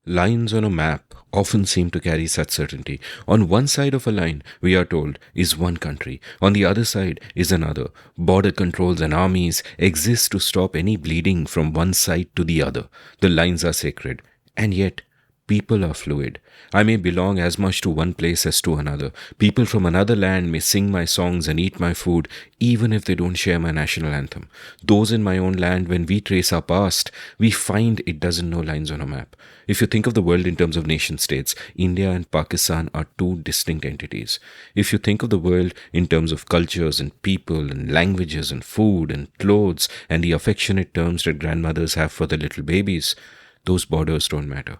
Lines on a map often seem to carry such certainty. On one side of a line, we are told, is one country. On the other side is another. Border controls and armies exist to stop any bleeding from one side to the other. The lines are sacred. And yet, people are fluid. I may belong as much to one place as to another. People from another land may sing my songs and eat my food, even if they don't share my national anthem. Those in my own land, when we trace our past, we find it doesn't know lines on a map. If you think of the world in terms of nation states, India and Pakistan are two distinct entities. If you think of the world in terms of cultures and people and languages and food and clothes and the affectionate terms that grandmothers have for their little babies, those borders don't matter.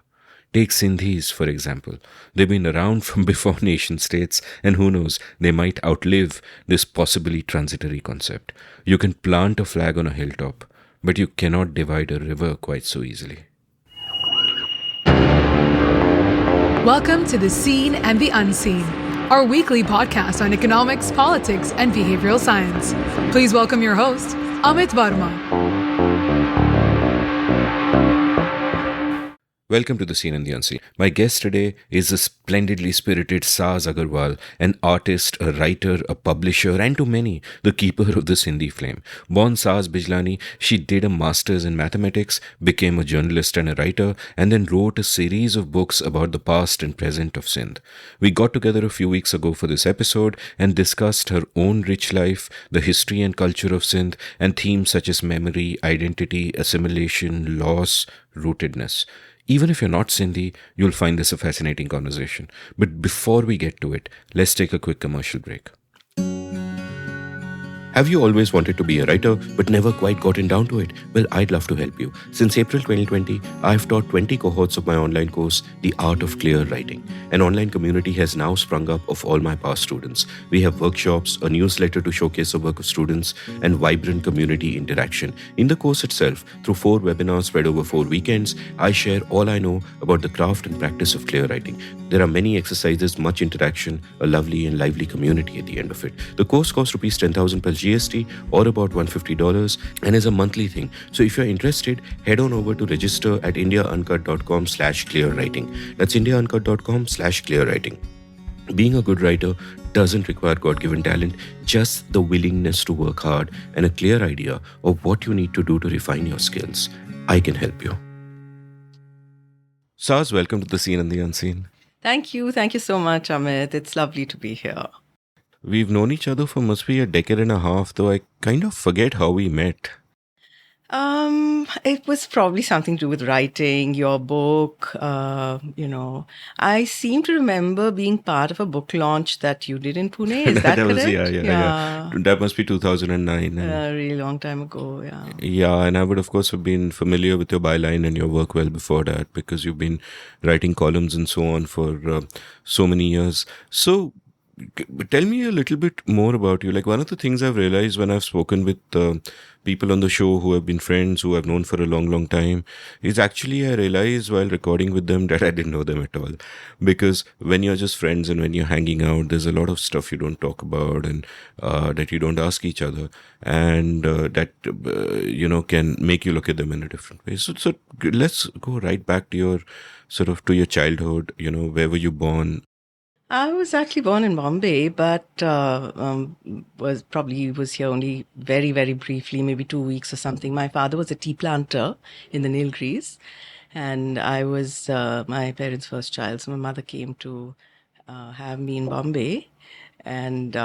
Take Sindhis, for example. They've been around from before nation states, and who knows, they might outlive this possibly transitory concept. You can plant a flag on a hilltop, but you cannot divide a river quite so easily. Welcome to The Seen and the Unseen, our weekly podcast on economics, politics, and behavioral science. Please welcome your host, Amit Varma. Welcome to The Seen and the Unseen. My guest today is the splendidly spirited Saaz Aggarwal, an artist, a writer, a publisher, and to many, the keeper of the Sindhi flame. Born Saaz Bijlani, she did a master's in mathematics, became a journalist and a writer, and then wrote a series of books about the past and present of Sindh. We got together a few weeks ago for this episode and discussed her own rich life, the history and culture of Sindh, and themes such as memory, identity, assimilation, loss, rootedness. Even if you're not Sindhi, you'll find this a fascinating conversation. But before we get to it, let's take a quick commercial break. Have you always wanted to be a writer but never quite gotten down to it? Well, I'd love to help you. Since April 2020, I've taught 20 cohorts of my online course, The Art of Clear Writing. An online community has now sprung up of all my past students. We have workshops, a newsletter to showcase the work of students, and vibrant community interaction. In the course itself, through 4 webinars spread over 4 weekends, I share all I know about the craft and practice of clear writing. There are many exercises, much interaction, a lovely and lively community at the end of it. The course costs rupees 10,000 plus GST or about $150 and is a monthly thing. So if you're interested, head on over to register at indiauncut.com/clearwriting. That's indiauncut.com/clearwriting. Being a good writer doesn't require God-given talent, just the willingness to work hard and a clear idea of what you need to do to refine your skills. I can help you. Saaz, welcome to The Seen and the Unseen. Thank you. Thank you so much, Amit. It's lovely to be here. We've known each other for must be a decade and a half, though I kind of forget how we met. It was probably something to do with writing, your book. I seem to remember being part of a book launch that you did in Pune. Is that correct? Yeah. That must be 2009. A really long time ago, yeah. Yeah, and I would, of course, have been familiar with your byline and your work well before that because you've been writing columns and so on for so many years. So, tell me a little bit more about you. Like, one of the things I've realized when I've spoken with people on the show who have been friends, who I've known for a long, long time, is actually I realized while recording with them that I didn't know them at all. Because when you're just friends and when you're hanging out, there's a lot of stuff you don't talk about and that you don't ask each other. And that, can make you look at them in a different way. So let's go right back to your to your childhood. Where were you born? I was actually born in Bombay, but was here only very, very briefly, maybe 2 weeks or something. My father was a tea planter in the Nilgiris, and I was my parents' first child. So my mother came to have me in Bombay, and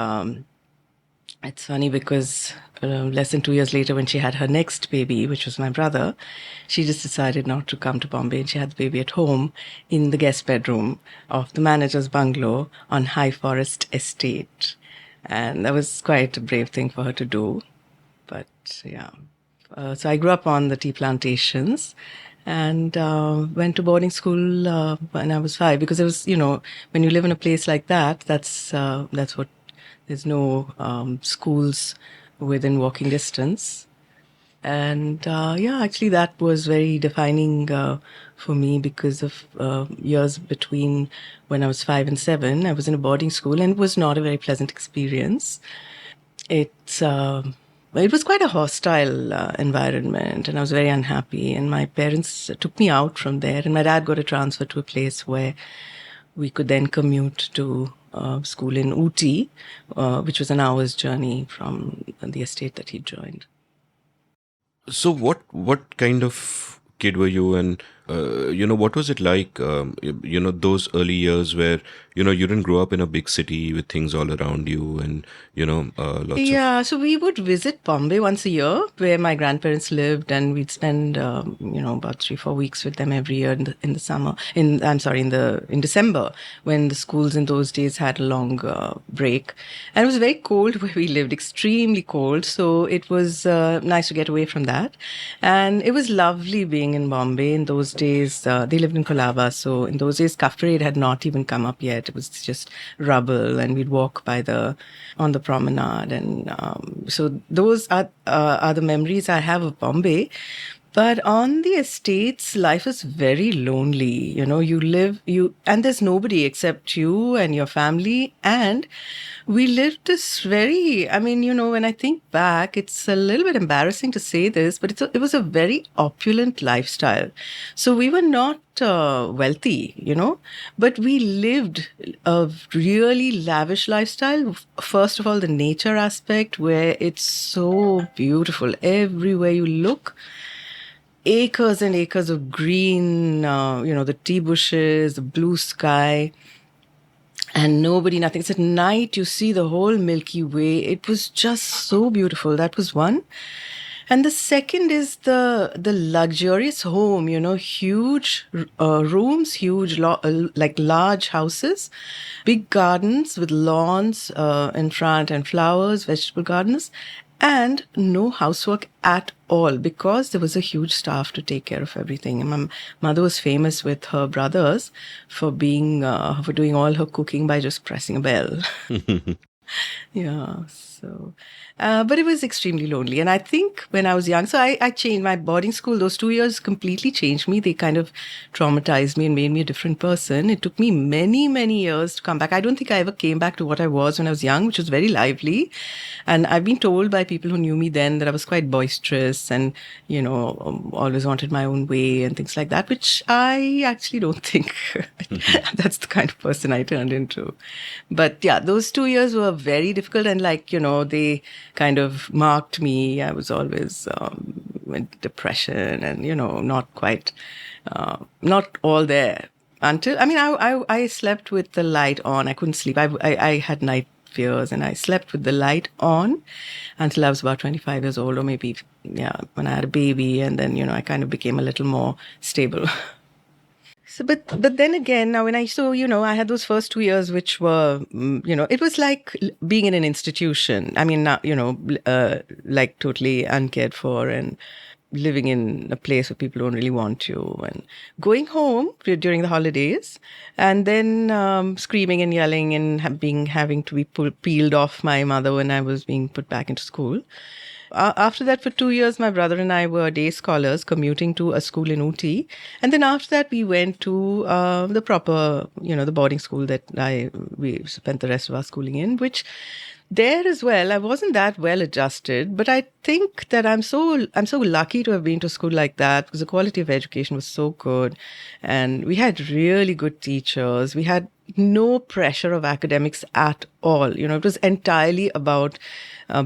it's funny because less than 2 years later, when she had her next baby, which was my brother, she just decided not to come to Bombay, and she had the baby at home in the guest bedroom of the manager's bungalow on High Forest Estate. And that was quite a brave thing for her to do. But yeah, so I grew up on the tea plantations and went to boarding school when I was 5, because it was, when you live in a place like that, that's what, there's no schools within walking distance. And actually that was very defining for me because of years between when I was 5 and 7. I was in a boarding school and it was not a very pleasant experience. It's It was quite a hostile environment, and I was very unhappy. And my parents took me out from there, and my dad got a transfer to a place where we could then commute to school in Ooty, which was an hour's journey from the estate that he joined. So what kind of kid were you, and what was it like? Those early years where you didn't grow up in a big city with things all around you, and lots of. Yeah, so we would visit Bombay once a year, where my grandparents lived, and we'd spend about 3-4 weeks with them every year in the summer. In December, when the schools in those days had a long break, and it was very cold where we lived, extremely cold. So it was nice to get away from that, and it was lovely being in Bombay in those days. They lived in Colaba, so in those days, Cuff Parade had not even come up yet. It was just rubble, and we'd walk on the promenade, and so those are the memories I have of Bombay. But on the estates, life is very lonely. And there's nobody except you and your family. And we lived this very, when I think back, it's a little bit embarrassing to say this, but it was a very opulent lifestyle. So we were not wealthy, but we lived a really lavish lifestyle. First of all, the nature aspect, where it's so beautiful. Everywhere you look, acres and acres of green, the tea bushes, the blue sky, and nothing. It's at night, you see the whole Milky Way. It was just so beautiful. That was one. And the second is the luxurious home, huge rooms, huge, like large houses, big gardens with lawns in front and flowers, vegetable gardens, and no housework at all, because there was a huge staff to take care of everything. And my mother was famous with her brothers for doing all her cooking by just pressing a bell. Yeah, so, but it was extremely lonely. And I think when I was young, so I changed my boarding school. Those 2 years completely changed me. They kind of traumatized me and made me a different person. It took me many, many years to come back. I don't think I ever came back to what I was when I was young, which was very lively. And I've been told by people who knew me then that I was quite boisterous and, always wanted my own way and things like that, which I actually don't think that's the kind of person I turned into. But yeah, those 2 years were very difficult, and they kind of marked me. I was always with depression and not quite not all there until I slept with the light on. I couldn't sleep. I had night fears, and I slept with the light on until I was about 25 years old, or maybe when I had a baby, and then I kind of became a little more stable. So, but then again, now when I had those first 2 years, which were, it was like being in an institution. I mean, not, like totally uncared for, and living in a place where people don't really want you, and going home during the holidays, and then screaming and yelling and having to be peeled off my mother when I was being put back into school. After that, for 2 years, my brother and I were day scholars commuting to a school in Ooty. And then after that, we went to the proper, the boarding school that we spent the rest of our schooling in, which there as well, I wasn't that well adjusted, but I think that I'm so lucky to have been to school like that, because the quality of education was so good. And we had really good teachers. We had no pressure of academics at all. It was entirely about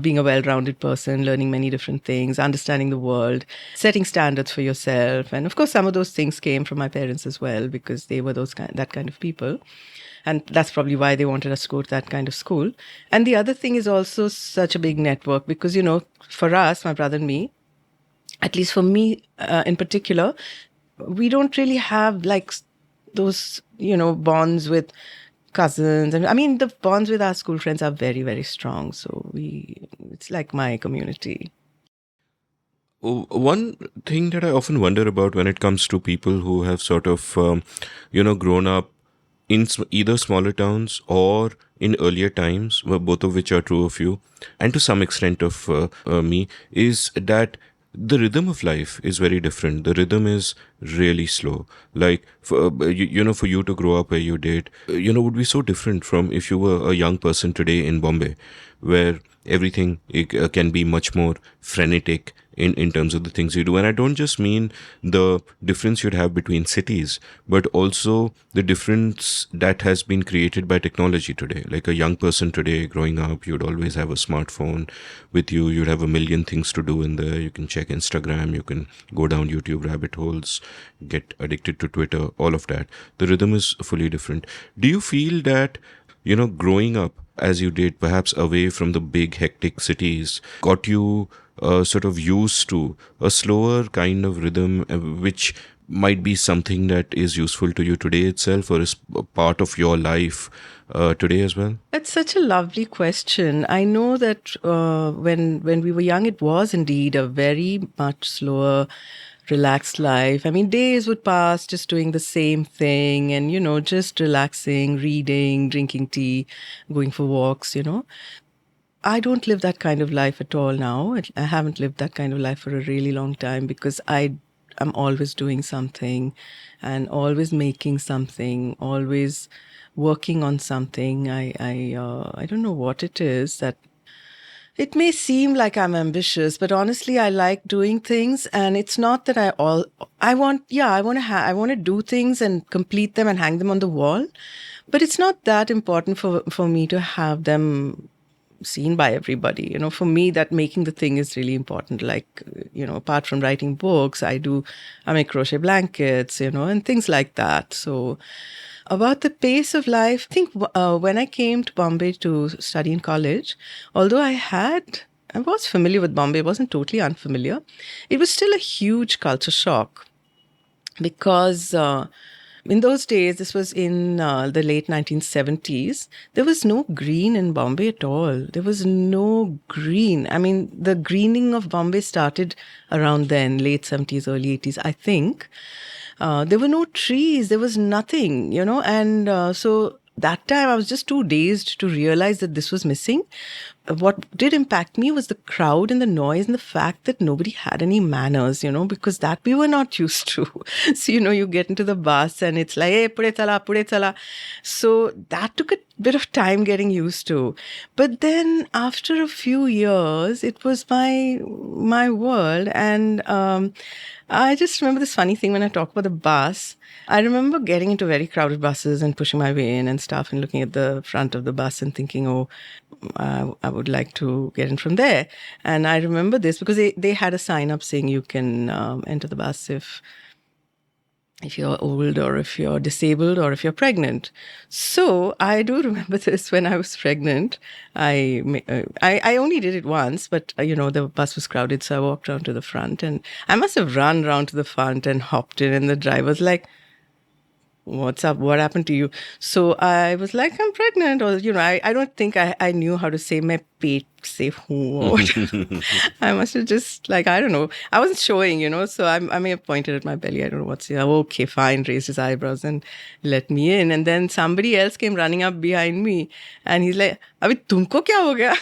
being a well-rounded person, learning many different things, understanding the world, setting standards for yourself. And of course, some of those things came from my parents as well, because they were that kind of people. And that's probably why they wanted us to go to that kind of school. And the other thing is also such a big network, because, for us, my brother and me, at least for me in particular, we don't really have like those, bonds with cousins. And I mean, the bonds with our school friends are very, very strong. So it's like my community. One thing that I often wonder about when it comes to people who have sort of, grown up in either smaller towns or in earlier times, both of which are true of you, and to some extent of me, is that the rhythm of life is very different. The rhythm is really slow. Like, for you to grow up where you did, would be so different from if you were a young person today in Bombay, where everything can be much more frenetic in terms of the things you do. And I don't just mean the difference you'd have between cities, but also the difference that has been created by technology today. Like a young person today growing up, you'd always have a smartphone with you. You'd have a million things to do in there. You can check Instagram, you can go down YouTube rabbit holes, get addicted to Twitter, all of that. The rhythm is fully different. Do you feel that, growing up as you did, perhaps away from the big hectic cities, got you sort of used to a slower kind of rhythm, which might be something that is useful to you today itself, or is a part of your life today as well? That's such a lovely question. I know that when we were young, it was indeed a very much slower, relaxed life. I mean, days would pass just doing the same thing and, just relaxing, reading, drinking tea, going for walks, I don't live that kind of life at all now. I haven't lived that kind of life for a really long time because I'm always doing something and always making something, always working on something. I don't know what it is that it may seem like I'm ambitious, but honestly, I like doing things, and it's not that I want to do things and complete them and hang them on the wall, but it's not that important for me to have them seen by everybody. For me, that making the thing is really important. Like, apart from writing books, I make crochet blankets, and things like that. So about the pace of life, I think when I came to Bombay to study in college, although I was familiar with Bombay, I wasn't totally unfamiliar. It was still a huge culture shock because in those days, this was in the late 1970s, there was no green in Bombay at all. There was no green. I mean, the greening of Bombay started around then, late 70s, early 80s, I think. There were no trees. There was nothing, and so that time I was just too dazed to realize that this was missing. What did impact me was the crowd and the noise and the fact that nobody had any manners, because that we were not used to. So, you get into the bus and it's like, hey, pure chala. So that took a bit of time getting used to. But then after a few years, it was my world. And I just remember this funny thing when I talk about the bus. I remember getting into very crowded buses and pushing my way in and stuff and looking at the front of the bus and thinking, I would like to get in from there. And I remember this because they had a sign up saying you can enter the bus if you're old or if you're disabled or if you're pregnant. So I do remember this when I was pregnant. I only did it once, but the bus was crowded, so I walked around to the front and I must have run around to the front and hopped in, and the driver's like, what's up? What happened to you? So I was like, I'm pregnant. Or, I don't think I knew how to say my pet se hu or whatever. I must have just I don't know. I wasn't showing, so I may have pointed at my belly. I don't know what's okay, fine, raised his eyebrows and let me in. And then somebody else came running up behind me and he's like, Abhi tumko kya ho gaya?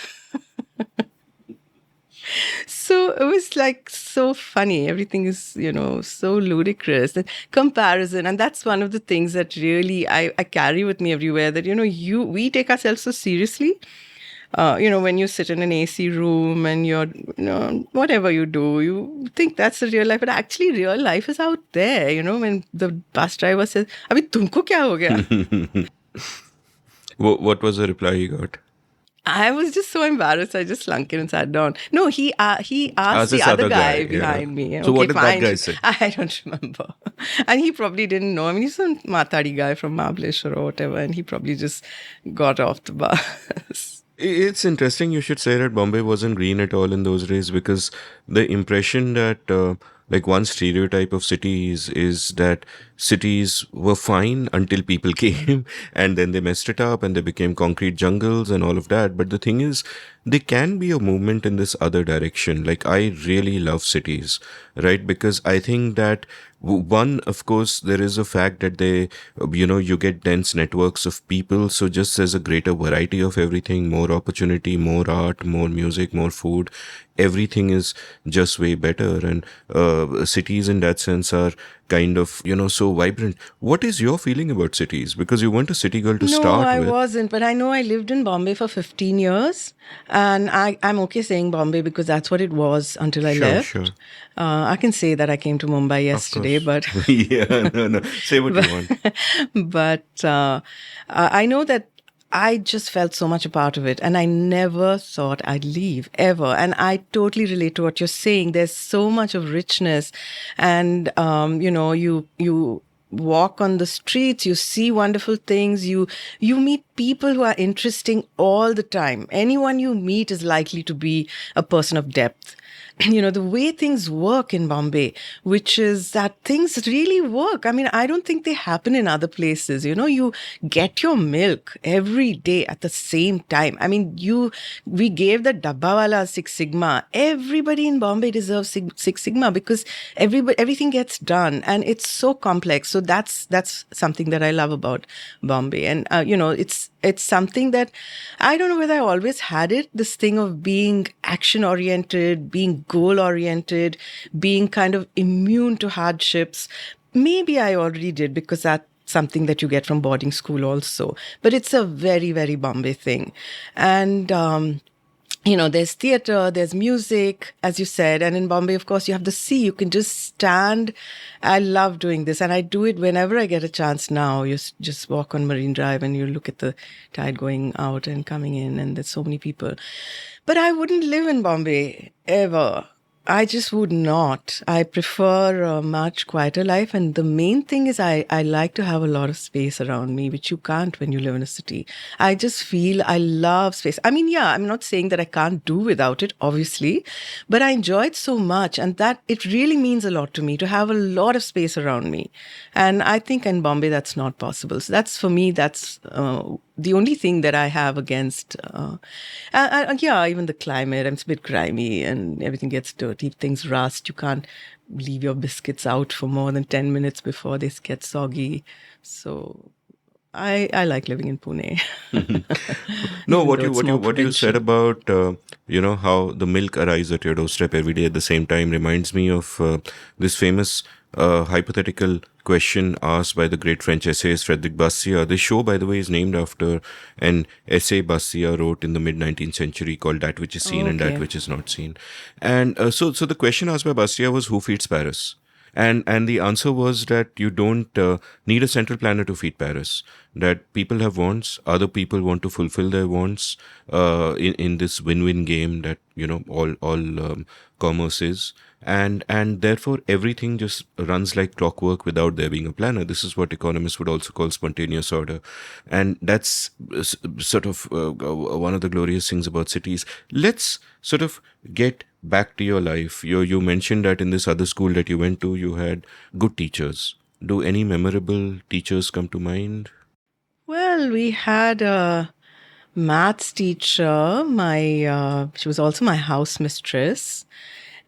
So it was so funny. Everything is, so ludicrous. And comparison. And that's one of the things that really I carry with me everywhere, that, we take ourselves so seriously. When you sit in an AC room and you're, whatever you do, you think that's the real life. But actually, real life is out there, when the bus driver says, Abhi tumko kya ho gaya? What was the reply you got? I was just so embarrassed. I just slunk in and sat down. No, he asked the other guy behind me. So what did that guy say? I don't remember. And he probably didn't know. I mean, he's a Matadi guy from Mahabaleshwar or whatever, and he probably just got off the bus. It's interesting you should say that Bombay wasn't green at all in those days, because the impression that one stereotype of cities is that cities were fine until people came and then they messed it up and they became concrete jungles and all of that. But the thing is, there can be a movement in this other direction. I really love cities, right? Because I think that one, of course, there is a fact that they, you get dense networks of people. So just there's a greater variety of everything, more opportunity, more art, more music, more food. Everything is just way better. And cities in that sense are kind of, so vibrant. What is your feeling about cities? Because you weren't a city girl to No, start I with. wasn't, but I know I lived in Bombay for 15 years, and I'm okay saying Bombay because that's what it was until I Sure, left. sure. I can say that I came to Mumbai Of yesterday, course. but Yeah, no. Say what you want. but I know that I just felt so much a part of it, and I never thought I'd leave ever. And I totally relate to what you're saying. There's so much of richness, and you walk on the streets, you see wonderful things, you meet people who are interesting all the time. Anyone you meet is likely to be a person of depth. The way things work in Bombay, which is that things really work. I mean, I don't think they happen in other places. You get your milk every day at the same time. I mean, we gave the Dabbawala Six Sigma. Everybody in Bombay deserves Six Sigma because everything gets done, and it's so complex. So that's something that I love about Bombay, and it's something that I don't know whether I always had it. This thing of being action oriented, being goal oriented, being kind of immune to hardships. Maybe I already did because that's something that you get from boarding school also. But it's a very, very Bombay thing. And, there's theater, there's music, as you said. And in Bombay, of course, you have the sea. You can just stand. I love doing this. And I do it whenever I get a chance now. You just walk on Marine Drive and you look at the tide going out and coming in. And there's so many people. But I wouldn't live in Bombay ever. I just would not. I prefer a much quieter life. And the main thing is I like to have a lot of space around me, which you can't when you live in a city. I just feel I love space. I mean, yeah, I'm not saying that I can't do without it, obviously, but I enjoy it so much. And that it really means a lot to me to have a lot of space around me. And I think in Bombay, that's not possible. So that's for me, that's the only thing that I have against, even the climate. It's a bit grimy and everything gets dirty. Things rust. You can't leave your biscuits out for more than 10 minutes before they get soggy. So I like living in Pune. No, Even what though you it's what you more what you said provincial. about how the milk arrives at your doorstep every day at the same time reminds me of this famous hypothetical question asked by the great French essayist Frédéric Bastiat. This show, by the way, is named after an essay Bastiat wrote in the mid-19th century called "That Which Is Seen and That Okay. Which Is Not Seen." And so the question asked by Bastiat was, "Who feeds Paris?" And the answer was that you don't need a central planner to feed Paris. That people have wants, other people want to fulfill their wants in this win-win game that all commerce is, and therefore everything just runs like clockwork without there being a planner. This is what economists would also call spontaneous order, and that's sort of one of the glorious things about cities. Let's sort of get back to your life. You mentioned that in this other school that you went to, you had good teachers. Do any memorable teachers come to mind? Well, we had a maths teacher. She was also my house mistress,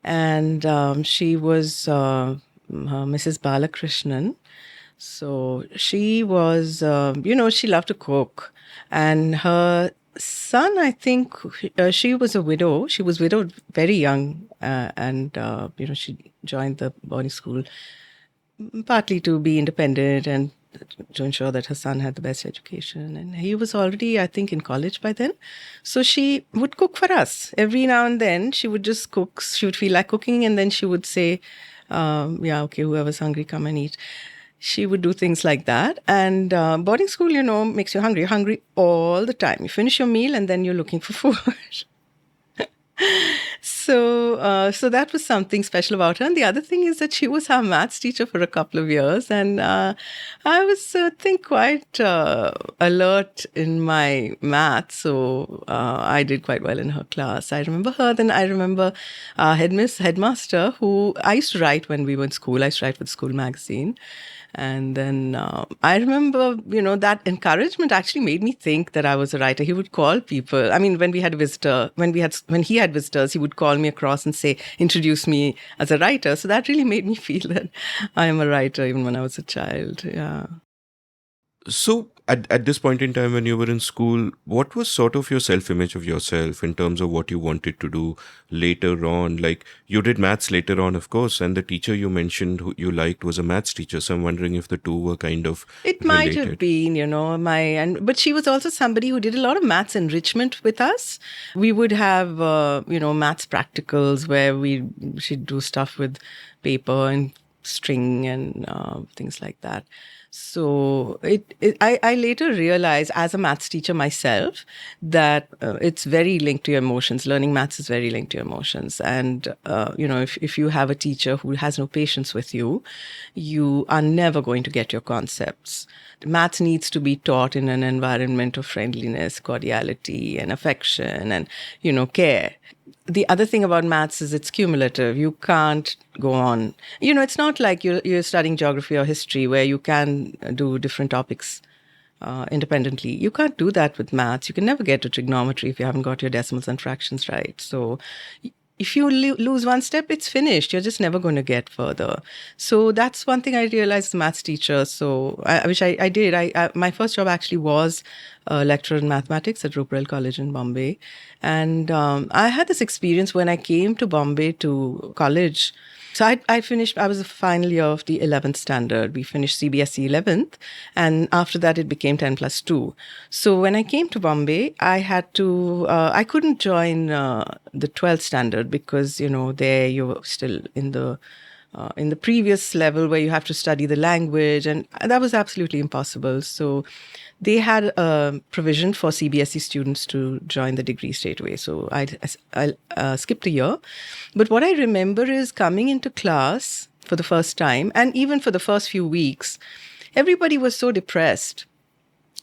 and she was Mrs. Balakrishnan. So she was, she loved to cook, and her son, I think, she was a widow. She was widowed very young, and she joined the boarding school partly to be independent and to ensure that her son had the best education. And he was already, I think, in college by then. So she would cook for us. Every now and then, she would just cook. She would feel like cooking, and then she would say, yeah, okay, whoever's hungry, come and eat. She would do things like that. And boarding school, makes you hungry. You're hungry all the time. You finish your meal, and then you're looking for food. So that was something special about her. And the other thing is that she was our maths teacher for a couple of years. And I was, I think, quite alert in my maths. So I did quite well in her class. I remember her. Then I remember our headmaster, who I used to write when we were in school. I used to write for the school magazine. And then I remember, that encouragement actually made me think that I was a writer. He would call people. I mean, when he had visitors, he would call me across and say, introduce me as a writer. So that really made me feel that I am a writer even when I was a child. Yeah. So, at this point in time when you were in school, what was sort of your self-image of yourself in terms of what you wanted to do later on? Like, you did maths later on, of course, and the teacher you mentioned who you liked was a maths teacher. So I'm wondering if the two were kind of It might have related. been, but she was also somebody who did a lot of maths enrichment with us. We would have, maths practicals where she'd do stuff with paper and string and things like that. So I later realized as a maths teacher myself that it's very linked to your emotions. Learning maths is very linked to your emotions. And, if you have a teacher who has no patience with you, you are never going to get your concepts. Maths needs to be taught in an environment of friendliness, cordiality, and affection and, care. The other thing about maths is it's cumulative. You can't go on. It's not like you're studying geography or history where you can do different topics independently. You can't do that with maths. You can never get to trigonometry if you haven't got your decimals and fractions right. So if you lose one step, it's finished. You're just never going to get further. So that's one thing I realized as a maths teacher. So which I did. My first job actually was a lecturer in mathematics at Ruparel College in Bombay. And I had this experience when I came to Bombay to college. So I was the final year of the 11th standard. We finished CBSE 11th. And after that, it became 10 plus 2. So when I came to Bombay, I couldn't join the 12th standard because, there you're still in the previous level where you have to study the language. And that was absolutely impossible. So they had a provision for CBSE students to join the degree straight away. So I skipped a year. But what I remember is coming into class for the first time, and even for the first few weeks, everybody was so depressed.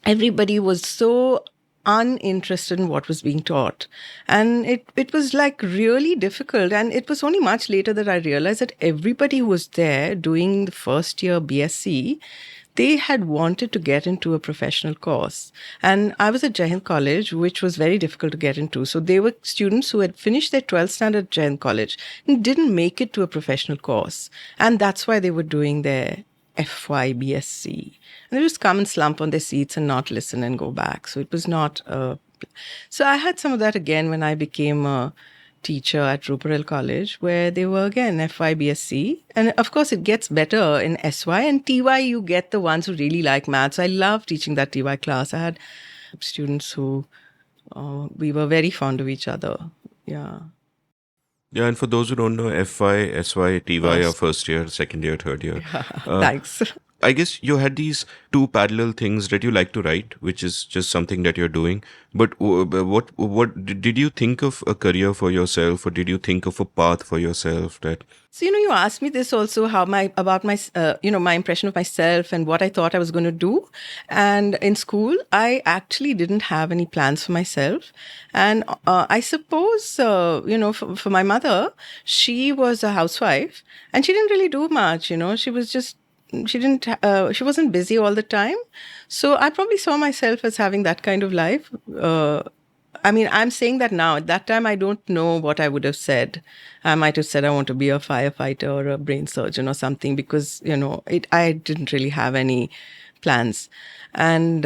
Everybody was so uninterested in what was being taught. And it was like really difficult. And it was only much later that I realized that everybody who was there doing the first year BSc, they had wanted to get into a professional course. And I was at Jai Hind College, which was very difficult to get into. So they were students who had finished their 12th standard at Jai Hind College and didn't make it to a professional course. And that's why they were doing their FY BSc. And they just come and slump on their seats and not listen and go back. So it was not... So I had some of that again when I became a teacher at Ruparel College, where they were again FY BSc. And of course, it gets better in SY and TY. You get the ones who really like maths. I love teaching that TY class. I had students who we were very fond of each other. Yeah. Yeah, and for those who don't know, FY, SY, TY are first year, second year, third year. Thanks. I guess you had these two parallel things that you like to write, which is just something that you're doing. But what did you think of a career for yourself, or did you think of a path for yourself that? So, you asked me this also, about my impression of myself and what I thought I was going to do. And in school, I actually didn't have any plans for myself. And I suppose, for my mother, she was a housewife and she didn't really do much, she was just, she wasn't busy all the time. So I probably saw myself as having that kind of life. I'm saying that now. At that time, I don't know what I would have said. I might have said I want to be a firefighter or a brain surgeon or something because, I didn't really have any plans. And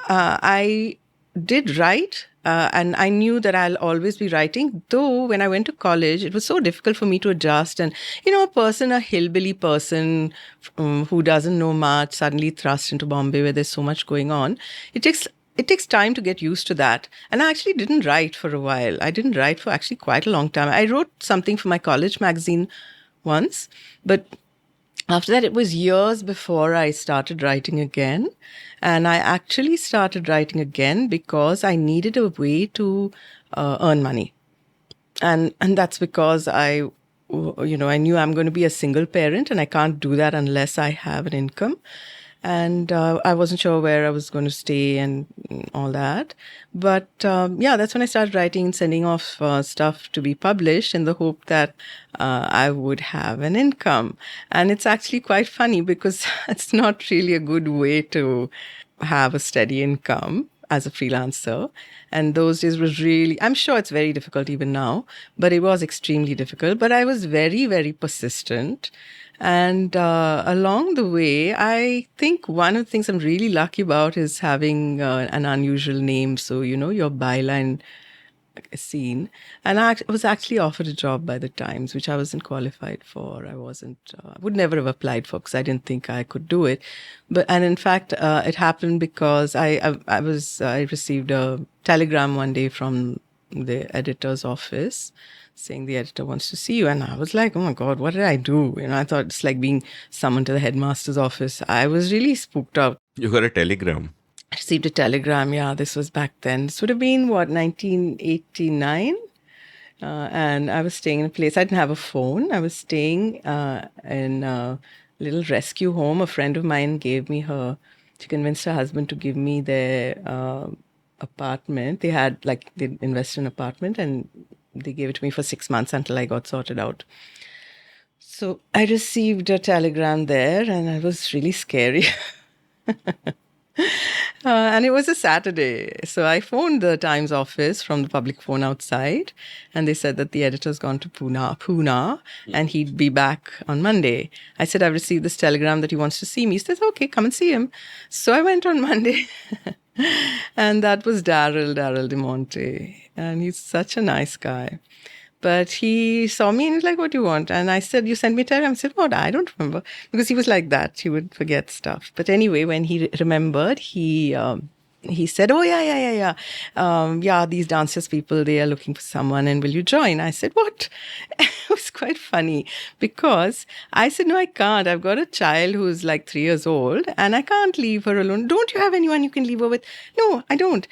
I did write. And I knew that I'll always be writing. Though when I went to college, it was so difficult for me to adjust. And, a hillbilly person who doesn't know much, suddenly thrust into Bombay where there's so much going on. It takes time to get used to that. And I actually didn't write for a while. I didn't write for actually quite a long time. I wrote something for my college magazine once, but after that, it was years before I started writing again. And I actually started writing again because I needed a way to earn money. And that's because I knew I'm going to be a single parent and I can't do that unless I have an income. And I wasn't sure where I was going to stay and all that. But that's when I started writing and sending off stuff to be published in the hope that I would have an income. And it's actually quite funny because it's not really a good way to have a steady income. as a freelancer. And those days was really, I'm sure it's very difficult even now, but it was extremely difficult. But I was very, very persistent. And along the way, I think one of the things I'm really lucky about is having an unusual name. So, your byline scene. And I was actually offered a job by the Times, which I wasn't qualified for. I would never have applied for because I didn't think I could do it. And in fact, it happened because I received a telegram one day from the editor's office saying the editor wants to see you. And I was like, oh my God, what did I do? I thought it's like being summoned to the headmaster's office. I was really spooked out. You got a telegram. I received a telegram. Yeah, this was back then. This would have been, 1989? And I was staying in a place. I didn't have a phone. I was staying in a little rescue home. A friend of mine gave me she convinced her husband to give me their apartment. They invested in an apartment and they gave it to me for 6 months until I got sorted out. So I received a telegram there and it was really scary. And it was a Saturday. So I phoned the Times office from the public phone outside, and they said that the editor's gone to Pune, and he'd be back on Monday. I said, I've received this telegram that he wants to see me. He says, okay, come and see him. So I went on Monday, and that was Daryl De Monte. And he's such a nice guy. But he saw me and he's like, what do you want? And I said, you sent me a telegram. I said, what? I don't remember. Because he was like that. He would forget stuff. But anyway, when he remembered, he said, oh, yeah. Yeah, these dancers people, they are looking for someone and will you join? I said, what? It was quite funny because I said, no, I can't. I've got a child who's like 3 years old and I can't leave her alone. Don't you have anyone you can leave her with? No, I don't.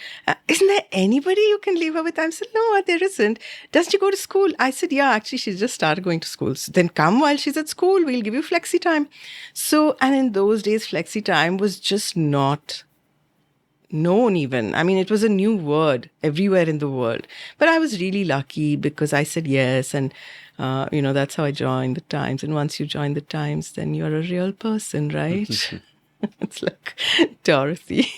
Isn't there anybody you can leave her with? I said, no, there isn't. Does she go to school? I said, yeah, actually, she's just started going to school. So then come while she's at school. We'll give you flexi time. So, and in those days, flexi time was just not known even. I mean, it was a new word everywhere in the world. But I was really lucky because I said yes. And, that's how I joined the Times. And once you join the Times, then you're a real person, right? It's like Dorothy.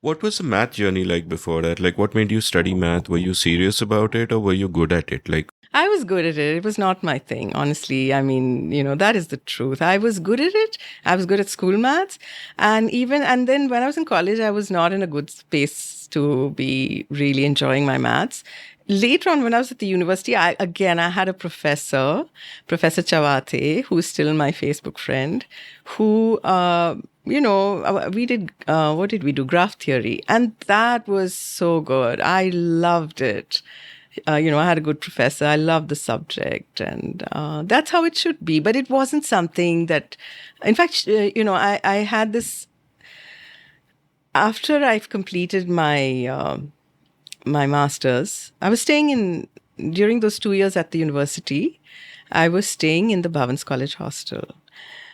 What was the math journey like before that? Like, what made you study math? Were you serious about it or were you good at it? Like, I was good at it. It was not my thing, honestly. I mean, that is the truth. I was good at it. I was good at school maths. And then when I was in college, I was not in a good space to be really enjoying my maths. Later on, when I was at the university, I had a professor, Professor Chawate, who's still my Facebook friend, who, we did, what did we do? Graph theory. And that was so good. I loved it. I had a good professor. I loved the subject. And that's how it should be. But it wasn't something that, in fact, I had this, after I've completed my master's, I was staying during those 2 years at the university, I was staying in the Bhavans College hostel.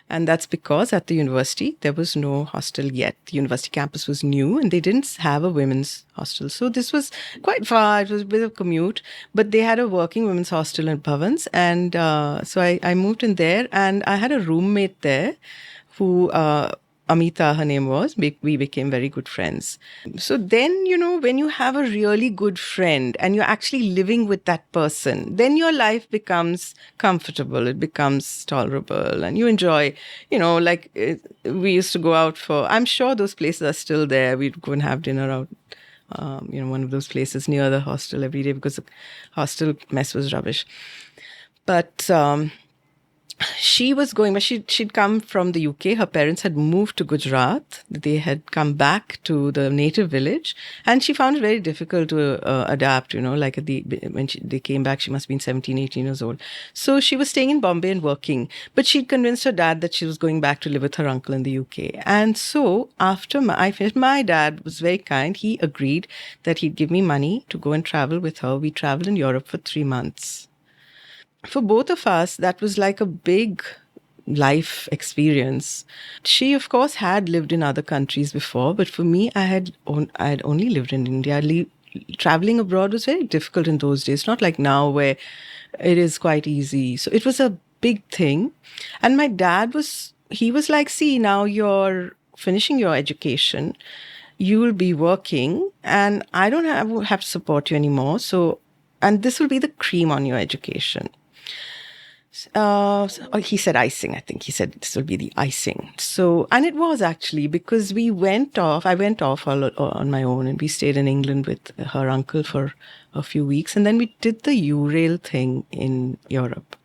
And that's because at the university, there was no hostel yet. The university campus was new and they didn't have a women's hostel. So this was quite far. It was a bit of a commute, but they had a working women's hostel in Bhavans. And so I moved in there and I had a roommate there who, Amita, her name was, we became very good friends. So then, when you have a really good friend and you're actually living with that person, then your life becomes comfortable, it becomes tolerable, and you enjoy, we used to go out I'm sure those places are still there. We'd go and have dinner out, one of those places near the hostel every day because the hostel mess was rubbish. But she was going, but she'd come from the UK. Her parents had moved to Gujarat. They had come back to the native village, and she found it very difficult to adapt. When they came back, she must have been 17, 18 years old. So she was staying in Bombay and working, but she'd convinced her dad that she was going back to live with her uncle in the UK. And so after I finished, my dad was very kind. He agreed that he'd give me money to go and travel with her. We traveled in Europe for 3 months. For both of us, that was like a big life experience. She, of course, had lived in other countries before, but for me, I had only lived in India. Traveling abroad was very difficult in those days, not like now where it is quite easy. So it was a big thing. And my dad he was like, see, now you're finishing your education. you will be working and I don't have to support you anymore. So, and this will be the cream on your education. He said icing, I think. He said this will be the icing. So, and it was actually because I went off on my own and we stayed in England with her uncle for a few weeks. And then we did the U-Rail thing in Europe.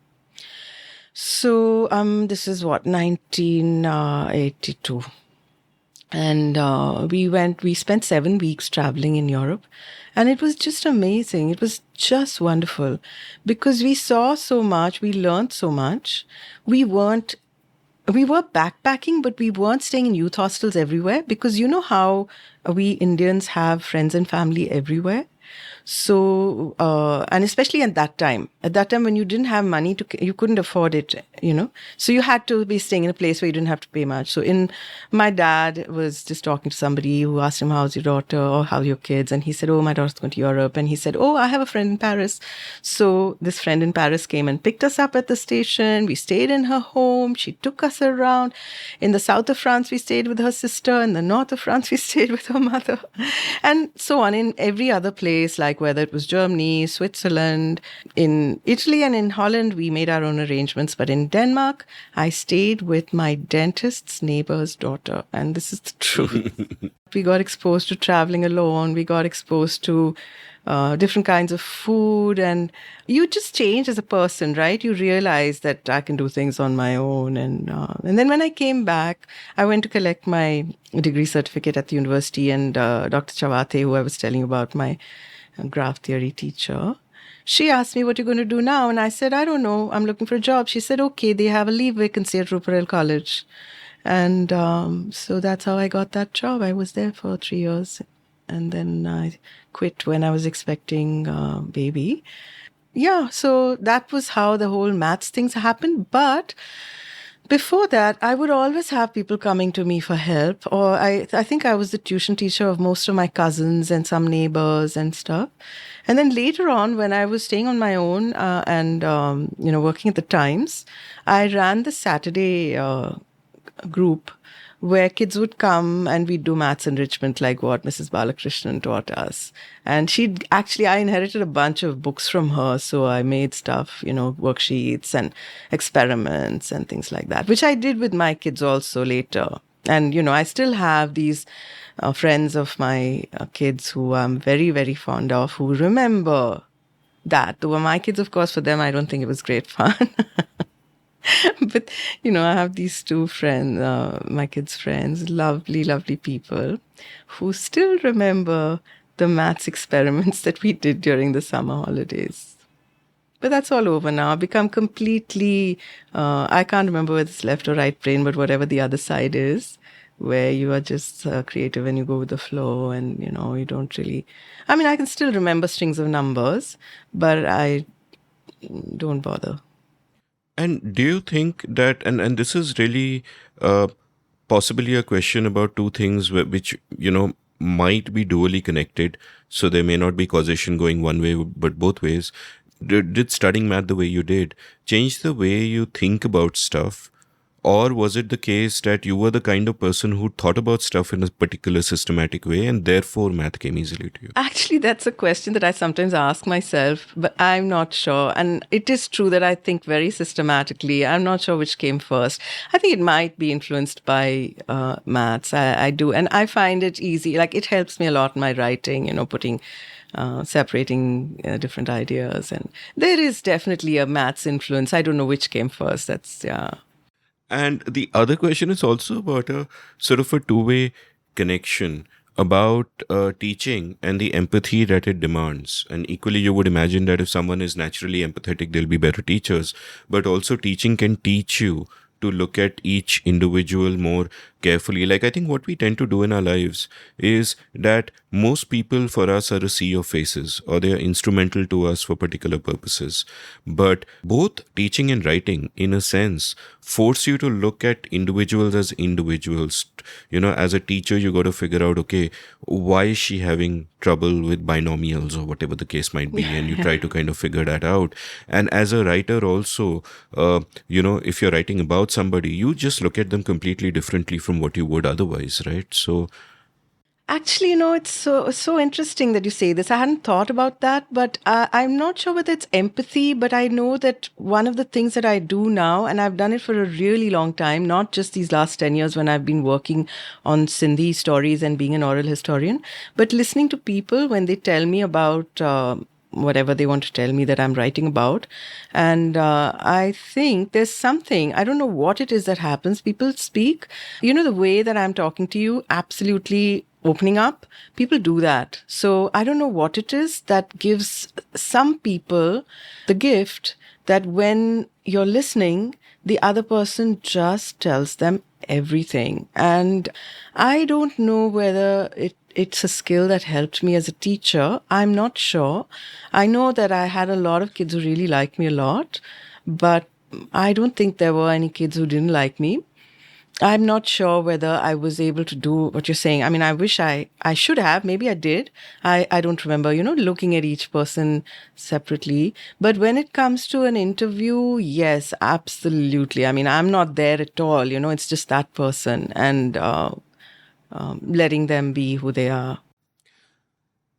So, this is what, 1982. And we spent 7 weeks traveling in Europe. And it was just amazing. It was just wonderful because we saw so much. We learned so much. We were backpacking, but we weren't staying in youth hostels everywhere because you know how we Indians have friends and family everywhere. So, and especially at that time when you didn't have money you couldn't afford it, so you had to be staying in a place where you didn't have to pay much. So my dad was just talking to somebody who asked him, how's your daughter or how are your kids? And he said, oh, my daughter's going to Europe. And he said, oh, I have a friend in Paris. So this friend in Paris came and picked us up at the station. We stayed in her home. She took us around. In the south of France, we stayed with her sister. In the north of France, we stayed with her mother. And so on. In every other place, like whether it was Germany, Switzerland, in Italy and in Holland, we made our own arrangements. But in Denmark, I stayed with my dentist's neighbor's daughter. And this is the truth. We got exposed to traveling alone. We got exposed to different kinds of food. And you just change as a person, right? You realize that I can do things on my own. And then when I came back, I went to collect my degree certificate at the university. And Dr. Chawate, who I was telling you about, my graph theory teacher, she asked me, what are you going to do now? And I said, I don't know. I'm looking for a job. She said, okay, they have a leave vacancy at Ruparel College. And so that's how I got that job. I was there for 3 years. And then I quit when I was expecting a baby. Yeah, so that was how the whole maths things happened. But before that, I would always have people coming to me for help. Or I think I was the tuition teacher of most of my cousins and some neighbors and stuff. And then later on, when I was staying on my own and working at the Times, I ran the Saturday group where kids would come and we'd do maths enrichment like what Mrs. Balakrishnan taught us. And I inherited a bunch of books from her. So I made stuff, worksheets and experiments and things like that, which I did with my kids also later. And, I still have these friends of my kids who I'm very, very fond of, who remember that. Though my kids, of course, for them, I don't think it was great fun. But, I have these two friends, my kids' friends, lovely, lovely people who still remember the maths experiments that we did during the summer holidays. But that's all over now. I've become completely, I can't remember whether it's left or right brain, but whatever the other side is, where you are just creative and you go with the flow and, you don't really, I can still remember strings of numbers, but I don't bother. And do you think that, and this is really possibly a question about two things which, might be dually connected. So there may not be causation going one way, but both ways. Did studying math the way you did change the way you think about stuff? Or was it the case that you were the kind of person who thought about stuff in a particular systematic way and therefore math came easily to you? Actually, that's a question that I sometimes ask myself, but I'm not sure. And it is true that I think very systematically. I'm not sure which came first. I think it might be influenced by maths. I do. And I find it easy. Like, it helps me a lot in my writing, separating different ideas. And there is definitely a maths influence. I don't know which came first. And the other question is also about a sort of a two-way connection about teaching and the empathy that it demands. And equally, you would imagine that if someone is naturally empathetic, they'll be better teachers. But also teaching can teach you to look at each individual more carefully. Like, I think what we tend to do in our lives is that most people for us are a sea of faces, or they are instrumental to us for particular purposes. But both teaching and writing, in a sense, force you to look at individuals as individuals. As a teacher, you got to figure out, okay, why is she having trouble with binomials or whatever the case might be? And you try to kind of figure that out. And as a writer also, if you're writing about somebody, you just look at them completely differently from what you would otherwise, right? So Actually, it's so interesting that you say this. I hadn't thought about that, but I'm not sure whether it's empathy. But I know that one of the things that I do now, and I've done it for a really long time, not just these last 10 years when I've been working on Sindhi stories and being an oral historian, but listening to people when they tell me about. Whatever they want to tell me that I'm writing about. And I think there's something, I don't know what it is that happens. People speak, the way that I'm talking to you, absolutely opening up. People do that. So I don't know what it is that gives some people the gift that when you're listening, the other person just tells them everything. And I don't know whether it's a skill that helped me as a teacher. I'm not sure. I know that I had a lot of kids who really liked me a lot, but I don't think there were any kids who didn't like me. I'm not sure whether I was able to do what you're saying. I mean, I wish I should have. Maybe I did. I don't remember, looking at each person separately. But when it comes to an interview, yes, absolutely. I mean, I'm not there at all. It's just that person and letting them be who they are.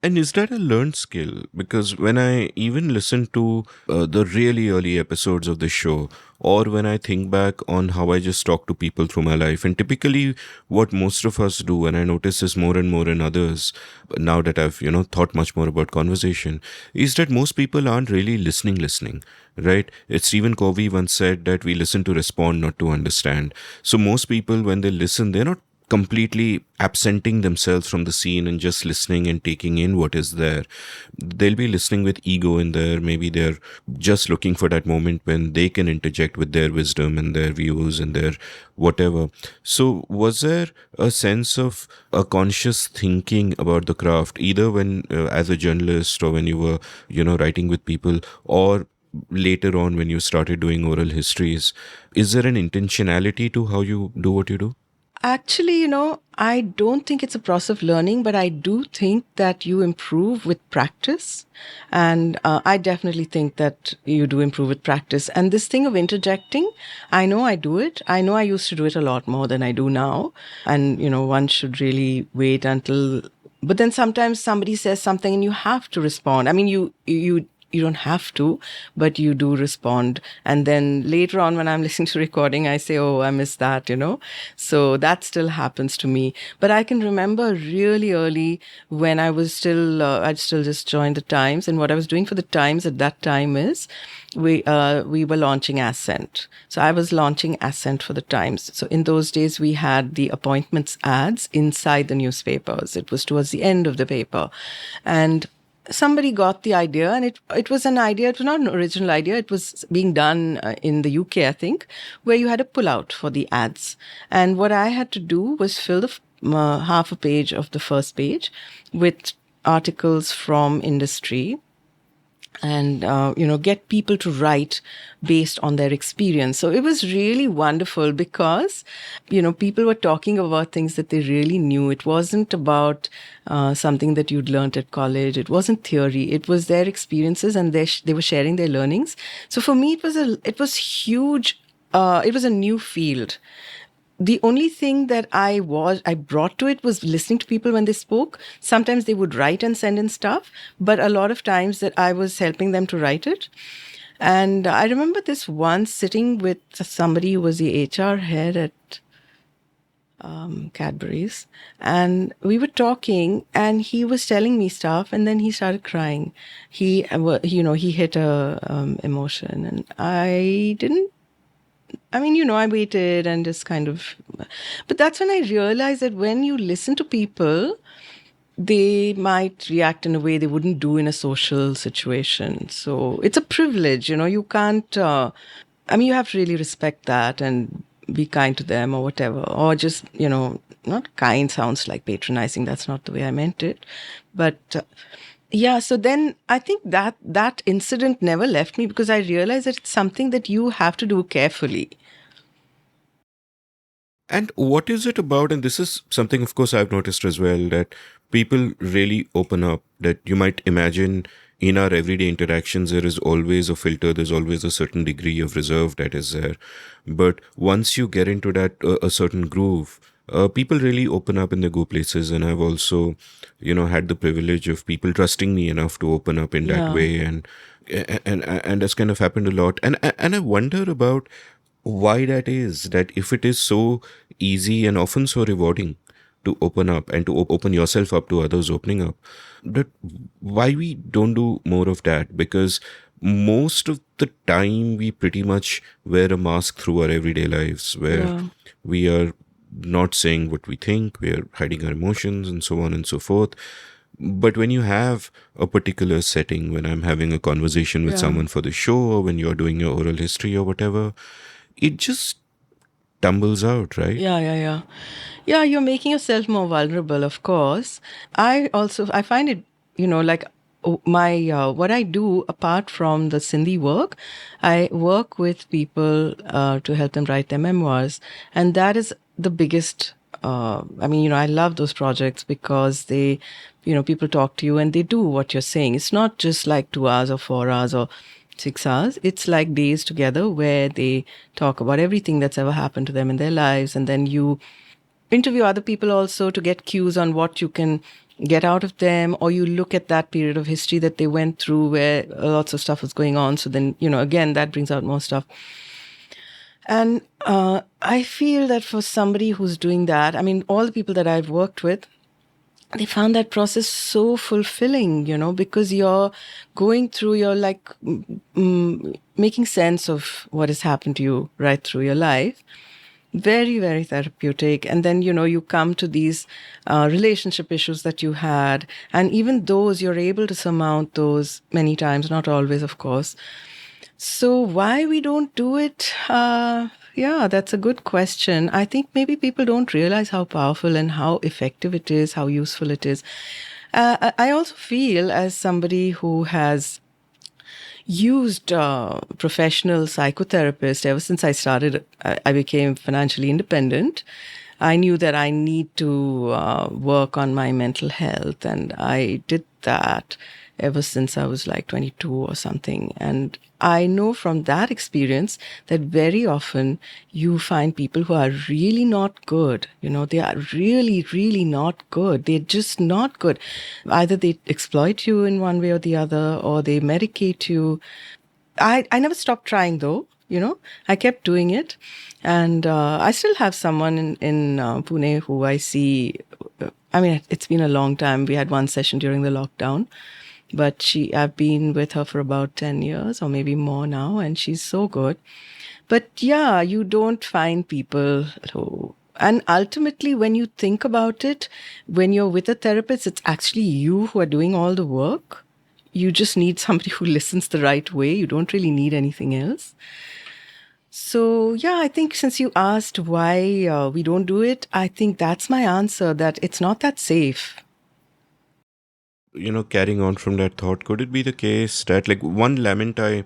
And is that a learned skill? Because when I even listen to the really early episodes of the show, or when I think back on how I just talk to people through my life, and typically what most of us do, and I notice this more and more in others, now that I've, thought much more about conversation, is that most people aren't really listening, right? It's Stephen Covey once said that we listen to respond, not to understand. So most people, when they listen, they're not completely absenting themselves from the scene and just listening and taking in what is there. They'll be listening with ego in there. Maybe they're just looking for that moment when they can interject with their wisdom and their views and their whatever. So was there a sense of a conscious thinking about the craft, either when as a journalist or when you were, writing with people, or later on when you started doing oral histories? Is there an intentionality to how you do what you do? Actually, I don't think it's a process of learning, but I do think that you improve with practice. And I definitely think that you do improve with practice. And this thing of interjecting, I know I do it. I know I used to do it a lot more than I do now. And, one should really wait until. But then sometimes somebody says something and you have to respond. I mean, you don't have to, but you do respond. And then later on, when I'm listening to recording, I say, oh, I missed that, So that still happens to me. But I can remember really early when I'd still just joined the Times. And what I was doing for the Times at that time is we were launching Ascent. So I was launching Ascent for the Times. So in those days, we had the appointments ads inside the newspapers. It was towards the end of the paper. And somebody got the idea, and it was an idea. It was not an original idea. It was being done in the UK, I think, where you had a pullout for the ads. And what I had to do was fill the half a page of the first page with articles from industry and get people to write based on their experience. So it was really wonderful because people were talking about things that they really knew. It wasn't about something that you'd learned at college. It wasn't theory. It was their experiences, and they were sharing their learnings. So for me, it was huge. It was a new field. The only thing that I brought to it was listening to people when they spoke. Sometimes they would write and send in stuff, but a lot of times that I was helping them to write it. And I remember this once sitting with somebody who was the HR head at Cadbury's, and we were talking, and he was telling me stuff, and then he started crying. He hit a emotion, and I didn't. I mean, I waited and just kind of, but that's when I realized that when you listen to people, they might react in a way they wouldn't do in a social situation. So it's a privilege, you can't, you have to really respect that and be kind to them or whatever, or just, not kind sounds like patronizing. That's not the way I meant it. But yeah, so then I think that incident never left me because I realized that it's something that you have to do carefully. And what is it about? And this is something, of course, I've noticed as well, that people really open up. That you might imagine in our everyday interactions, there is always a filter, there's always a certain degree of reserve that is there. But once you get into that a certain groove, people really open up and they go places, and I've also, had the privilege of people trusting me enough to open up in that Yeah. way, and that's kind of happened a lot, and I wonder about why that is. That if it is so easy and often so rewarding to open up and to open yourself up to others opening up, that why we don't do more of that? Because most of the time we pretty much wear a mask through our everyday lives, where Yeah. we are not saying what we think, we are hiding our emotions and so on and so forth. But when you have a particular setting, when I'm having a conversation with Yeah. someone for the show, or when you're doing your oral history or whatever, it just tumbles out, right? Yeah. Yeah, you're making yourself more vulnerable, of course. I find it, like my what I do apart from the Sindhi work, I work with people to help them write their memoirs, and that is the biggest. I mean, I love those projects because they, people talk to you and they do what you're saying. It's not just like 2 hours or 4 hours or 6 hours. It's like days together where they talk about everything that's ever happened to them in their lives. And then you interview other people also to get cues on what you can get out of them, or you look at that period of history that they went through where lots of stuff was going on. So then, again, that brings out more stuff. And I feel that for somebody who's doing that, I mean, all the people that I've worked with, they found that process so fulfilling, because you're going through, you're like making sense of what has happened to you right through your life. Very, very therapeutic. And then, you come to these relationship issues that you had. And even those, you're able to surmount those many times, not always, of course. So why we don't do it? Yeah, that's a good question. I think maybe people don't realize how powerful and how effective it is, how useful it is. I also feel, as somebody who has used professional psychotherapist ever since I became financially independent. I knew that I need to work on my mental health, and I did that ever since I was like 22 or something. And I know from that experience that very often you find people who are really not good. They are really, really not good. They're just not good. Either they exploit you in one way or the other, or they medicate you. I never stopped trying though. I kept doing it. And I still have someone in Pune who I see. I mean, it's been a long time. We had one session during the lockdown, but I've been with her for about 10 years or maybe more now, and she's so good. But yeah, you don't find people who, and ultimately, when you think about it, when you're with a therapist, it's actually you who are doing all the work. You just need somebody who listens the right way. You don't really need anything else. So, yeah, I think since you asked why we don't do it, I think that's my answer, that it's not that safe. Carrying on from that thought, could it be the case that, like, one lament I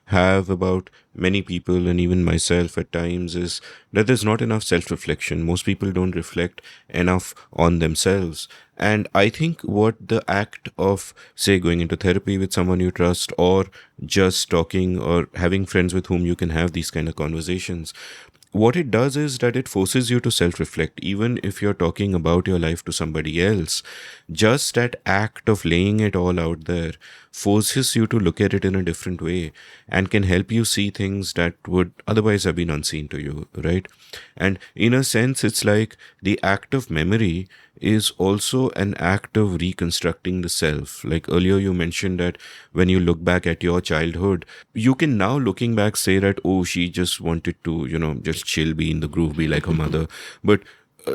have about many people and even myself at times is that there's not enough self-reflection. Most people don't reflect enough on themselves. And I think what the act of, say, going into therapy with someone you trust, or just talking or having friends with whom you can have these kind of conversations, what it does is that it forces you to self-reflect. Even if you're talking about your life to somebody else, just that act of laying it all out there forces you to look at it in a different way and can help you see things that would otherwise have been unseen to you, right? And in a sense, it's like the act of memory is also an act of reconstructing the self. Like earlier you mentioned that when you look back at your childhood, you can now, looking back, say that, oh, she just wanted to, just chill, be in the groove, be like her mother. But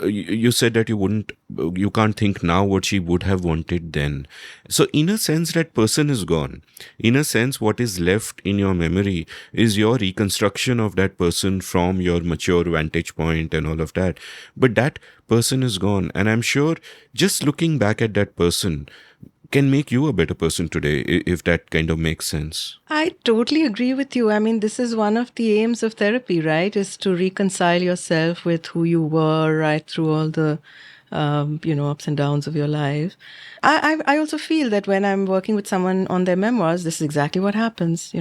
you said that you can't think now what she would have wanted then. So in a sense, that person is gone. In a sense, what is left in your memory is your reconstruction of that person from your mature vantage point and all of that. But that person is gone. And I'm sure just looking back at that person can make you a better person today, if that kind of makes sense. I totally agree with you. I mean, this is one of the aims of therapy, right? Is to reconcile yourself with who you were right through all the ups and downs of your life. I also feel that when I'm working with someone on their memoirs, this is exactly what happens,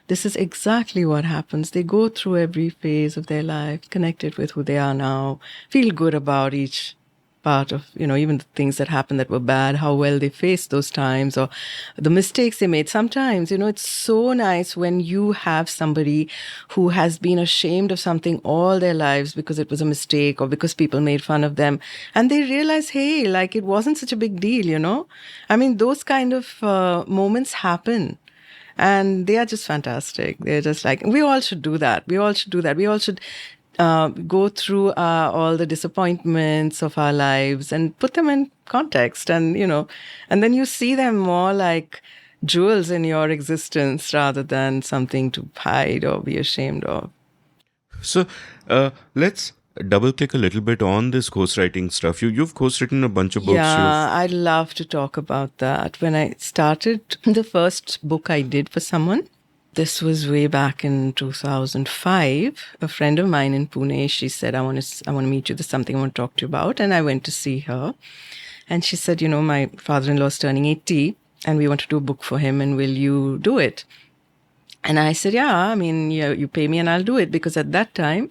This is exactly what happens. They go through every phase of their life, connected with who they are now, feel good about each part of, even the things that happened that were bad, how well they faced those times or the mistakes they made. Sometimes, it's so nice when you have somebody who has been ashamed of something all their lives because it was a mistake or because people made fun of them. And they realize, hey, like it wasn't such a big deal. I mean, those kind of moments happen. And they are just fantastic. They're just like, we all should do that. We all should do that. We all should go through all the disappointments of our lives and put them in context. And, and then you see them more like jewels in your existence rather than something to hide or be ashamed of. So let's double click a little bit on this ghostwriting stuff. You've ghostwritten a bunch of books. Yeah, I'd love to talk about that. When I started the first book I did for someone, this was way back in 2005. A friend of mine in Pune, she said, I want to meet you. There's something I want to talk to you about. And I went to see her. And she said, my father-in-law is turning 80 and we want to do a book for him. And will you do it? And I said, yeah, I mean, you pay me and I'll do it. Because at that time,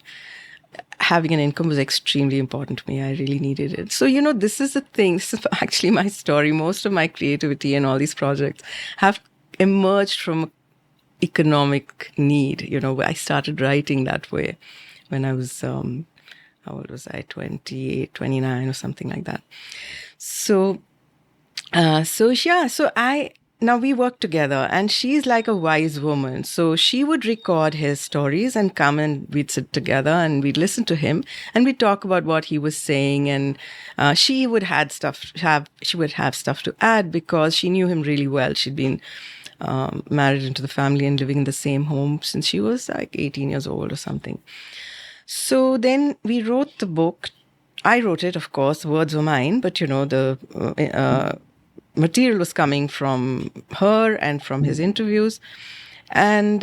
having an income was extremely important to me. I really needed it. So, this is the thing. This is actually my story. Most of my creativity and all these projects have emerged from economic need. I started writing that way when I was, how old was I? 28, 29 or something like that. Now we work together and she's like a wise woman. So she would record his stories and come and we'd sit together and we'd listen to him and we'd talk about what he was saying. And she would have stuff to add because she knew him really well. She'd been married into the family and living in the same home since she was like 18 years old or something. So then we wrote the book. I wrote it, of course, the words were mine, but the material was coming from her and from his interviews. And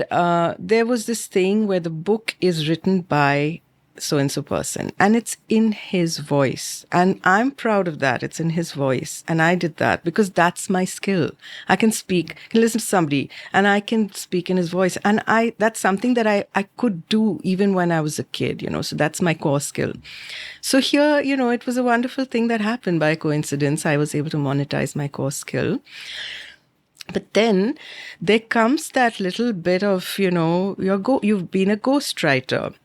there was this thing where the book is written by so-and-so person and it's in his voice. And I'm proud of that. It's in his voice. And I did that because that's my skill. I can listen to somebody and I can speak in his voice. And that's something that I could do even when I was a kid, so that's my core skill. So here, it was a wonderful thing that happened by coincidence. I was able to monetize my core skill. But then there comes that little bit of, you've been a ghostwriter.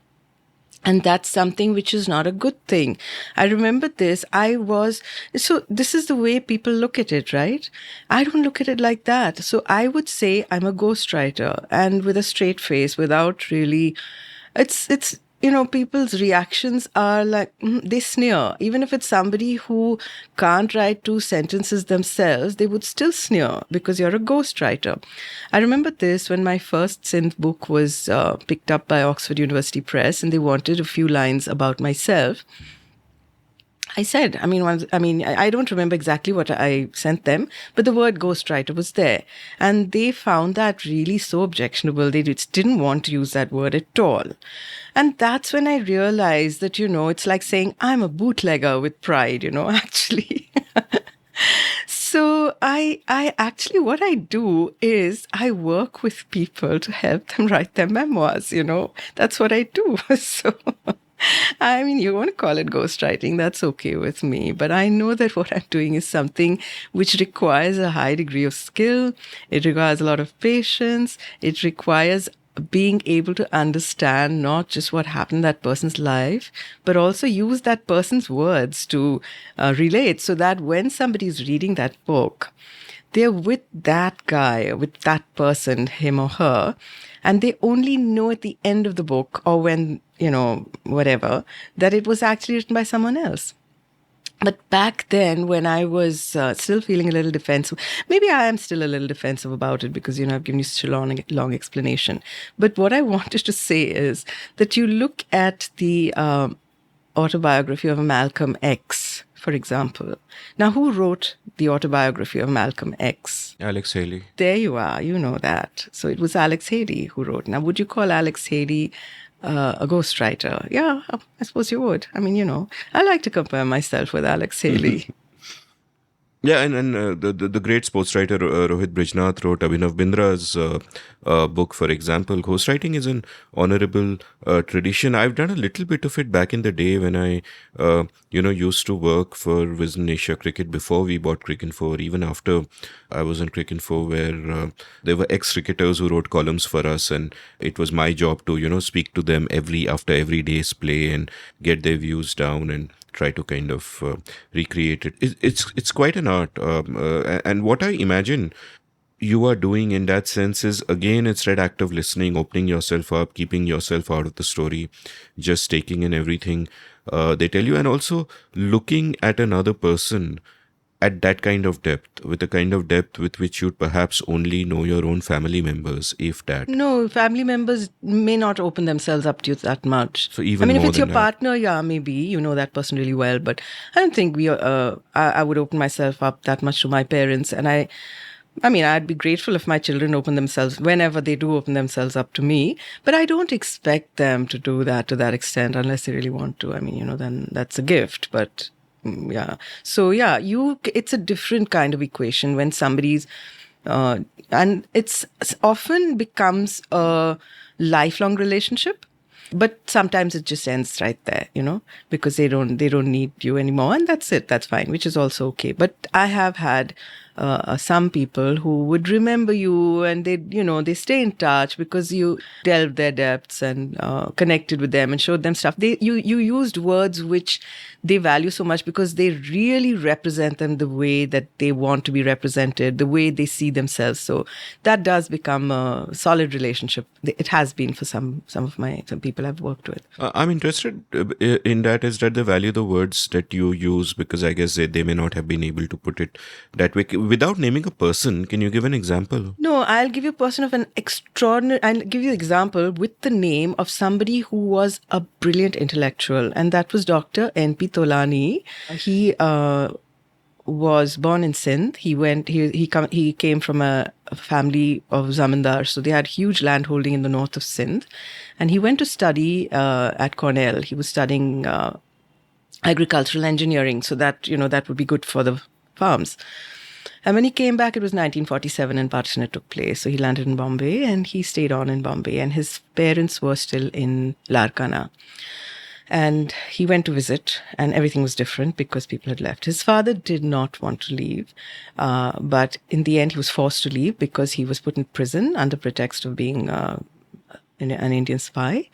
And that's something which is not a good thing. I remember this. So this is the way people look at it, right? I don't look at it like that. So I would say I'm a ghostwriter and with a straight face without really, it's, people's reactions are like, they sneer. Even if it's somebody who can't write 2 sentences themselves, they would still sneer because you're a ghostwriter. I remember this when my first synth book was picked up by Oxford University Press and they wanted a few lines about myself. I said, I don't remember exactly what I sent them, but the word ghostwriter was there. And they found that really so objectionable. They didn't want to use that word at all. And that's when I realized that, it's like saying I'm a bootlegger with pride, actually. So I actually, what I do is I work with people to help them write their memoirs, That's what I do. So... you want to call it ghostwriting, that's okay with me. But I know that what I'm doing is something which requires a high degree of skill. It requires a lot of patience. It requires being able to understand not just what happened in that person's life, but also use that person's words to relate so that when somebody's reading that book, they're with that guy, with that person, him or her, and they only know at the end of the book or when, whatever, that it was actually written by someone else. But back then, when I was still feeling a little defensive, maybe I am still a little defensive about it because, I've given you such a long explanation. But what I wanted to say is that you look at the autobiography of Malcolm X, for example. Now, who wrote the autobiography of Malcolm X? Alex Haley. There you are. You know that. So it was Alex Haley who wrote. Now, would you call Alex Haley a ghostwriter. Yeah, I suppose you would. I mean, I like to compare myself with Alex Haley. Yeah, and the great sports writer Rohit Brijnath wrote Abhinav Bindra's book, for example. Ghostwriting is an honorable tradition. I've done a little bit of it back in the day when I, used to work for Vision Asia Cricket before we bought Cricinfo, even after I was on Cricinfo, where there were ex-cricketers who wrote columns for us, and it was my job to, speak to them after every day's play and get their views down and try to kind of recreate it. It's quite an art, and what I imagine you are doing in that sense is, again, it's that act of listening, opening yourself up, keeping yourself out of the story, just taking in everything they tell you, and also looking at another person at that kind of depth, with the kind of depth with which you'd perhaps only know your own family members, if that. No, family members may not open themselves up to you that much. So even if more it's your than that. partner, yeah, maybe you know that person really well. But I don't think I would open myself up that much to my parents. And I'd be grateful if my children open themselves whenever they do open themselves up to me. But I don't expect them to do that to that extent unless they really want to. Then that's a gift. But yeah. So yeah, it's a different kind of equation when somebody's, and it's often becomes a lifelong relationship, but sometimes it just ends right there, because they don't need you anymore, and that's it. That's fine, which is also okay. But I have had some people who would remember you, and they stay in touch because you delved their depths and connected with them and showed them stuff. You used words which they value so much because they really represent them the way that they want to be represented, the way they see themselves. So that does become a solid relationship. It has been for some people I've worked with. I'm interested in that, is that they value the words that you use, because I guess they may not have been able to put it that way. Without naming a person, can you give an example? No, I'll give you a person of an extraordinary. I'll give you an example with the name of somebody who was a brilliant intellectual, and that was Dr. N.P. Tolani. He was born in Sindh. He came from a family of zamindars, so they had huge landholding in the north of Sindh, and he went to study at Cornell. He was studying agricultural engineering, so that that would be good for the farms. And when he came back, it was 1947 and partition took place. So he landed in Bombay and he stayed on in Bombay. And his parents were still in Larkana. And he went to visit and everything was different because people had left. His father did not want to leave. But in the end, he was forced to leave because he was put in prison under pretext of being an Indian spy.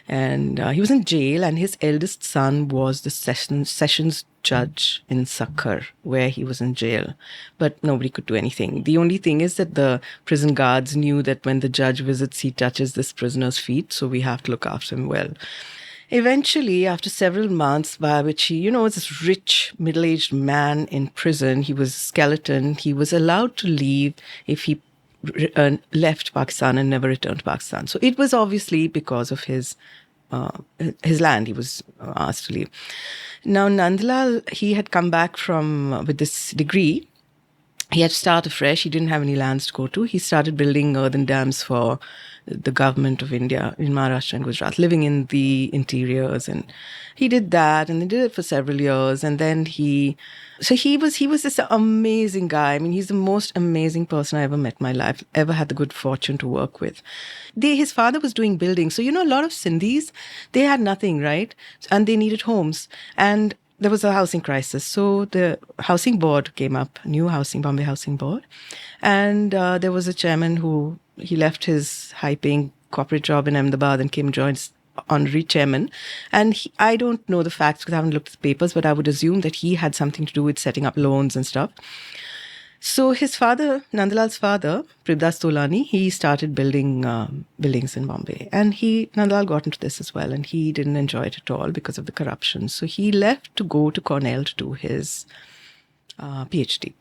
And he was in jail, and his eldest son was the sessions judge in Sakhar, where he was in jail. But nobody could do anything. The only thing is that the prison guards knew that when the judge visits, he touches this prisoner's feet, so we have to look after him well. Eventually, after several months, by which he, was this rich, middle-aged man in prison, he was a skeleton, he was allowed to leave if he left Pakistan and never returned to Pakistan. So it was obviously because of his land. He was asked to leave. Now, Nandlal, he had come back with this degree. He had to start afresh. He didn't have any lands to go to. He started building earthen dams for the government of India in Maharashtra and Gujarat, living in the interiors. And he did that, and he did it for several years. And then he was this amazing guy. I mean, he's the most amazing person I ever met in my life, ever had the good fortune to work with. His father was doing building. So, a lot of Sindhis, they had nothing, right? And they needed homes. And there was a housing crisis. So the housing board came up, Bombay Housing Board. And there was a chairman who, he left his high-paying corporate job in Ahmedabad and came and joined honorary chairman. And I don't know the facts because I haven't looked at the papers, but I would assume that he had something to do with setting up loans and stuff. So his father, Nandalal's father, Pribdas Tolani, he started building buildings in Bombay. And Nandalal got into this as well, and he didn't enjoy it at all because of the corruption. So he left to go to Cornell to do his PhD.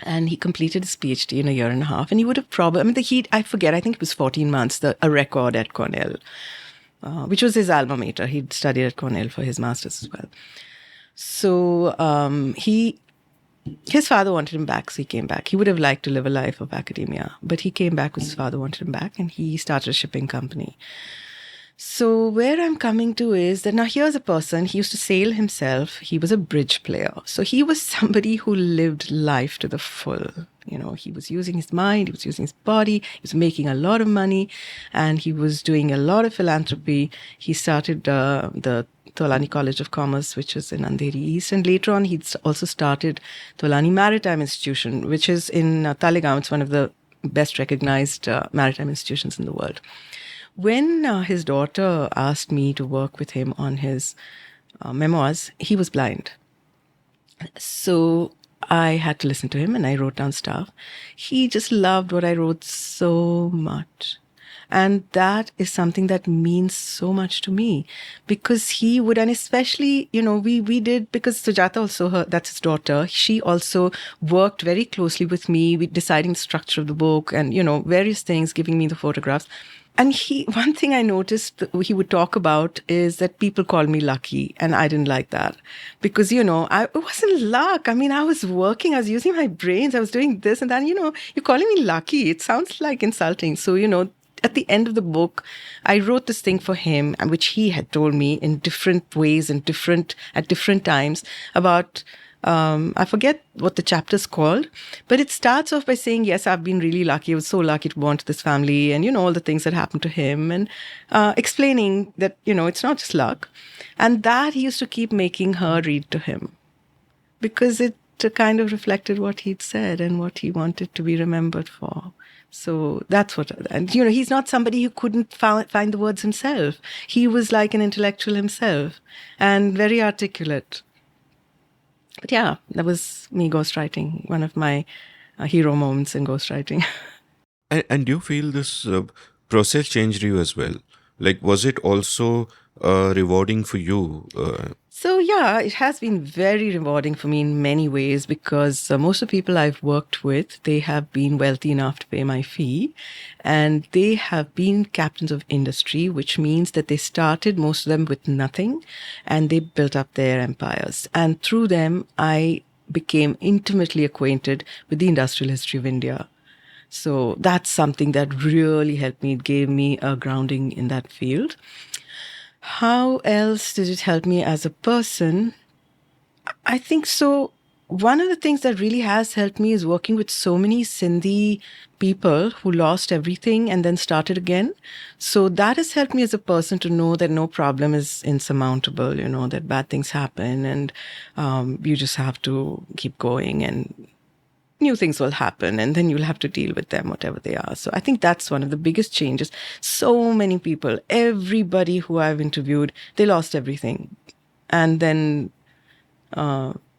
And he completed his PhD in a year and a half. And he would have I forget, I think it was 14 months, a record at Cornell, which was his alma mater. He'd studied at Cornell for his master's as well. So his father wanted him back, so he came back. He would have liked to live a life of academia, but he came back because his father wanted him back, and he started a shipping company. So where I'm coming to is that now here's a person, he used to sail himself. He was a bridge player. So he was somebody who lived life to the full. He was using his mind, he was using his body, he was making a lot of money, and he was doing a lot of philanthropy. He started the Tolani College of Commerce, which is in Andheri East. And later on, he also started Tolani Maritime Institution, which is in Talegaon. It's one of the best recognized maritime institutions in the world. When his daughter asked me to work with him on his memoirs, he was blind. So I had to listen to him and I wrote down stuff. He just loved what I wrote so much. And that is something that means so much to me because he would, and especially, we did, because Sujata also, that's his daughter, she also worked very closely with me, deciding the structure of the book and, various things, giving me the photographs. And one thing I noticed that he would talk about is that people call me lucky. And I didn't like that because, it wasn't luck. I mean, I was working, I was using my brains, I was doing this and that. You're calling me lucky. It sounds like insulting. So, at the end of the book, I wrote this thing for him, which he had told me in different ways and at different times about, I forget what the chapter's called, but it starts off by saying, yes, I've been really lucky. I was so lucky to be born to this family and, all the things that happened to him and explaining that, it's not just luck. And that he used to keep making her read to him because it kind of reflected what he'd said and what he wanted to be remembered for. So that's what, and he's not somebody who couldn't find the words himself. He was like an intellectual himself and very articulate. But yeah, that was me ghostwriting, one of my hero moments in ghostwriting. And do you feel this process changed you as well? Like, was it also rewarding for you? So yeah, it has been very rewarding for me in many ways because most of the people I've worked with, they have been wealthy enough to pay my fee and they have been captains of industry, which means that they started, most of them, with nothing and they built up their empires. And through them, I became intimately acquainted with the industrial history of India. So that's something that really helped me. It gave me a grounding in that field. How else did it help me as a person? I think so. One of the things that really has helped me is working with so many Sindhi people who lost everything and then started again. So that has helped me as a person to know that no problem is insurmountable, that bad things happen and you just have to keep going and new things will happen and then you'll have to deal with them, whatever they are. So I think that's one of the biggest changes. So many people, everybody who I've interviewed, they lost everything. And then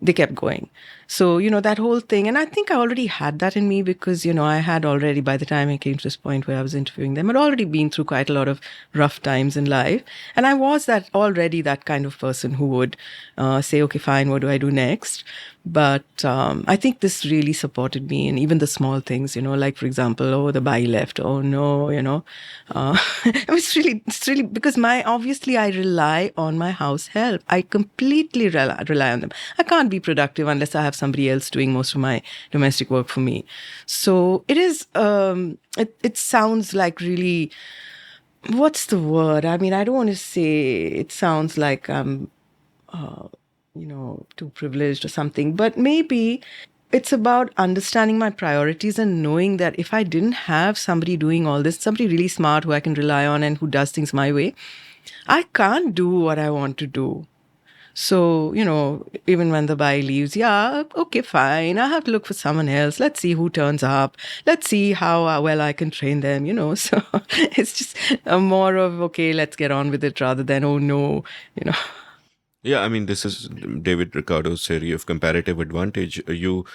they kept going. So, that whole thing. And I think I already had that in me because, I had already, by the time I came to this point where I was interviewing them, I'd already been through quite a lot of rough times in life. And I was already that kind of person who would say, okay, fine, what do I do next? But I think this really supported me in even the small things, like, for example, the bai left. Oh, no, it's really because obviously I rely on my house help. I completely rely on them. I can't be productive unless I have somebody else doing most of my domestic work for me. So it is, it sounds like really, what's the word? I mean, I don't want to say it sounds like I'm, too privileged or something, but maybe it's about understanding my priorities and knowing that if I didn't have somebody doing all this, somebody really smart who I can rely on and who does things my way, I can't do what I want to do. So, even when the bai leaves, yeah, okay, fine. I have to look for someone else. Let's see who turns up. Let's see how well I can train them, So it's just more of, okay, let's get on with it rather than, oh no, Yeah, I mean, this is David Ricardo's theory of comparative advantage. You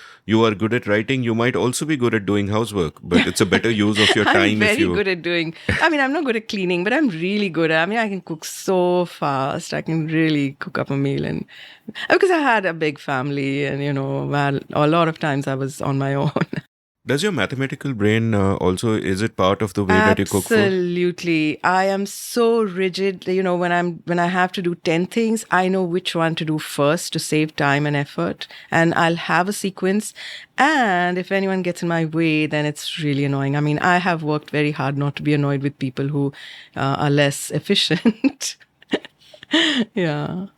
are good at writing. You might also be good at doing housework, but it's a better use of your time. I'm very good at doing. I mean, I'm not good at cleaning, but I'm really good at. I mean, I can cook so fast. I can really cook up a meal, and because I had a big family, and a lot of times I was on my own. Does your mathematical brain also, is it part of the way that you cook food? Absolutely. I am so rigid. When I have to do 10 things, I know which one to do first to save time and effort. And I'll have a sequence. And if anyone gets in my way, then it's really annoying. I mean, I have worked very hard not to be annoyed with people who are less efficient. Yeah.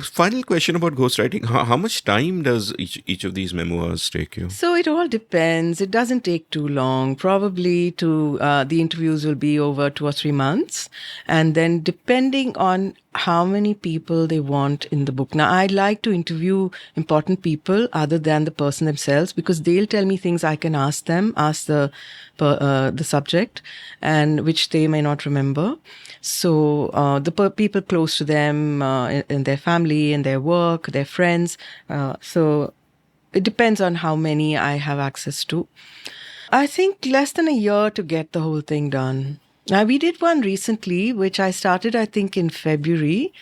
Final question about ghostwriting. How much time does each of these memoirs take you? So it all depends. It doesn't take too long. Probably the interviews will be over 2 or 3 months. And then depending on how many people they want in the book. Now, I like to interview important people other than the person themselves because they'll tell me things I can ask them, ask the subject, and which they may not remember. So the people close to them in their family, in their work, their friends. So it depends on how many I have access to. I think less than a year to get the whole thing done. Now, we did one recently, which I started, I think, in February.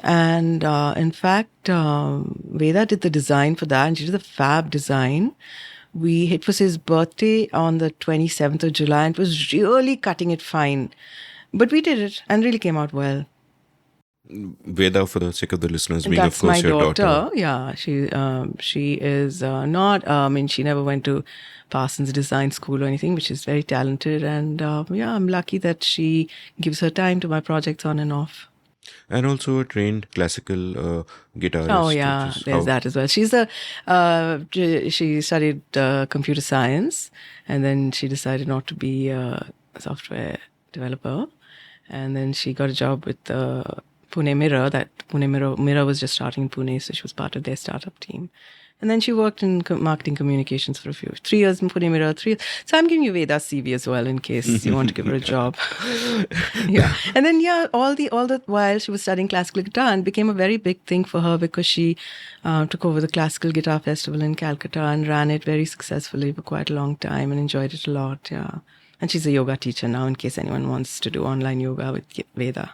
And in fact, Veda did the design for that, and she did the fab design. It was his birthday on the 27th of July, and it was really cutting it fine. But we did it, and really came out well. Veda, for the sake of the listeners, being That's of course my your daughter. Yeah, she is not. I mean, she never went to Parsons Design School or anything, but she's very talented. And yeah, I'm lucky that she gives her time to my projects on and off. And also a trained classical guitarist. Oh yeah, there's that as well. She studied computer science, and then she decided not to be a software developer, and then she got a job with Pune Mirror. That Mirror was just starting in Pune, so she was part of their startup team. And then she worked in marketing communications for 3 years in Pune Mirror. 3 years. So I'm giving you Veda's CV as well in case you want to give her a job. Yeah. And then all the while she was studying classical guitar, and became a very big thing for her because she took over the Classical Guitar Festival in Calcutta and ran it very successfully for quite a long time and enjoyed it a lot. Yeah. And she's a yoga teacher now, in case anyone wants to do online yoga with Veda.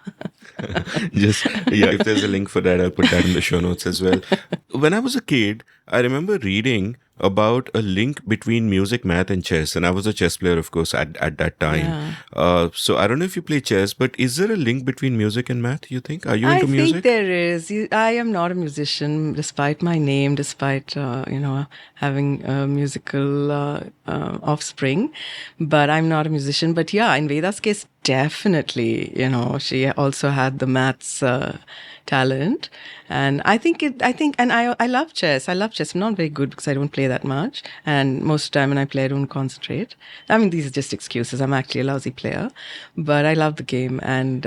If there's a link for that, I'll put that in the show notes as well. When I was a kid, I remember reading about a link between music, math, and chess. And I was a chess player, of course, at that time. Yeah. So I don't know if you play chess, but is there a link between music and math, you think? Are you into music? I think there is. I am not a musician, despite my name, despite, having a musical offspring. But I'm not a musician. But yeah, in Veda's case, definitely, she also had the maths talent. And I love chess. I love chess. I'm not very good because I don't play that much. And most of the time when I play, I don't concentrate. I mean, these are just excuses. I'm actually a lousy player. But I love the game. And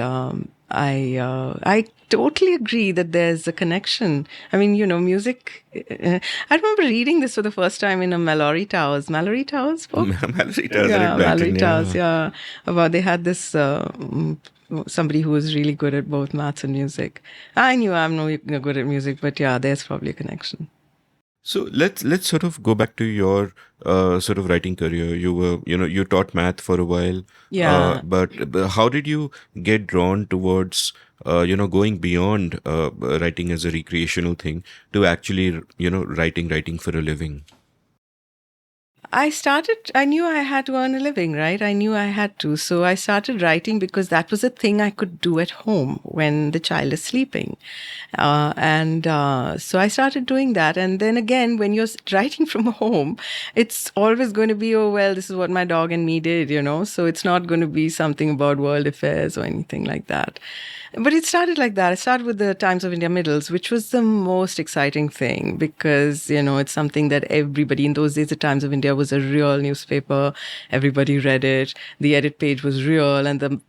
I totally agree that there's a connection. I mean, music. I remember reading this for the first time in a Mallory Towers book. Mallory Towers. Mallory Towers. Yeah, about they had this somebody who was really good at both maths and music. I knew I'm no good at music, but yeah, there's probably a connection. So let's sort of go back to your sort of writing career. You were, you taught math for a while. Yeah. But how did you get drawn towards, going beyond writing as a recreational thing to actually, writing for a living? I knew I had to earn a living, right? I knew I had to. So I started writing because that was a thing I could do at home when the child is sleeping. So I started doing that. And then again, when you're writing from home, it's always going to be, oh, well, this is what my dog and me did, So it's not going to be something about world affairs or anything like that. But it started like that. I started with the Times of India Middles, which was the most exciting thing because, it's something that everybody, in those days, the Times of India was a real newspaper. Everybody read it. The edit page was real, and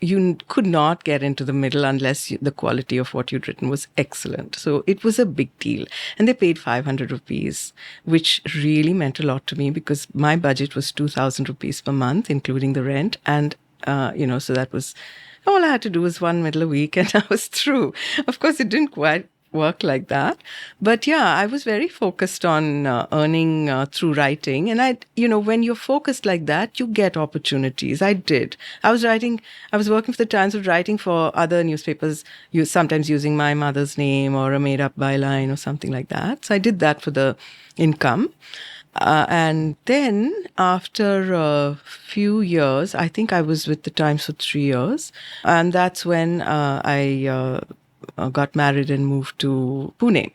you could not get into the middle unless the quality of what you'd written was excellent. So it was a big deal. And they paid 500 rupees, which really meant a lot to me because my budget was 2,000 rupees per month, including the rent. And, so that was... all I had to do was one middle a week and I was through. Of course, it didn't quite work like that. But yeah, I was very focused on earning through writing. And when you're focused like that, you get opportunities. I did. I was working for the Times, of writing for other newspapers, sometimes using my mother's name or a made up byline or something like that. So I did that for the income. And then after a few years, I think I was with the Times for 3 years. And that's when I got married and moved to Pune.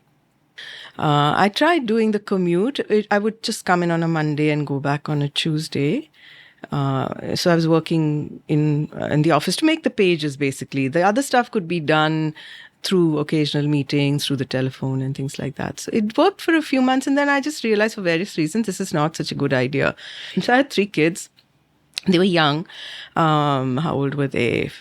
I tried doing the commute. I would just come in on a Monday and go back on a Tuesday. So I was working in the office to make the pages, basically. The other stuff could be done through occasional meetings, through the telephone and things like that. So it worked for a few months, and then I just realized for various reasons this is not such a good idea. So I had 3 kids. They were young. How old were they?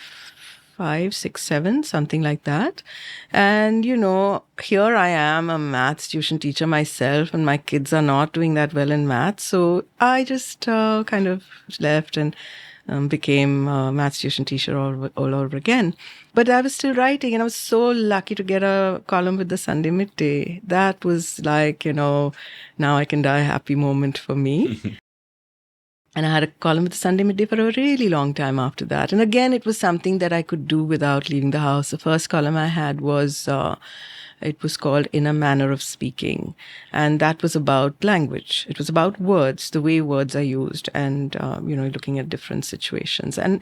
5, 6, 7, something like that. And, here I am, a maths tuition teacher myself, and my kids are not doing that well in maths. So I just kind of left and became a maths tuition teacher all over again. But I was still writing, and I was so lucky to get a column with the Sunday Midday. That was like, now I can die happy moment for me. And I had a column with the Sunday Midday for a really long time after that. And again, it was something that I could do without leaving the house. The first column I had was, it was called In a Manner of Speaking. And that was about language. It was about words, the way words are used, and, looking at different situations. And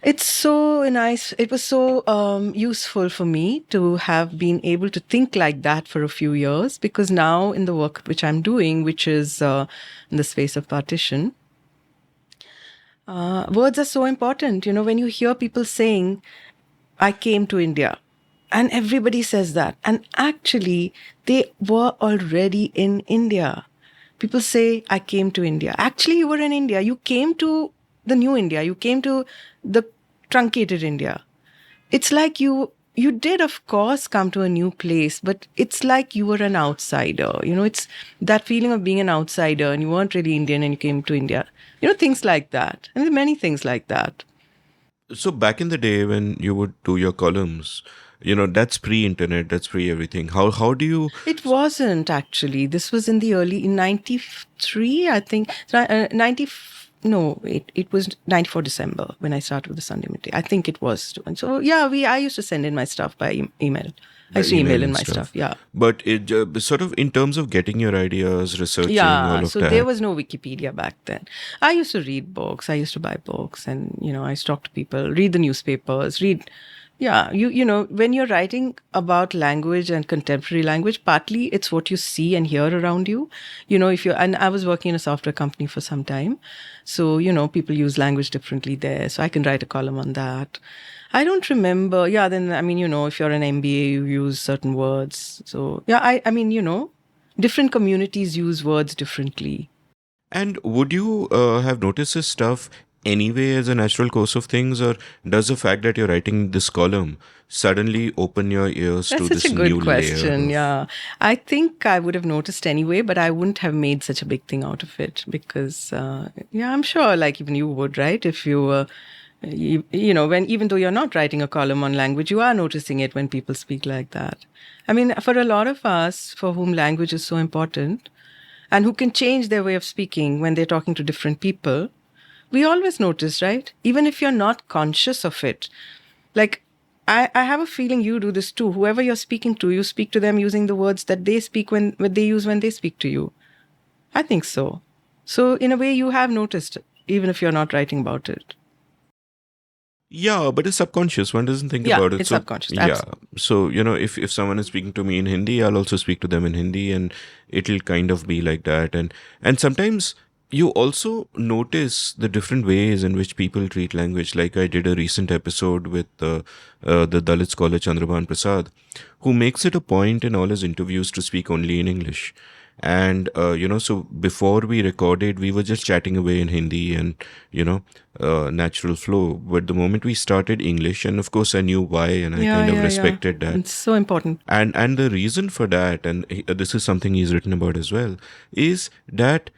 it's so nice. It was so useful for me to have been able to think like that for a few years, because now in the work which I'm doing, which is in the space of partition, words are so important. When you hear people saying, I came to India, and everybody says that, and actually they were already in India. People say, I came to India. Actually, you were in India. You came to the new India. You came to the truncated India. It's like you did, of course, come to a new place, but it's like you were an outsider. It's that feeling of being an outsider, and you weren't really Indian and you came to India. Things like that. And there are many things like that. So back in the day when you would do your columns, that's pre-internet, that's pre-everything. How do you... It wasn't, actually. This was in 93, I think. It was 94 December when I started with the Sunday Midday. I think it was. And so, I used to send in my stuff by email. I used to email in my stuff, yeah. But it sort of in terms of getting your ideas, researching, all of that. So there was no Wikipedia back then. I used to read books. I used to buy books, and, I used to talk to people, read the newspapers, when you're writing about language and contemporary language, partly it's what you see and hear around you. And I was working in a software company for some time. So, people use language differently there. So I can write a column on that. I don't remember. Yeah, then, if you're an MBA, you use certain words. So, different communities use words differently. And would you have noticed this stuff anyway as a natural course of things, or does the fact that you're writing this column suddenly open your ears to this new layer? That's such a good question, yeah. I think I would have noticed anyway, but I wouldn't have made such a big thing out of it because, I'm sure like even you would, right? If you were... even though you're not writing a column on language, you are noticing it when people speak like that. For a lot of us for whom language is so important and who can change their way of speaking when they're talking to different people, we always notice, right? Even if you're not conscious of it. Like, I have a feeling you do this too. Whoever you're speaking to, you speak to them using the words that they speak when they use when they speak to you. I think so. So in a way, you have noticed, even if you're not writing about it. Yeah, but it's subconscious. One doesn't think about it. It's subconscious. Absolutely. So, if someone is speaking to me in Hindi, I'll also speak to them in Hindi, and it'll kind of be like that. And sometimes you also notice the different ways in which people treat language. Like I did a recent episode with the Dalit scholar Chandrabhan Prasad, who makes it a point in all his interviews to speak only in English. And, so before we recorded, we were just chatting away in Hindi and, natural flow. But the moment we started English, and of course I knew why, and I kind of respected that. It's so important. And the reason for that, and this is something he's written about as well, is that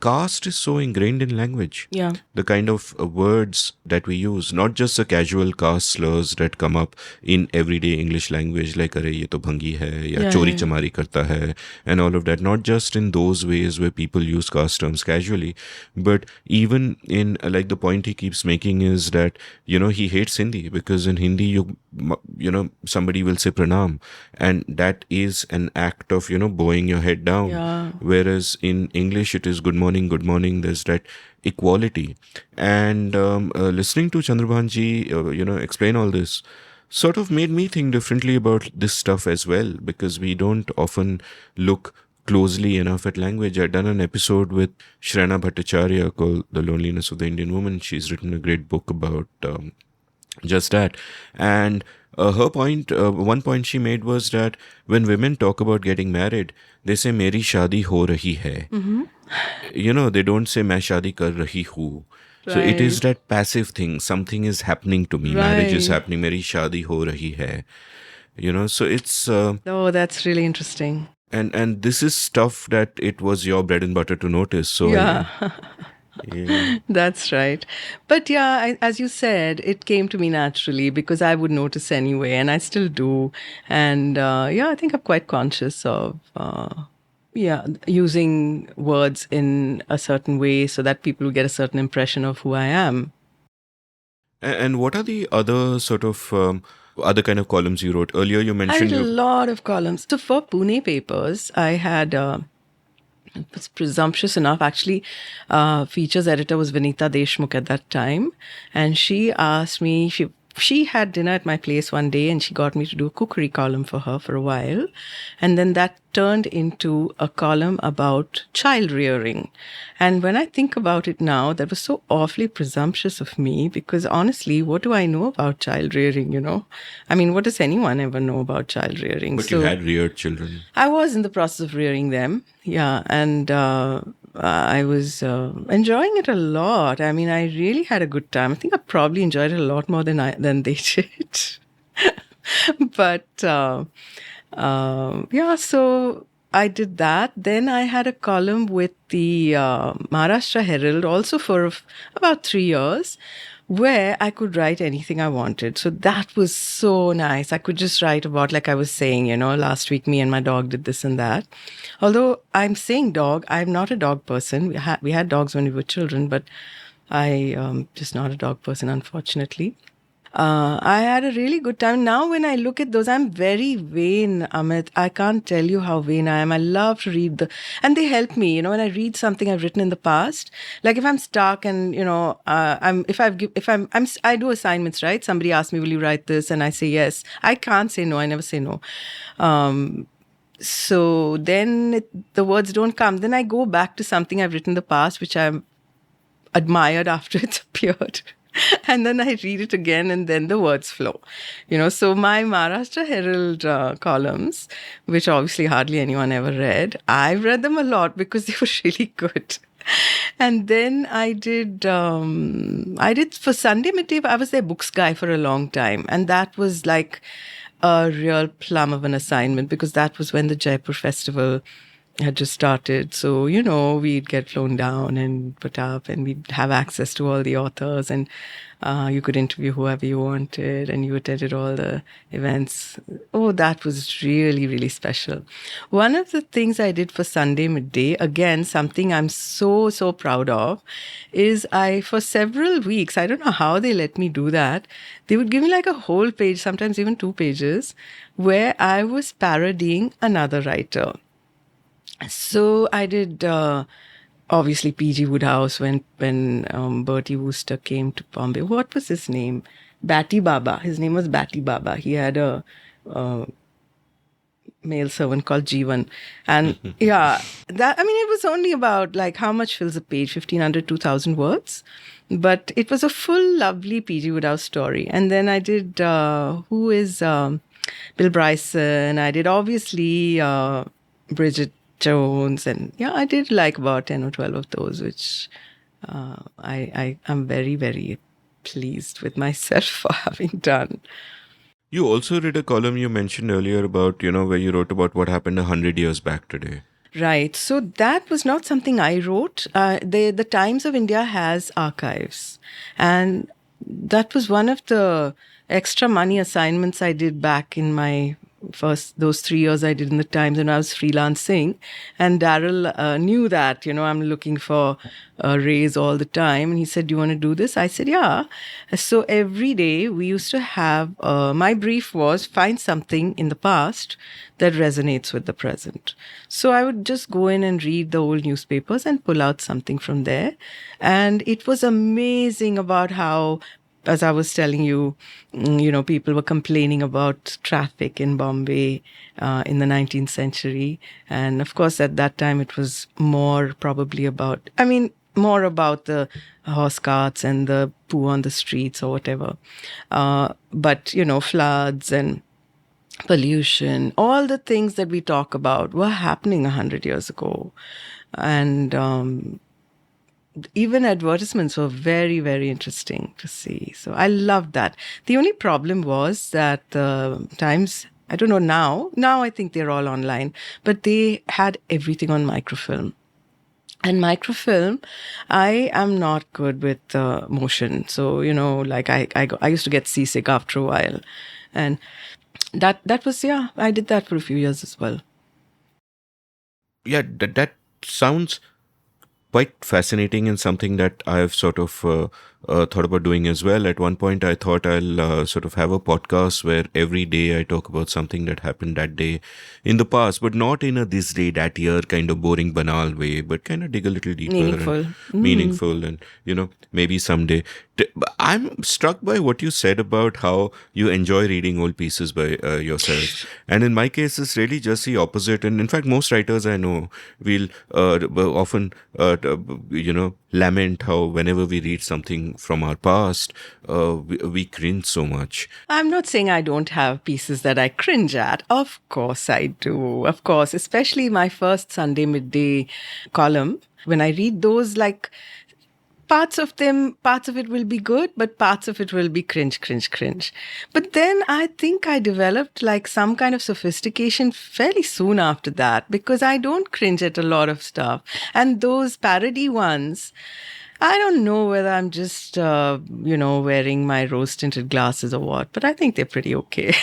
caste is so ingrained in language. Yeah. The kind of words that we use, not just the casual caste slurs that come up in everyday English language, like "Arey ye to bhangi hai," ya "chori chamari karta hai," and all of that. Not just in those ways where people use caste terms casually, but even in like the point he keeps making is that he hates Hindi because in Hindi somebody will say pranam, and that is an act of, bowing your head down. Yeah. Whereas in English, it is good morning, good morning. There's that equality. And listening to Chandrabhanji, explain all this sort of made me think differently about this stuff as well, because we don't often look closely enough at language. I've done an episode with Shrena Bhattacharya called The Loneliness of the Indian Woman. She's written a great book about just that. And one point she made was that when women talk about getting married, they say, Meri shadi ho rahi hai. They don't say, Main shadi kar rahi hu. So it is Right. that passive thing. Something is happening to me. Marriage is Right. happening. Meri shadi ho rahi hai. So it's Oh, that's really interesting. and this is stuff that it was your bread and butter to notice. So Yeah. yeah. That's right. But yeah, as you said, it came to me naturally because I would notice anyway, and I still do. And yeah, I think I'm quite conscious of using words in a certain way so that people get a certain impression of who I am. And what are the other sort of other kind of columns you wrote? Earlier you I mentioned did a you. lot of columns. So for Pune papers, I had. It was presumptuous enough. Actually, features editor was Vinita Deshmukh at that time, and she asked me. She had dinner at my place one day, and she got me to do a cookery column for her for a while, and then that turned into a column about child rearing. And when I think about it now, that was so awfully presumptuous of me because honestly, what do I know about child rearing? I mean, what does anyone ever know about child rearing? But you had reared children. I was in the process of rearing them, yeah, and I was enjoying it a lot. I mean, I really had a good time. I think I probably enjoyed it a lot more than they did. But yeah, so I did that. Then I had a column with the Maharashtra Herald also for about 3 years, where I could write anything I wanted. So that was so nice. I could just write about, like I was saying, last week me and my dog did this and that. Although I'm saying dog, I'm not a dog person. We had dogs when we were children, but I just not a dog person, unfortunately. I had a really good time. Now, when I look at those, I'm very vain, Amit. I can't tell you how vain I am. I love to read and they help me. When I read something I've written in the past, like if I'm stuck and I do assignments, right? Somebody asks me, "Will you write this?" and I say yes. I can't say no. I never say no. So then the words don't come. Then I go back to something I've written in the past, which I've admired after it's appeared. And then I read it again and then the words flow. So my Maharashtra Herald columns, which obviously hardly anyone ever read, I've read them a lot because they were really good. And then I did for Sunday Midday, I was their books guy for a long time. And that was like a real plum of an assignment because that was when the Jaipur Festival had just started. So, we'd get flown down and put up and we'd have access to all the authors and you could interview whoever you wanted and you attended all the events. Oh, that was really, really special. One of the things I did for Sunday Midday, again, something I'm so, so proud of, is for several weeks, I don't know how they let me do that, they would give me like a whole page, sometimes even 2 pages, where I was parodying another writer. So I did obviously P.G. Woodhouse when Bertie Wooster came to Bombay. What was his name? Batty Baba. His name was Batty Baba. He had a male servant called Jeevan. And yeah, it was only about like how much fills a page? 1,500, 2,000 words. But it was a full, lovely P.G. Woodhouse story. And then I did, who is Bill Bryson? I did obviously Bridget Jones, and yeah, I did like about 10 or 12 of those, which I am very, very pleased with myself for having done. You also read a column you mentioned earlier about, where you wrote about what happened 100 years back today. Right. So that was not something I wrote. The Times of India has archives, and that was one of the extra money assignments I did back in my first those 3 years I did in the Times when I was freelancing. And Daryl knew that, I'm looking for a raise all the time. And he said, "Do you want to do this?" I said, "Yeah." So every day we used to have, my brief was find something in the past that resonates with the present. So I would just go in and read the old newspapers and pull out something from there. And it was amazing about how, as I was telling you, people were complaining about traffic in Bombay in the 19th century. And of course, at that time, it was more probably about, more about the horse carts and the poo on the streets or whatever. But, floods and pollution, all the things that we talk about were happening 100 years ago. And even advertisements were very, very interesting to see. So I loved that. The only problem was that the Times, I don't know now. Now I think they're all online, but they had everything on microfilm. And microfilm, I am not good with motion. So, like I used to get seasick after a while. And that was, I did that for a few years as well. Yeah, that sounds quite fascinating and something that I've sort of thought about doing as well. At one point, I thought I'll sort of have a podcast where every day I talk about something that happened that day in the past, but not in a this day, that year kind of boring, banal way, but kind of dig a little deeper. Meaningful. And meaningful and, maybe someday. I'm struck by what you said about how you enjoy reading old pieces by yourself. And in my case, it's really just the opposite. And in fact, most writers I know will often, lament how whenever we read something from our past, we cringe so much. I'm not saying I don't have pieces that I cringe at. Of course I do. Of course, especially my first Sunday midday column. When I read those, like, parts of it will be good, but parts of it will be cringe. But then I think I developed like some kind of sophistication fairly soon after that, because I don't cringe at a lot of stuff. And those parody ones, I don't know whether I'm just, wearing my rose-tinted glasses or what, but I think they're pretty okay.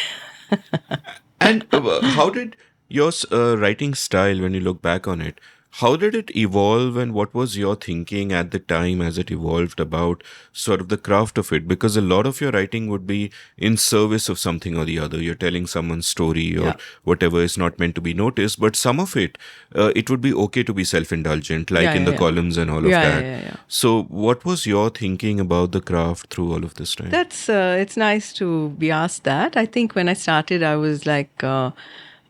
And how did your writing style, when you look back on it, how did it evolve, and what was your thinking at the time as it evolved about sort of the craft of it? Because a lot of your writing would be in service of something or the other. You're telling someone's story or whatever is not meant to be noticed, but some of it, it would be okay to be self-indulgent, like in the columns and all of that. Yeah. So what was your thinking about the craft through all of this time? That's, it's nice to be asked that. I think when I started, I was like,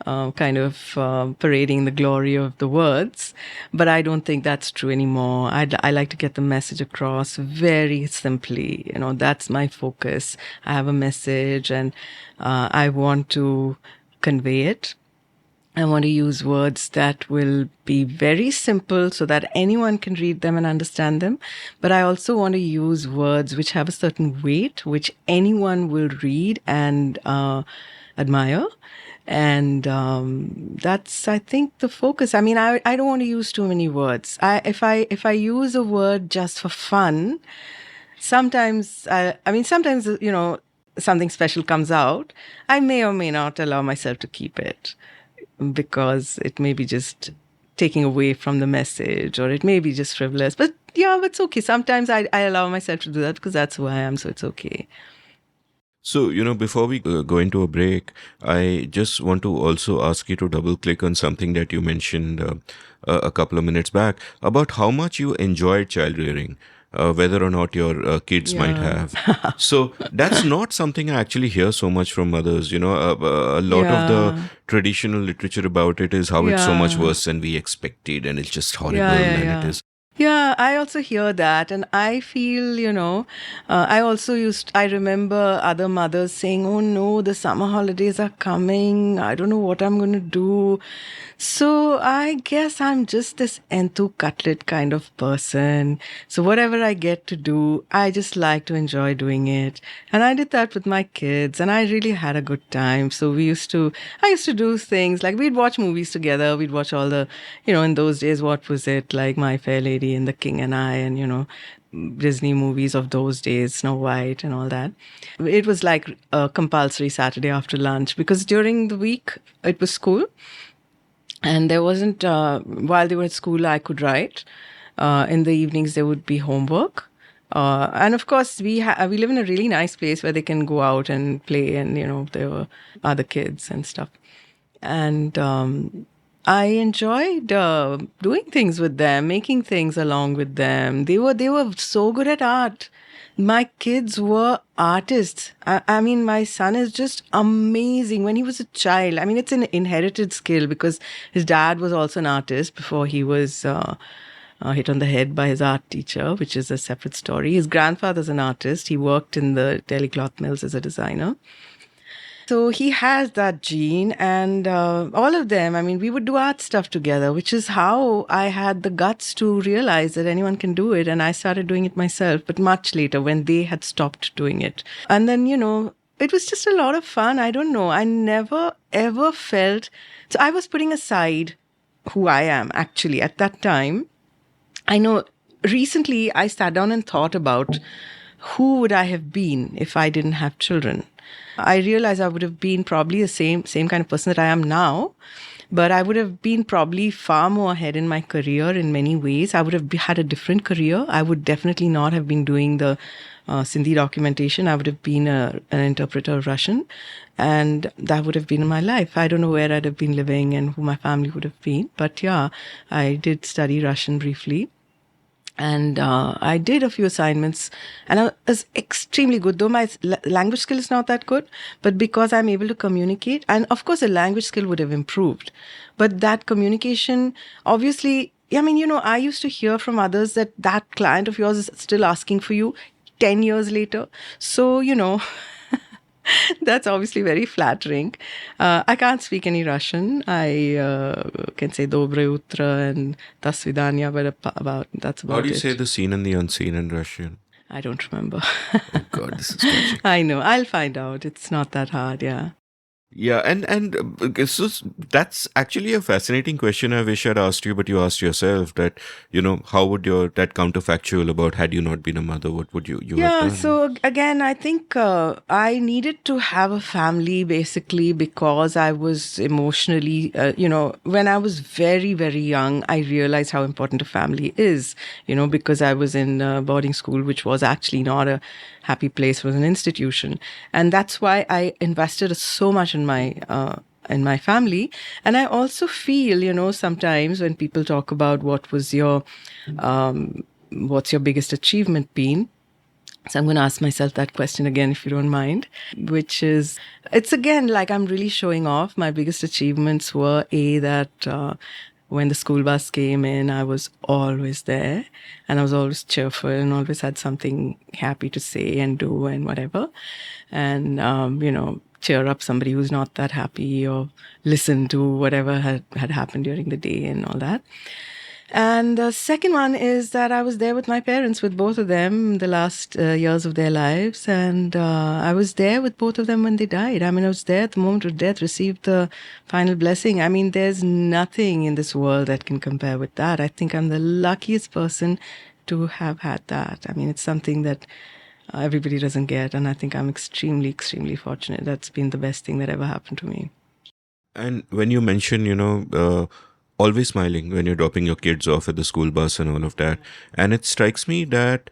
parading the glory of the words. But I don't think that's true anymore. I like to get the message across very simply. That's my focus. I have a message and I want to convey it. I want to use words that will be very simple so that anyone can read them and understand them. But I also want to use words which have a certain weight, which anyone will read and admire. And that's, I think, the focus. I mean, I don't want to use too many words. If I use a word just for fun, sometimes, something special comes out, I may or may not allow myself to keep it because it may be just taking away from the message, or it may be just frivolous. But it's okay. Sometimes I allow myself to do that because that's who I am, so it's okay. So, before we go into a break, I just want to also ask you to double click on something that you mentioned a couple of minutes back about how much you enjoyed child rearing, whether or not your kids might have. So that's not something I actually hear so much from mothers. A lot of the traditional literature about it is how it's so much worse than we expected, and it's just horrible, and it is. Yeah, I also hear that. And I feel, I remember other mothers saying, "Oh no, the summer holidays are coming. I don't know what I'm going to do." So I guess I'm just this enthu cutlet kind of person. So whatever I get to do, I just like to enjoy doing it. And I did that with my kids and I really had a good time. So I used to do things like we'd watch movies together. We'd watch all the, in those days, what was it? Like My Fair Lady and The King and I, and, Disney movies of those days, Snow White and all that. It was like a compulsory Saturday after lunch because during the week it was school, and there wasn't. While they were at school, I could write. In the evenings, there would be homework. And of course, we live in a really nice place where they can go out and play, and there were other kids and stuff. And I enjoyed doing things with them, making things along with them. They were so good at art. My kids were artists. I mean, my son is just amazing. When he was a child, I mean, it's an inherited skill because his dad was also an artist before he was hit on the head by his art teacher, which is a separate story. His grandfather's an artist. He worked in the Delhi cloth mills as a designer. So he has that gene, and all of them, I mean, we would do art stuff together, which is how I had the guts to realize that anyone can do it. And I started doing it myself, but much later when they had stopped doing it. And then, it was just a lot of fun. I don't know. I never, ever felt. So I was putting aside who I am actually at that time. I know recently I sat down and thought about who would I have been if I didn't have children. I realized I would have been probably the same kind of person that I am now, but I would have been probably far more ahead in my career in many ways. I would have had a different career. I would definitely not have been doing the Sindhi documentation. I would have been an interpreter of Russian, and that would have been my life. I don't know where I'd have been living and who my family would have been, but yeah, I did study Russian briefly. And I did a few assignments, and I was extremely good, though my language skill is not that good. But because I'm able to communicate, and of course the language skill would have improved, but that communication, obviously, I mean, I used to hear from others that client of yours is still asking for you 10 years later. So, that's obviously very flattering. I can't speak any Russian. I can say Dobre Utra and Das Svidanya, but that's about it. How do you say the seen and the unseen in Russian? I don't remember. Oh God, this is catchy. I know. I'll find out. It's not that hard, yeah. Yeah, and so that's actually a fascinating question. I wish I'd asked you, but you asked yourself that, how would that counterfactual about had you not been a mother, what would you have done? So again, I think I needed to have a family basically because I was emotionally, when I was very, very young, I realized how important a family is, because I was in boarding school, which was actually not a happy place, it was an institution. And that's why I invested so much in my family. And I also feel, sometimes when people talk about what's your biggest achievement been. So I'm going to ask myself that question again, if you don't mind, which is, it's again, like I'm really showing off. My biggest achievements were that when the school bus came in, I was always there, and I was always cheerful and always had something happy to say and do and whatever. And, cheer up somebody who's not that happy or listen to whatever had happened during the day and all that. And the second one is that I was there with my parents, with both of them, the last years of their lives. And I was there with both of them when they died. I mean, I was there at the moment of death, received the final blessing. I mean, there's nothing in this world that can compare with that. I think I'm the luckiest person to have had that. I mean, it's something that everybody doesn't get. And I think I'm extremely, extremely fortunate. That's been the best thing that ever happened to me. And when you mention, always smiling when you're dropping your kids off at the school bus and all of that. And it strikes me that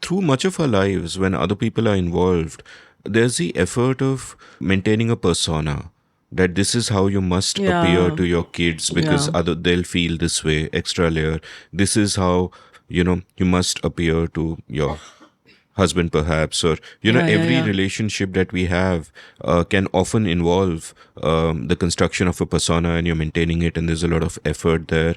through much of our lives, when other people are involved, there's the effort of maintaining a persona. That this is how you must appear to your kids because they'll feel this way, extra layer. This is how, you must appear to your husband perhaps, or every relationship that we have can often involve the construction of a persona, and you're maintaining it, and there's a lot of effort there.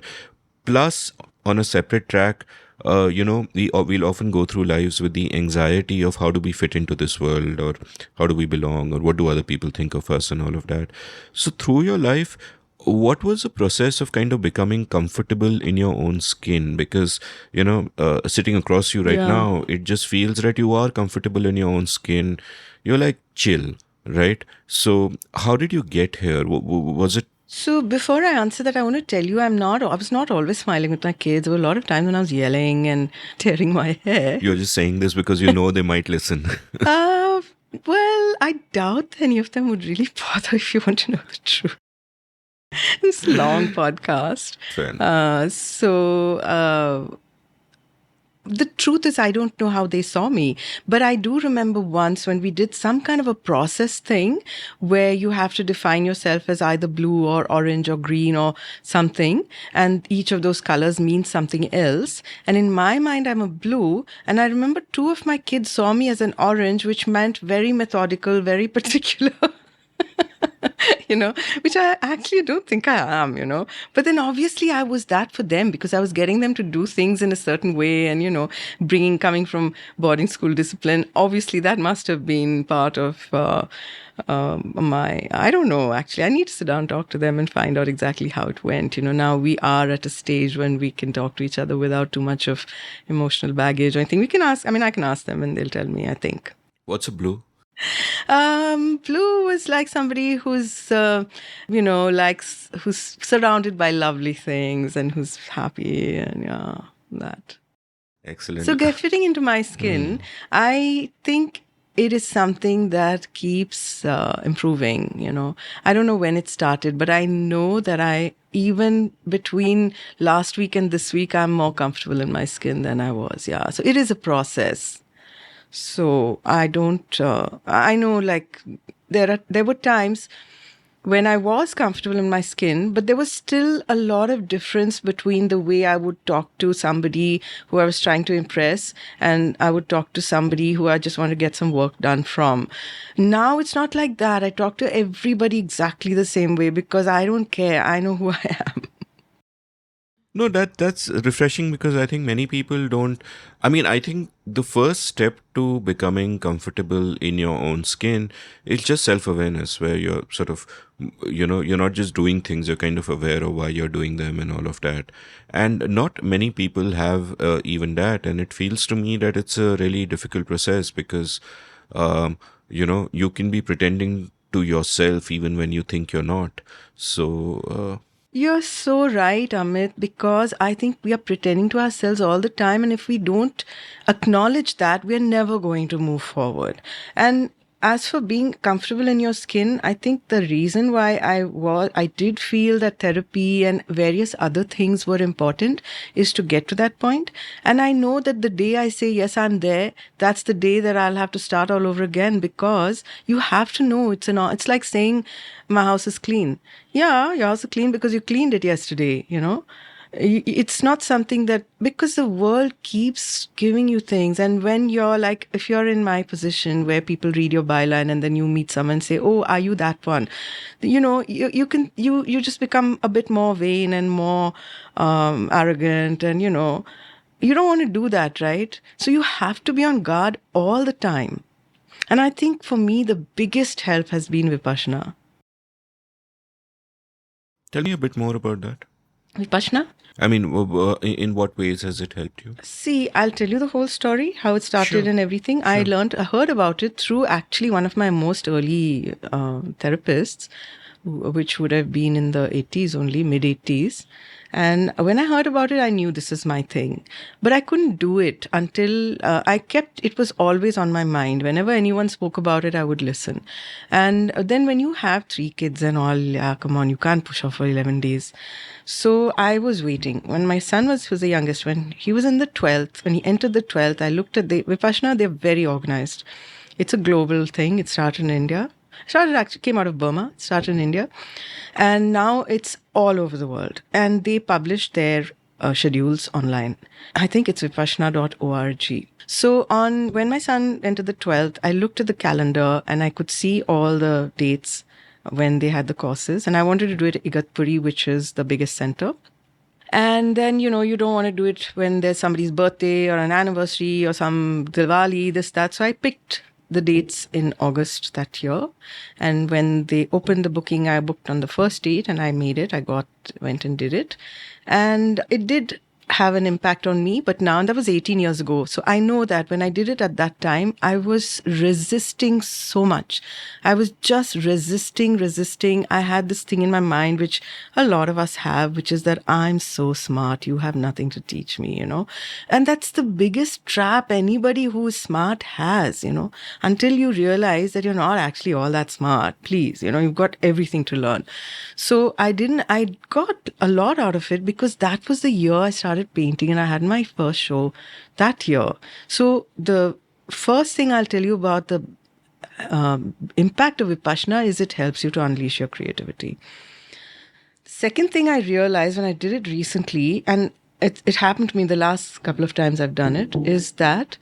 Plus, on a separate track, we'll often go through lives with the anxiety of how do we fit into this world, or how do we belong, or what do other people think of us, and all of that. So through your life, what was the process of kind of becoming comfortable in your own skin? Because, sitting across you right now, it just feels that you are comfortable in your own skin. You're like chill, right? So how did you get here? Was it So before I answer that, I want to tell you I was not always smiling with my kids. There were a lot of times when I was yelling and tearing my hair. You're just saying this because you know they might listen. Uh, well, I doubt any of them would really bother if you want to know the truth. It's a long podcast. Fair enough. The truth is, I don't know how they saw me, but I do remember once when we did some kind of a process thing where you have to define yourself as either blue or orange or green or something, and each of those colors means something else. And in my mind, I'm a blue, and I remember two of my kids saw me as an orange, which meant very methodical, very particular. Which I actually don't think I am. But then obviously I was that for them because I was getting them to do things in a certain way and, coming from boarding school discipline. Obviously that must have been part of I don't know, actually. I need to sit down and talk to them and find out exactly how it went. Now we are at a stage when we can talk to each other without too much of emotional baggage. I think I can ask them and they'll tell me, I think. What's a blue? Blue is like somebody who's, who's surrounded by lovely things and who's happy and that. Excellent. So fitting into my skin, I think it is something that keeps improving. I don't know when it started, but I know that even between last week and this week, I'm more comfortable in my skin than I was. Yeah. So it is a process. So I know like there were times when I was comfortable in my skin, but there was still a lot of difference between the way I would talk to somebody who I was trying to impress and I would talk to somebody who I just want to get some work done from. Now it's not like that. I talk to everybody exactly the same way because I don't care. I know who I am. No, that's refreshing because I think many people don't. I mean, I think the first step to becoming comfortable in your own skin is just self-awareness, where you're sort of, you're not just doing things, you're kind of aware of why you're doing them and all of that. And not many people have even that. And it feels to me that it's a really difficult process because, you can be pretending to yourself even when you think you're not. So, You're so right, Amit, because I think we are pretending to ourselves all the time. And if we don't acknowledge that, we're never going to move forward. And as for being comfortable in your skin, I think the reason why I did feel that therapy and various other things were important is to get to that point. And I know that the day I say, yes, I'm there, that's the day that I'll have to start all over again because you have to know it's like saying my house is clean. Yeah, your house is clean because you cleaned it yesterday, It's not something that, because the world keeps giving you things. And when you're like, if you're in my position where people read your byline and then you meet someone and say, oh, are you that one? You just become a bit more vain and more arrogant and, you don't want to do that, right? So you have to be on guard all the time. And I think for me, the biggest help has been Vipassana. tell me a bit more about that. Vipassana? I mean, in what ways has it helped you? See, I'll tell you the whole story, how it started Sure. and everything. I heard about it through actually one of my most early therapists, which would have been in the 80s only, mid 80s. And when I heard about it, I knew this is my thing. But I couldn't do it until it was always on my mind. Whenever anyone spoke about it, I would listen. And then when you have 3 kids and all, yeah, come on, you can't push off for 11 days. So I was waiting. When my son was the youngest, when he was in the 12th, when he entered the 12th, I looked at the Vipassana, they're very organized. It's a global thing. It started in India. Came out of Burma, started in India, and now it's all over the world. And they publish their schedules online. I think it's vipassana.org. So when my son entered the 12th, I looked at the calendar and I could see all the dates when they had the courses. And I wanted to do it at Igatpuri, which is the biggest center. And then, you don't want to do it when there's somebody's birthday or an anniversary or some Diwali, this, that. So I picked the dates in August that year. And when they opened the booking, I booked on the first date and I made it. Went and did it. And it did have an impact on me. But now, and that was 18 years ago. So I know that when I did it at that time, I was resisting so much. I was just resisting. I had this thing in my mind, which a lot of us have, which is that I'm so smart. You have nothing to teach me, And that's the biggest trap anybody who is smart has, until you realize that you're not actually all that smart. Please, you've got everything to learn. So I got a lot out of it because that was the year I started painting and I had my first show that year. So the first thing I'll tell you about the impact of Vipassana is it helps you to unleash your creativity. Second thing I realized when I did it recently, and it happened to me the last couple of times I've done it, is that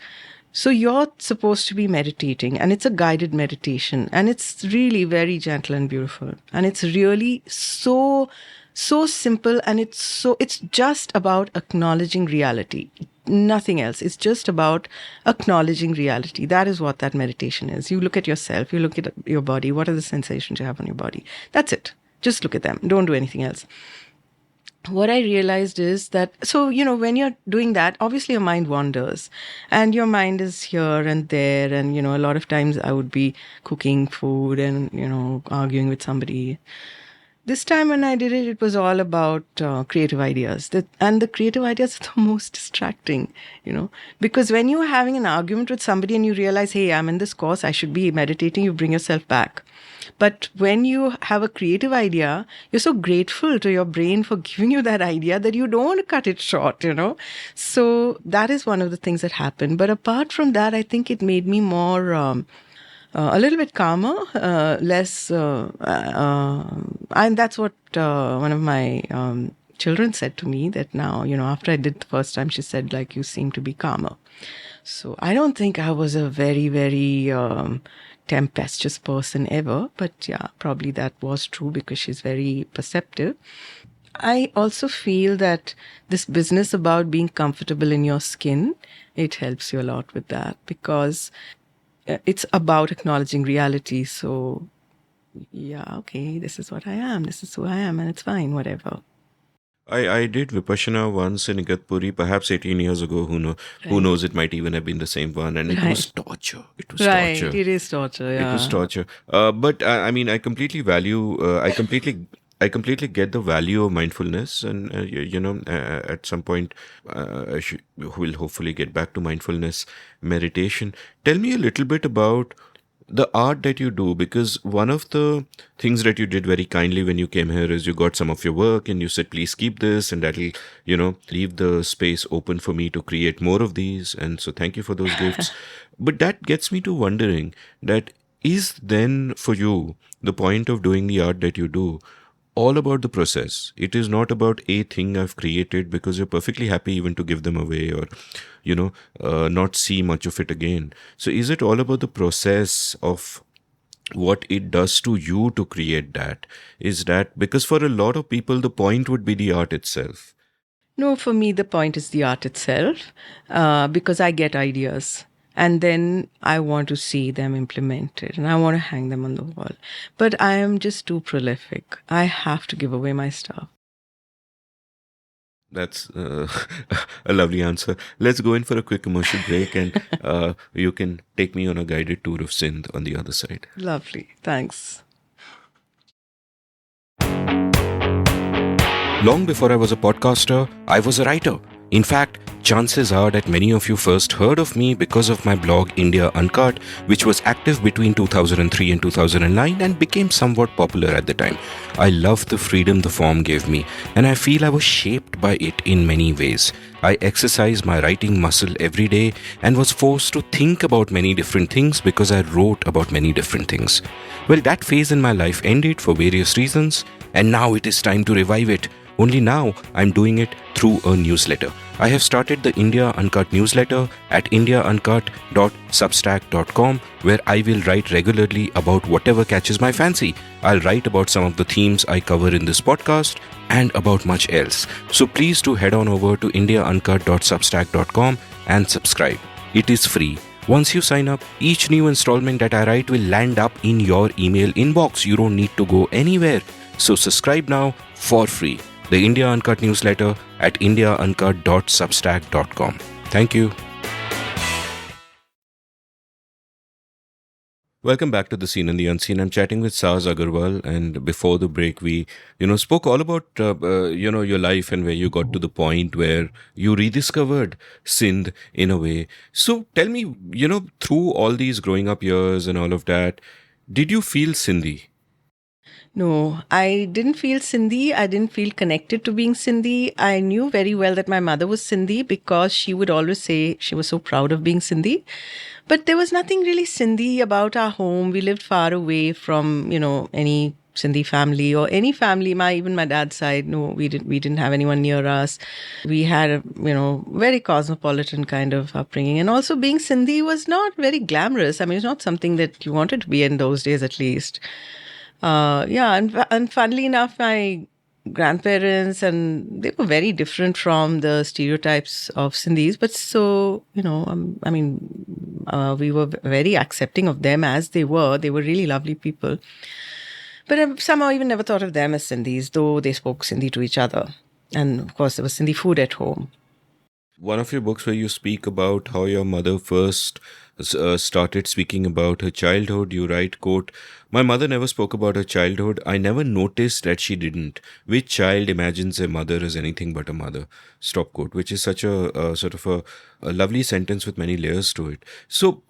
so you're supposed to be meditating and it's a guided meditation and it's really very gentle and beautiful. And it's really so simple and it's just about acknowledging reality. Nothing else. It's just about acknowledging reality. That is what that meditation is. You look at yourself, you look at your body. What are the sensations you have on your body? That's it. Just look at them. Don't do anything else. What I realized is that, so, when you're doing that, obviously your mind wanders and your mind is here and there. And, a lot of times I would be cooking food and, arguing with somebody. This time when I did it, it was all about creative ideas. And the creative ideas are the most distracting, because when you're having an argument with somebody and you realize, hey, I'm in this course, I should be meditating, you bring yourself back. But when you have a creative idea, you're so grateful to your brain for giving you that idea that you don't want to cut it short, So that is one of the things that happened. But apart from that, I think it made me more, a little bit calmer, less, and that's what one of my children said to me, that now, after I did the first time, she said, like, you seem to be calmer. So I don't think I was a very, very tempestuous person ever, but yeah, probably that was true because she's very perceptive. I also feel that this business about being comfortable in your skin, it helps you a lot with that because it's about acknowledging reality. So yeah, okay, this is what I am, this is who I am, and it's fine, whatever. I did Vipassana once in Igatpuri, perhaps 18 years ago. Who knows? It might even have been the same one. And it was torture. It was torture. It is torture, yeah. It was torture. But I mean, I completely value, I completely get the value of mindfulness. And, at some point, we'll hopefully get back to mindfulness meditation. Tell me a little bit about the art that you do, because one of the things that you did very kindly when you came here is you got some of your work and you said, please keep this, and that'll, leave the space open for me to create more of these. And so thank you for those gifts. But that gets me to wondering that is then for you the point of doing the art that you do all about the process. It is not about a thing I've created because you're perfectly happy even to give them away or, not see much of it again. So is it all about the process of what it does to you to create that? Is that because for a lot of people, the point would be the art itself? No, for me, the point is the art itself because I get ideas. And then I want to see them implemented and I want to hang them on the wall. But I am just too prolific. I have to give away my stuff. That's a lovely answer. Let's go in for a quick commercial break and you can take me on a guided tour of Sindh on the other side. Lovely. Thanks. Long before I was a podcaster, I was a writer. In fact, chances are that many of you first heard of me because of my blog India Uncut, which was active between 2003 and 2009 and became somewhat popular at the time. I loved the freedom the form gave me, and I feel I was shaped by it in many ways. I exercised my writing muscle every day and was forced to think about many different things because I wrote about many different things. Well, that phase in my life ended for various reasons, and now it is time to revive it. Only now I'm doing it through a newsletter. I have started the India Uncut newsletter at indiauncut.substack.com, where I will write regularly about whatever catches my fancy. I'll write about some of the themes I cover in this podcast and about much else. So please do head on over to indiauncut.substack.com and subscribe. It is free. Once you sign up, each new installment that I write will land up in your email inbox. You don't need to go anywhere. So subscribe now for free. the India Uncut newsletter at indiauncut.substack.com. Thank you. Welcome back to The Seen and the Unseen. I'm chatting with Saaz Aggarwal, and before the break, we, spoke all about, your life and where you got to the point where you rediscovered Sindh in a way. So tell me, through all these growing up years and all of that, did you feel Sindhi? No, I didn't feel Sindhi. I didn't feel connected to being Sindhi. I knew very well that my mother was Sindhi because she would always say she was so proud of being Sindhi. But there was nothing really Sindhi about our home. We lived far away from, any Sindhi family or any family. Even my dad's side, no, we didn't have anyone near us. We had a, very cosmopolitan kind of upbringing. And also being Sindhi was not very glamorous. I mean, it's not something that you wanted to be in those days, at least. And funnily enough, my grandparents, and they were very different from the stereotypes of Sindhis, but so, we were very accepting of them as they were. They were really lovely people. But I somehow even never thought of them as Sindhis, though they spoke Sindhi to each other. And of course, there was Sindhi food at home. One of your books where you speak about how your mother first started speaking about her childhood, you write, quote, "My mother never spoke about her childhood. I never noticed that she didn't. Which child imagines their mother as anything but a mother?" Stop quote, which is such a sort of a lovely sentence with many layers to it. So,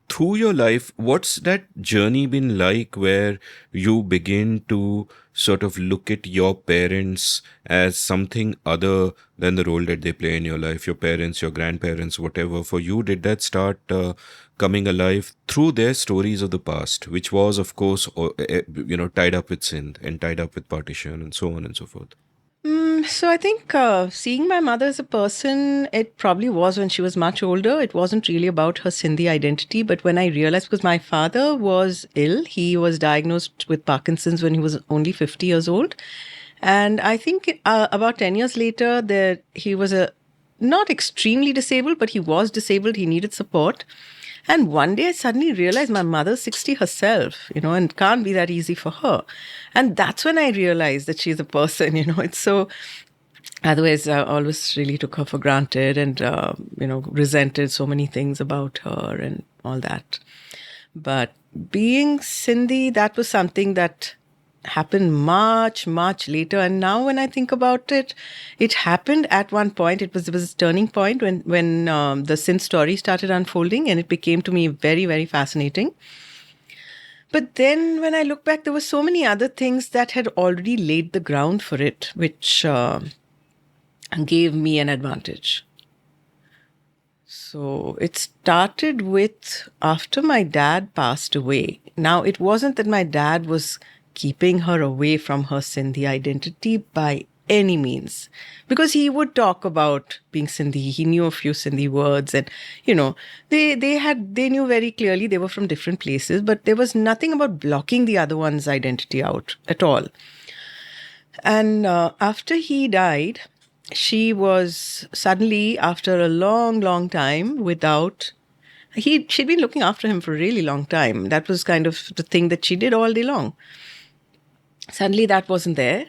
through your life, what's that journey been like where you begin to sort of look at your parents as something other than the role that they play in your life, your parents, your grandparents, whatever? For you, did that start coming alive through their stories of the past, which was, of course, tied up with Sindh and tied up with partition and so on and so forth? So I think seeing my mother as a person, it probably was when she was much older. It wasn't really about her Sindhi identity, but when I realized, because my father was ill, he was diagnosed with Parkinson's when he was only 50 years old. And I think about 10 years later, that he was not extremely disabled, but he was disabled. He needed support. And one day I suddenly realized my mother's 60 herself, and it can't be that easy for her. And that's when I realized that she's a person, It's so, otherwise I always really took her for granted and, resented so many things about her and all that. But being Sindhi, that was something that happened much, much later. And now when I think about it, it happened at one point. It was a turning point when the Sindh story started unfolding, and it became to me very, very fascinating. But then when I look back, there were so many other things that had already laid the ground for it, which gave me an advantage. So it started with after my dad passed away. Now, it wasn't that my dad was keeping her away from her Sindhi identity by any means, because he would talk about being Sindhi. He knew a few Sindhi words, and they knew very clearly they were from different places, but there was nothing about blocking the other one's identity out at all. And after he died, she was suddenly, after a long, long time, without. She'd been looking after him for a really long time. That was kind of the thing that she did all day long. Suddenly that wasn't there.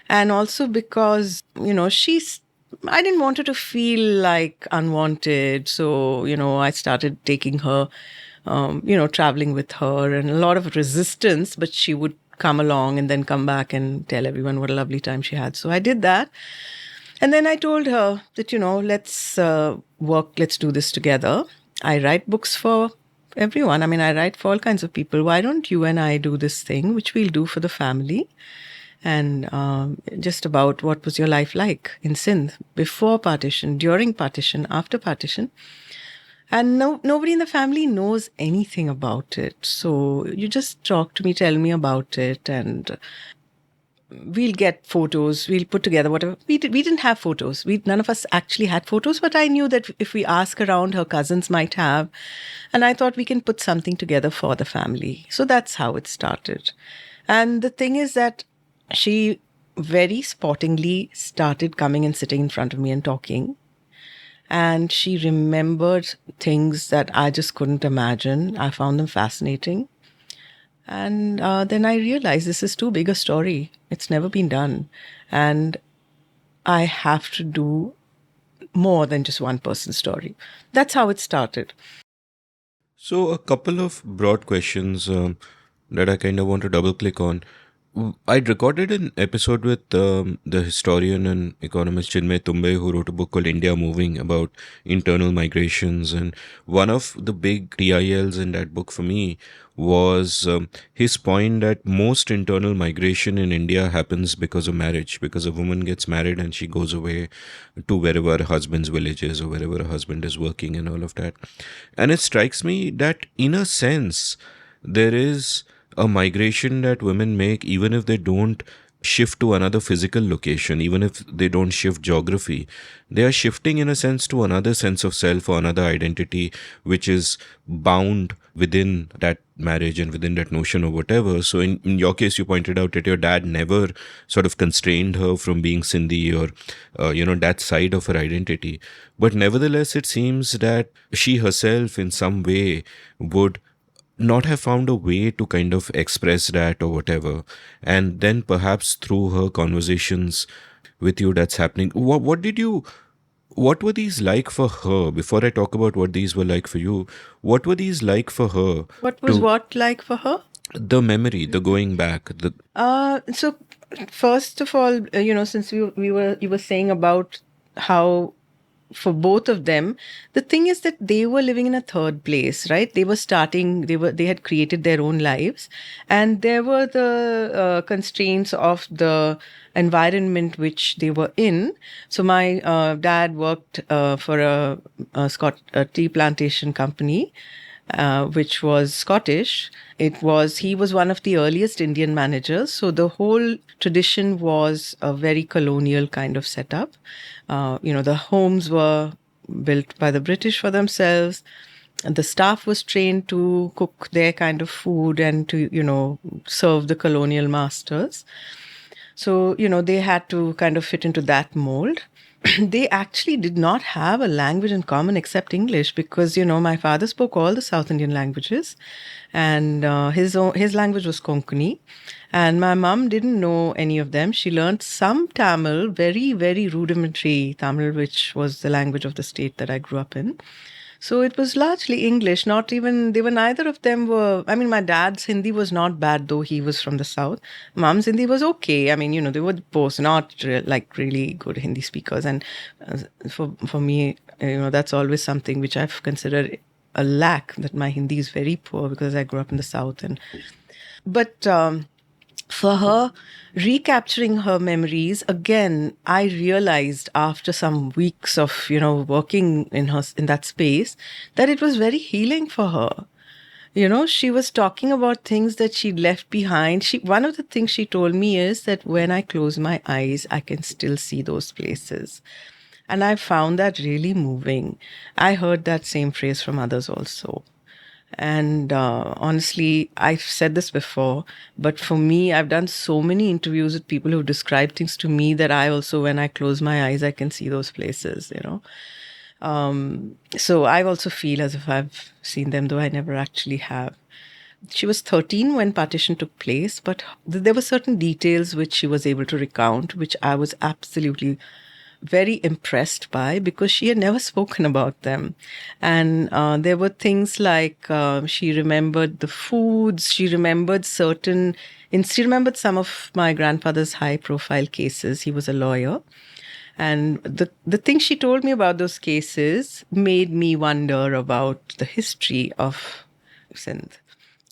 And also because, I didn't want her to feel like unwanted. So, I started taking her, traveling with her, and a lot of resistance, but she would come along and then come back and tell everyone what a lovely time she had. So I did that. And then I told her that, let's let's do this together. I write books for everyone. I mean, I write for all kinds of people. Why don't you and I do this thing, which we'll do for the family? And just about what was your life like in Sindh before partition, during partition, after partition. And nobody in the family knows anything about it. So you just talk to me, tell me about it, and we'll get photos. We'll put together whatever. We didn't have photos. None of us actually had photos, but I knew that if we ask around, her cousins might have. And I thought we can put something together for the family. So that's how it started. And the thing is that she very sportingly started coming and sitting in front of me and talking. And she remembered things that I just couldn't imagine. I found them fascinating. And then I realized this is too big a story. It's never been done. And I have to do more than just one person's story. That's how it started. So, a couple of broad questions that I kind of want to double click on. I'd recorded an episode with the historian and economist Chinmay Tumbe, who wrote a book called India Moving about internal migrations. And one of the big TILs in that book for me was his point that most internal migration in India happens because of marriage, because a woman gets married and she goes away to wherever her husband's village is or wherever her husband is working and all of that. And it strikes me that, in a sense, there is a migration that women make even if they don't shift to another physical location, even if they don't shift geography. They are shifting, in a sense, to another sense of self or another identity, which is bound within that marriage and within that notion or whatever. So in your case, you pointed out that your dad never sort of constrained her from being Sindhi or, that side of her identity. But nevertheless, it seems that she herself in some way would not have found a way to kind of express that or whatever. And then perhaps through her conversations with you, that's happening. What were these like for her? Before I talk about what these were like for you, what were these like for her? What was what like for her? The memory, the going back, the So first of all, since you were saying about how for both of them, the thing is that they were living in a third place, right? They had created their own lives, and there were the constraints of the environment which they were in. So my dad worked for a tea plantation company, which was Scottish. He was one of the earliest Indian managers. So the whole tradition was a very colonial kind of setup. The homes were built by the British for themselves. And the staff was trained to cook their kind of food and to, serve the colonial masters. So, they had to kind of fit into that mold. They actually did not have a language in common except English because, my father spoke all the South Indian languages and his language was Konkani. And my mum didn't know any of them. She learned some Tamil, very, very rudimentary Tamil, which was the language of the state that I grew up in. So it was largely English, neither of them were, my dad's Hindi was not bad, though he was from the South. Mom's Hindi was okay. They were both not really good Hindi speakers. And for me, that's always something which I've considered a lack, that my Hindi is very poor because I grew up in the South. But for her, recapturing her memories, again, I realized after some weeks of, working in that space, that it was very healing for her. She was talking about things that she'd left behind. One of the things she told me is that when I close my eyes, I can still see those places. And I found that really moving. I heard that same phrase from others also. And honestly, I've said this before, but for me, I've done so many interviews with people who describe things to me that I also, when I close my eyes, I can see those places, So I also feel as if I've seen them, though I never actually have. She was 13 when partition took place, but there were certain details which she was able to recount, which I was absolutely very impressed by because she had never spoken about them. And there were things like she remembered the foods, she remembered some of my grandfather's high profile cases. He was a lawyer. And the things she told me about those cases made me wonder about the history of Sindh.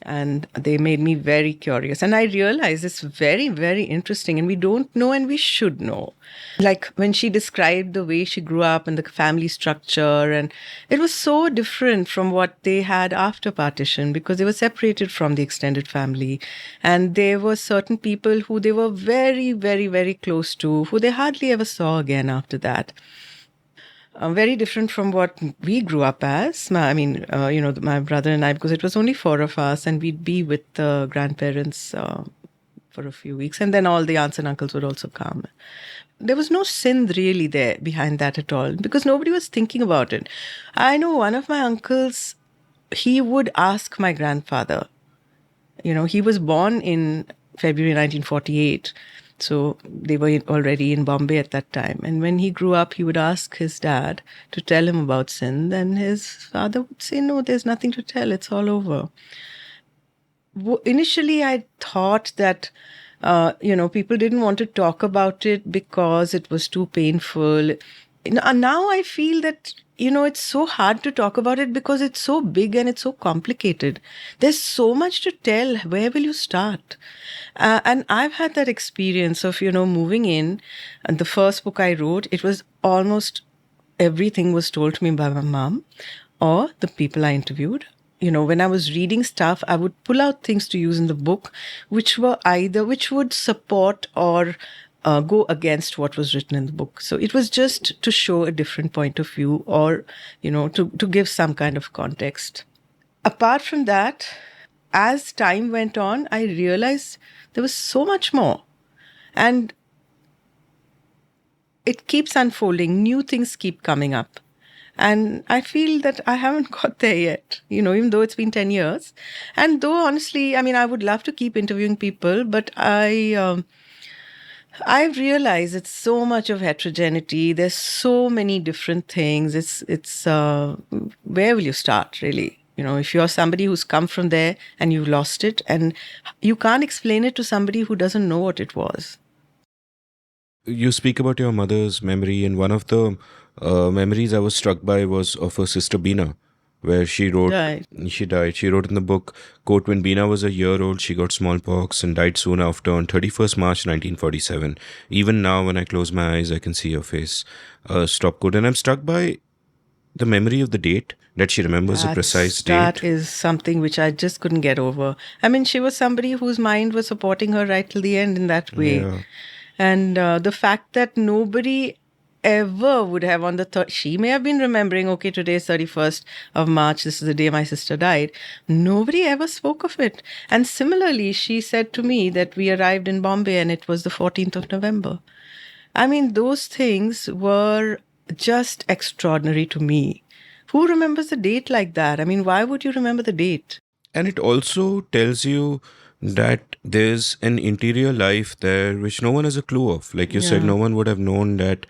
And they made me very curious. And I realized it's very, very interesting. And we don't know and we should know. Like when she described the way she grew up and the family structure, and it was so different from what they had after partition because they were separated from the extended family. And there were certain people who they were very, very, very close to, who they hardly ever saw again after that. Very different from what we grew up as. My brother and I, because it was only 4 of us, and we'd be with the grandparents for a few weeks, and then all the aunts and uncles would also come. There was no Sindh really there behind that at all, because nobody was thinking about it. I know one of my uncles, he would ask my grandfather, He was born in February 1948. So they were already in Bombay at that time. And when he grew up, he would ask his dad to tell him about Sindh. And his father would say, no, there's nothing to tell. It's all over. Initially, I thought that, people didn't want to talk about it because it was too painful. Now I feel that, it's so hard to talk about it because it's so big and it's so complicated. There's so much to tell. Where will you start? And I've had that experience of, moving in. And the first book I wrote, it was almost everything was told to me by my mom or the people I interviewed. When I was reading stuff, I would pull out things to use in the book, which would support or go against what was written in the book. So it was just to show a different point of view or, to give some kind of context. Apart from that, as time went on, I realized there was so much more. And it keeps unfolding. New things keep coming up. And I feel that I haven't got there yet, even though it's been 10 years. And though, honestly, I would love to keep interviewing people, but I've realized it's so much of heterogeneity. There's so many different things. It's where will you start, really? If you're somebody who's come from there and you've lost it, and you can't explain it to somebody who doesn't know what it was. You speak about your mother's memory, and one of the memories I was struck by was of her sister Beena, where she wrote, Right. she died. She wrote in the book, quote, when Beena was a year old, she got smallpox and died soon after on 31st March 1947. Even now, when I close my eyes, I can see her face. Stop quote. And I'm struck by the memory of the date, that she remembers a precise date. That is something which I just couldn't get over. She was somebody whose mind was supporting her right till the end in that way. Yeah. And the fact that nobody ever would have on the third, she may have been remembering, okay, today is 31st of March, this is the day my sister died. Nobody ever spoke of it. And similarly, she said to me that we arrived in Bombay and it was the 14th of November. Those things were just extraordinary to me. Who remembers a date like that? Why would you remember the date? And it also tells you that there's an interior life there which no one has a clue of. Like you said, no one would have known that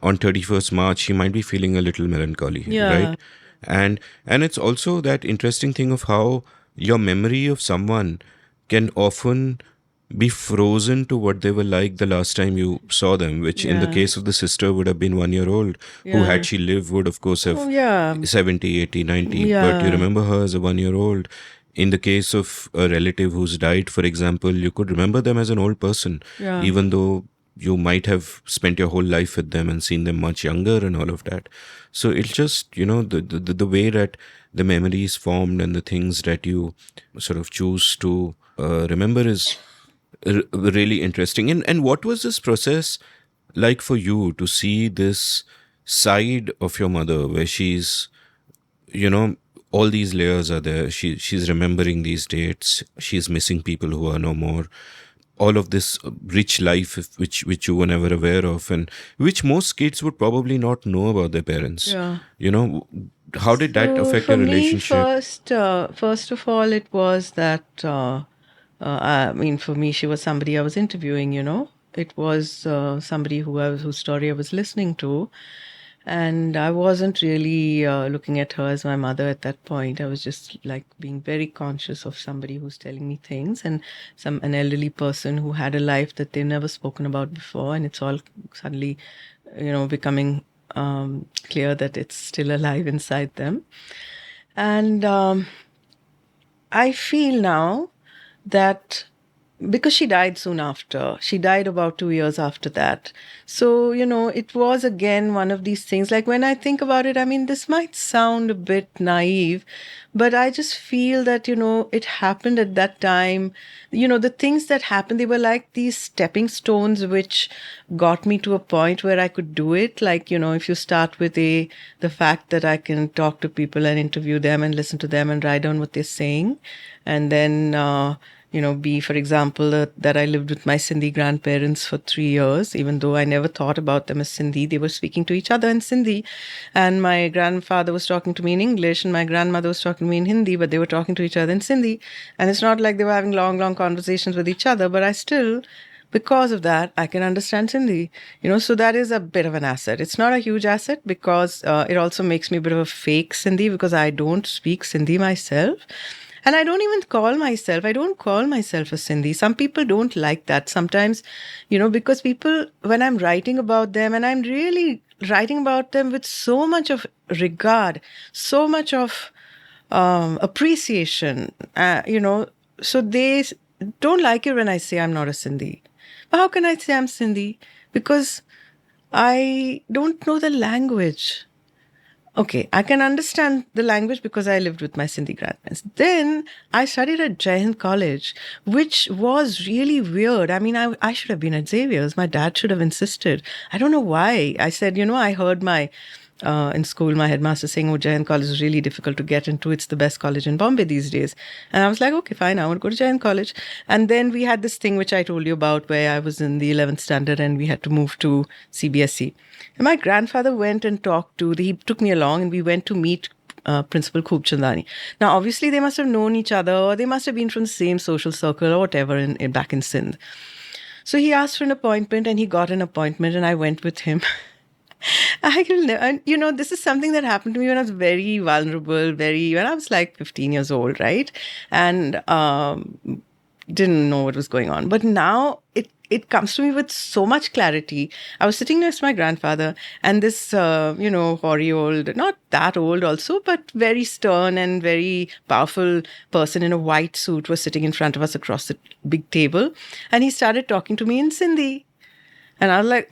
on 31st March she might be feeling a little melancholy, right? And it's also that interesting thing of how your memory of someone can often be frozen to what they were like the last time you saw them, which in the case of the sister would have been 1 year old, who had she lived would of course have 70, 80, 90. But you remember her as a 1 year old. In the case of a relative who's died, for example, you could remember them as an old person, even though you might have spent your whole life with them and seen them much younger and all of that. So it's just, the way that the memory is formed and the things that you sort of choose to remember is really interesting. And what was this process like for you to see this side of your mother where she's, all these layers are there. She's remembering these dates. She's missing people who are no more. All of this rich life which you were never aware of, and which most kids would probably not know about their parents. How did that affect your relationship? First of all, it was that for me, she was somebody I was interviewing. It was somebody whose story I was listening to. And I wasn't really looking at her as my mother at that point. I was just like being very conscious of somebody who's telling me things, and an elderly person who had a life that they've never spoken about before. And it's all suddenly, becoming clear that it's still alive inside them. And I feel now that because she died soon after. She died about 2 years after that. So, it was again one of these things. Like when I think about it, this might sound a bit naive, but I just feel that, it happened at that time. The things that happened, they were like these stepping stones which got me to a point where I could do it. Like, if you start with the fact that I can talk to people and interview them and listen to them and write down what they're saying. And then, be, for example, that I lived with my Sindhi grandparents for 3 years, even though I never thought about them as Sindhi. They were speaking to each other in Sindhi. And my grandfather was talking to me in English, and my grandmother was talking to me in Hindi, but they were talking to each other in Sindhi. And it's not like they were having long, long conversations with each other, but I still, because of that, I can understand Sindhi. So that is a bit of an asset. It's not a huge asset because it also makes me a bit of a fake Sindhi because I don't speak Sindhi myself. And I don't call myself a Sindhi. Some people don't like that sometimes, because people, when I'm writing about them, and I'm really writing about them with so much of regard, so much of appreciation, so they don't like it when I say I'm not a Sindhi. But how can I say I'm Sindhi? Because I don't know the language. Okay, I can understand the language because I lived with my Sindhi grandparents. Then I studied at Jai Hind College, which was really weird. I mean, I should have been at Xavier's. My dad should have insisted. I don't know why. I said, I heard in school, my headmaster saying, Jai Hind College is really difficult to get into. It's the best college in Bombay these days. And I was like, okay, fine, I want to go to Jai Hind College. And then we had this thing which I told you about where I was in the 11th standard and we had to move to CBSE. And my grandfather went and he took me along and we went to meet Principal Khoob Chandani. Now, obviously, they must have known each other or they must have been from the same social circle or whatever back in Sindh. So he asked for an appointment and he got an appointment and I went with him. This is something that happened to me when I was very vulnerable, when I was like 15 years old, right? And didn't know what was going on. But now it comes to me with so much clarity. I was sitting next to my grandfather and this, hoary old, not that old also, but very stern and very powerful person in a white suit was sitting in front of us across the big table. And he started talking to me in Sindhi. And I was like,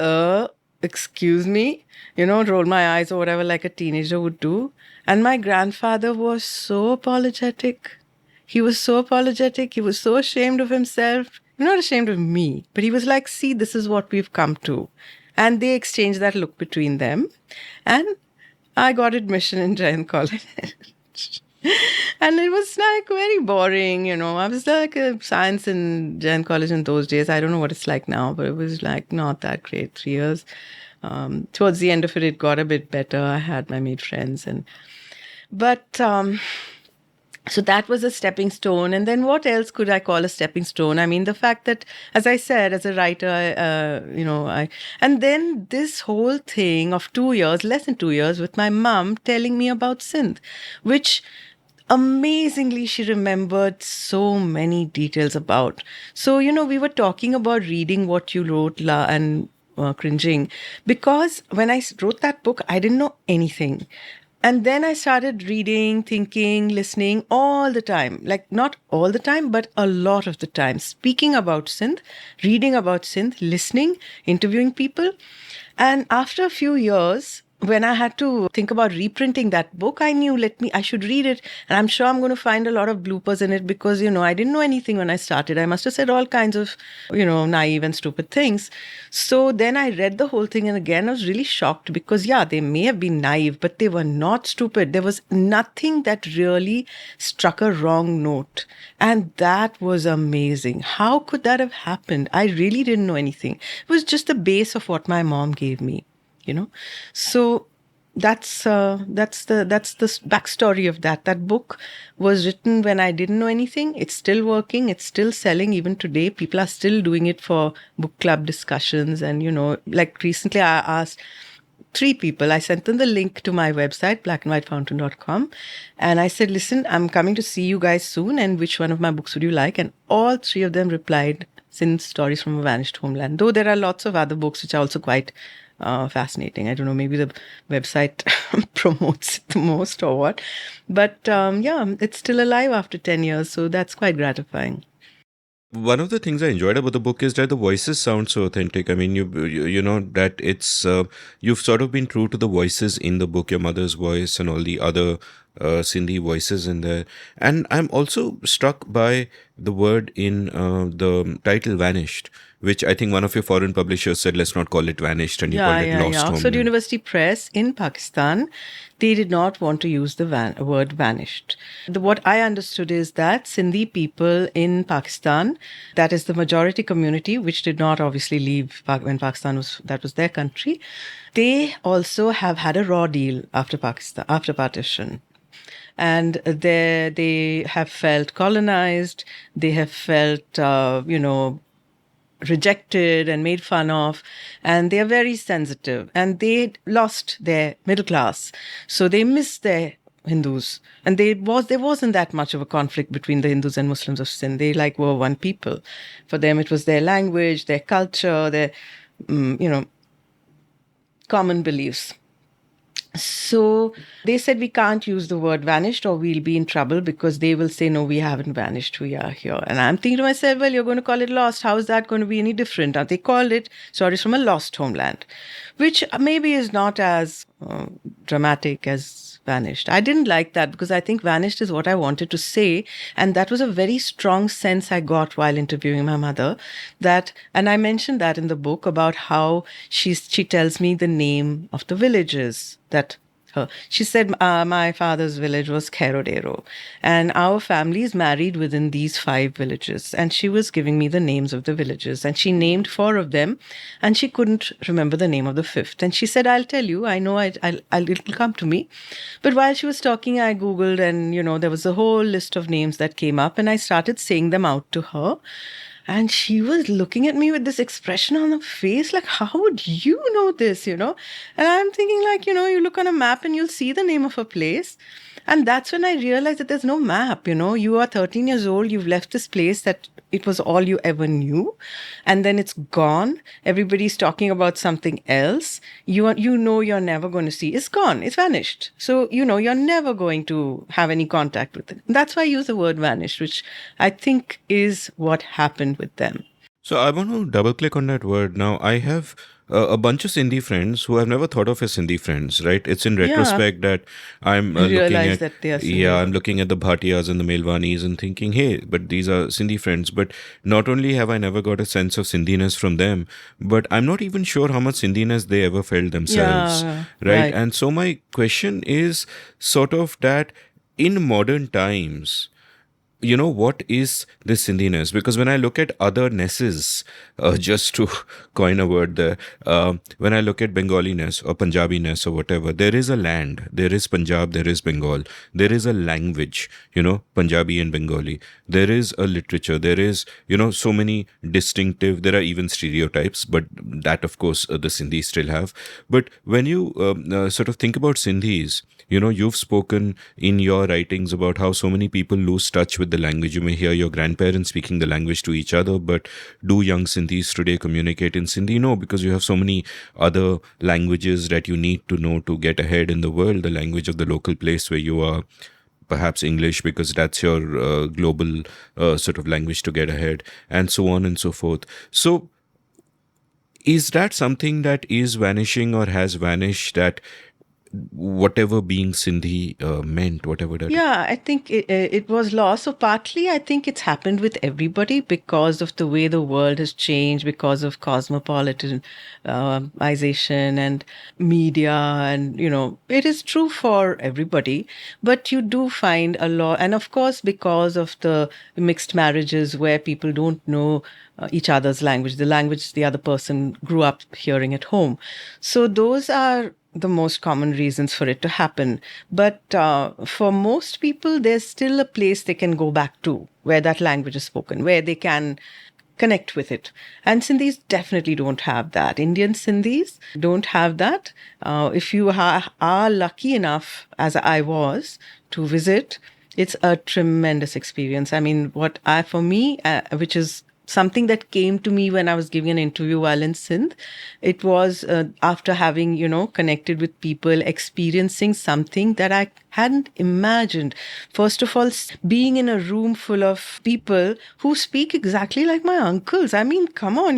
excuse me, roll my eyes or whatever like a teenager would do. And my grandfather was so apologetic. He was so apologetic. He was so ashamed of himself. Not ashamed of me, but he was like, see, this is what we've come to. And they exchanged that look between them. And I got admission in Jai Hind College. And it was like very boring, I was like a science in Jai Hind College in those days. I don't know what it's like now, but it was like not that great. 3 years. Towards the end of it, it got a bit better. I made friends. So that was a stepping stone. And then what else could I call a stepping stone? I mean, the fact that, as I said, as a writer, and then this whole thing of 2 years, less than 2 years, with my mum telling me about Sindh, which amazingly she remembered so many details about. So, we were talking about reading what you wrote and cringing, because when I wrote that book, I didn't know anything. And then I started reading, thinking, listening all the time. Like, not all the time, but a lot of the time. Speaking about Sindh, reading about Sindh, listening, interviewing people. And after a few years, when I had to think about reprinting that book, I knew I should read it. And I'm sure I'm going to find a lot of bloopers in it because, I didn't know anything when I started. I must have said all kinds of, naive and stupid things. So then I read the whole thing. And again, I was really shocked because, they may have been naive, but they were not stupid. There was nothing that really struck a wrong note. And that was amazing. How could that have happened? I really didn't know anything. It was just the base of what my mom gave me. So that's the backstory of that. That book was written when I didn't know anything. It's still working. It's still selling even today. People are still doing it for book club discussions. And, like recently I asked 3 people, I sent them the link to my website, blackandwhitefountain.com. And I said, listen, I'm coming to see you guys soon. And which one of my books would you like? And all 3 of them replied, Sindh Stories from a Vanished Homeland. Though there are lots of other books which are also quite fascinating. I don't know, maybe the website promotes it the most or what. But it's still alive after 10 years. So that's quite gratifying. One of the things I enjoyed about the book is that the voices sound so authentic. I mean, you know that it's you've sort of been true to the voices in the book, your mother's voice and all the other Sindhi voices in there. And I'm also struck by the word in the title vanished, which I think one of your foreign publishers said, let's not call it vanished, and you called it lost Oxford homeland. University Press in Pakistan, they did not want to use the word vanished. What I understood is that Sindhi people in Pakistan, that is the majority community, which did not obviously leave when Pakistan that was their country, they also have had a raw deal after partition. And they have felt colonized, they have felt, rejected and made fun of, and they are very sensitive, and they lost their middle class, so they miss their Hindus, and there wasn't that much of a conflict between the Hindus and Muslims of Sindh. They were one people. For them, it was their language, their culture, their common beliefs. So they said we can't use the word vanished or we'll be in trouble, because they will say, no, we haven't vanished, we are here. And I'm thinking to myself, well, you're going to call it lost. How is that going to be any different? They called it stories from a lost homeland, which maybe is not as dramatic as vanished. I didn't like that, because I think vanished is what I wanted to say. And that was a very strong sense I got while interviewing my mother. And I mentioned that in the book about how she tells me the name of the villages that she said my father's village was Kherodero, and our family is married within these 5 villages. And she was giving me the names of the villages, and she named 4 of them, and she couldn't remember the name of the 5th. And she said, "I'll tell you. I know it'll come to me." But while she was talking, I Googled, and there was a whole list of names that came up, and I started saying them out to her. And she was looking at me with this expression on her face, like, how would you know this, And I'm thinking, you look on a map and you'll see the name of a place. And that's when I realized that there's no map, You are 13 years old, you've left this place that it was all you ever knew, and then it's gone. Everybody's talking about something else. You're never going to see. It's gone. It's vanished. So, you're never going to have any contact with it. That's why I use the word vanished, which I think is what happened with them. So I want to double click on that word. Now, I have a bunch of Sindhi friends who I've never thought of as Sindhi friends, right? It's in retrospect that I'm realize that they are Sindhi. I'm looking at the Bhatiyas and the Melwanis and thinking, hey, but these are Sindhi friends. But not only have I never got a sense of Sindhiness from them, but I'm not even sure how much Sindhiness they ever felt themselves, right? And so my question is sort of that in modern times, what is this Sindhiness? Because when I look at other nesses, just to coin a word there, when I look at Bengaliness or Punjabiness or whatever, there is a land, there is Punjab, there is Bengal, there is a language, Punjabi and Bengali, there is a literature, there is, so many distinctive, there are even stereotypes, but that of course the Sindhis still have. But when you sort of think about Sindhis, you've spoken in your writings about how so many people lose touch with the language. You may hear your grandparents speaking the language to each other, but do young Sindhis today communicate in Sindhi? No, because you have so many other languages that you need to know to get ahead in the world. The language of the local place where you are, perhaps English, because that's your global sort of language to get ahead, and so on and so forth. So is that something that is vanishing or has vanished, that whatever being Sindhi meant, whatever that... Yeah, I think it was lost. So partly I think it's happened with everybody because of the way the world has changed, because of cosmopolitanization and media, and it is true for everybody. But you do find a lot, and of course because of the mixed marriages where people don't know each other's language, the language the other person grew up hearing at home. So those are the most common reasons for it to happen. But for most people, there's still a place they can go back to where that language is spoken, where they can connect with it. And Sindhis definitely don't have that. Indian Sindhis don't have that. If you are lucky enough, as I was, to visit, it's a tremendous experience. I mean, for me, which is something that came to me when I was giving an interview while in Sindh, it was after having, connected with people, experiencing something that I hadn't imagined. First of all, being in a room full of people who speak exactly like my uncles. I mean, come on,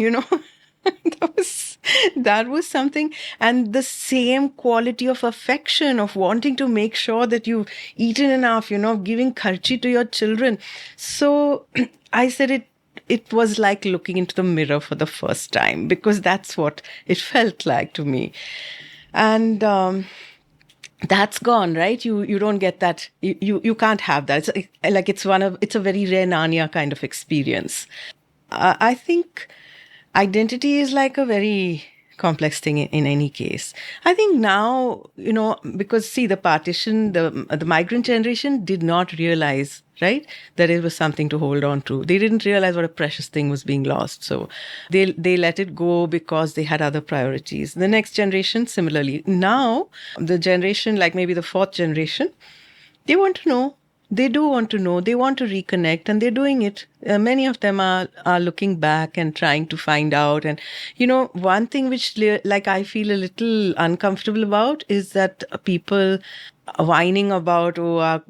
that was something. And the same quality of affection, of wanting to make sure that you've eaten enough, giving kharchi to your children. So I said it was like looking into the mirror for the first time, because that's what it felt like to me. And that's gone, right? You don't get that. You can't have that. It's like it's a very rare Narnia kind of experience. I think identity is like a very complex thing in any case. I think now, because see, the partition, the migrant generation did not realize, right, that it was something to hold on to. They didn't realize what a precious thing was being lost. So they let it go because they had other priorities. The next generation, similarly. Now, the generation, like maybe the fourth generation, they want to know. They do want to know. They want to reconnect, and they're doing it. Many of them are looking back and trying to find out. And one thing which like I feel a little uncomfortable about is that people whining about,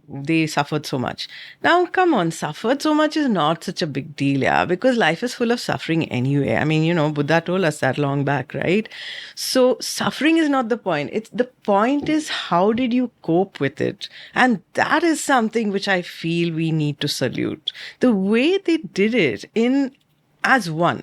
they suffered so much. Now, come on, suffered so much is not such a big deal, yeah, because life is full of suffering anyway. I mean, Buddha told us that long back, right? So suffering is not the point. It's the point is, how did you cope with it? And that is something which I feel we need to salute. The way they did it as one.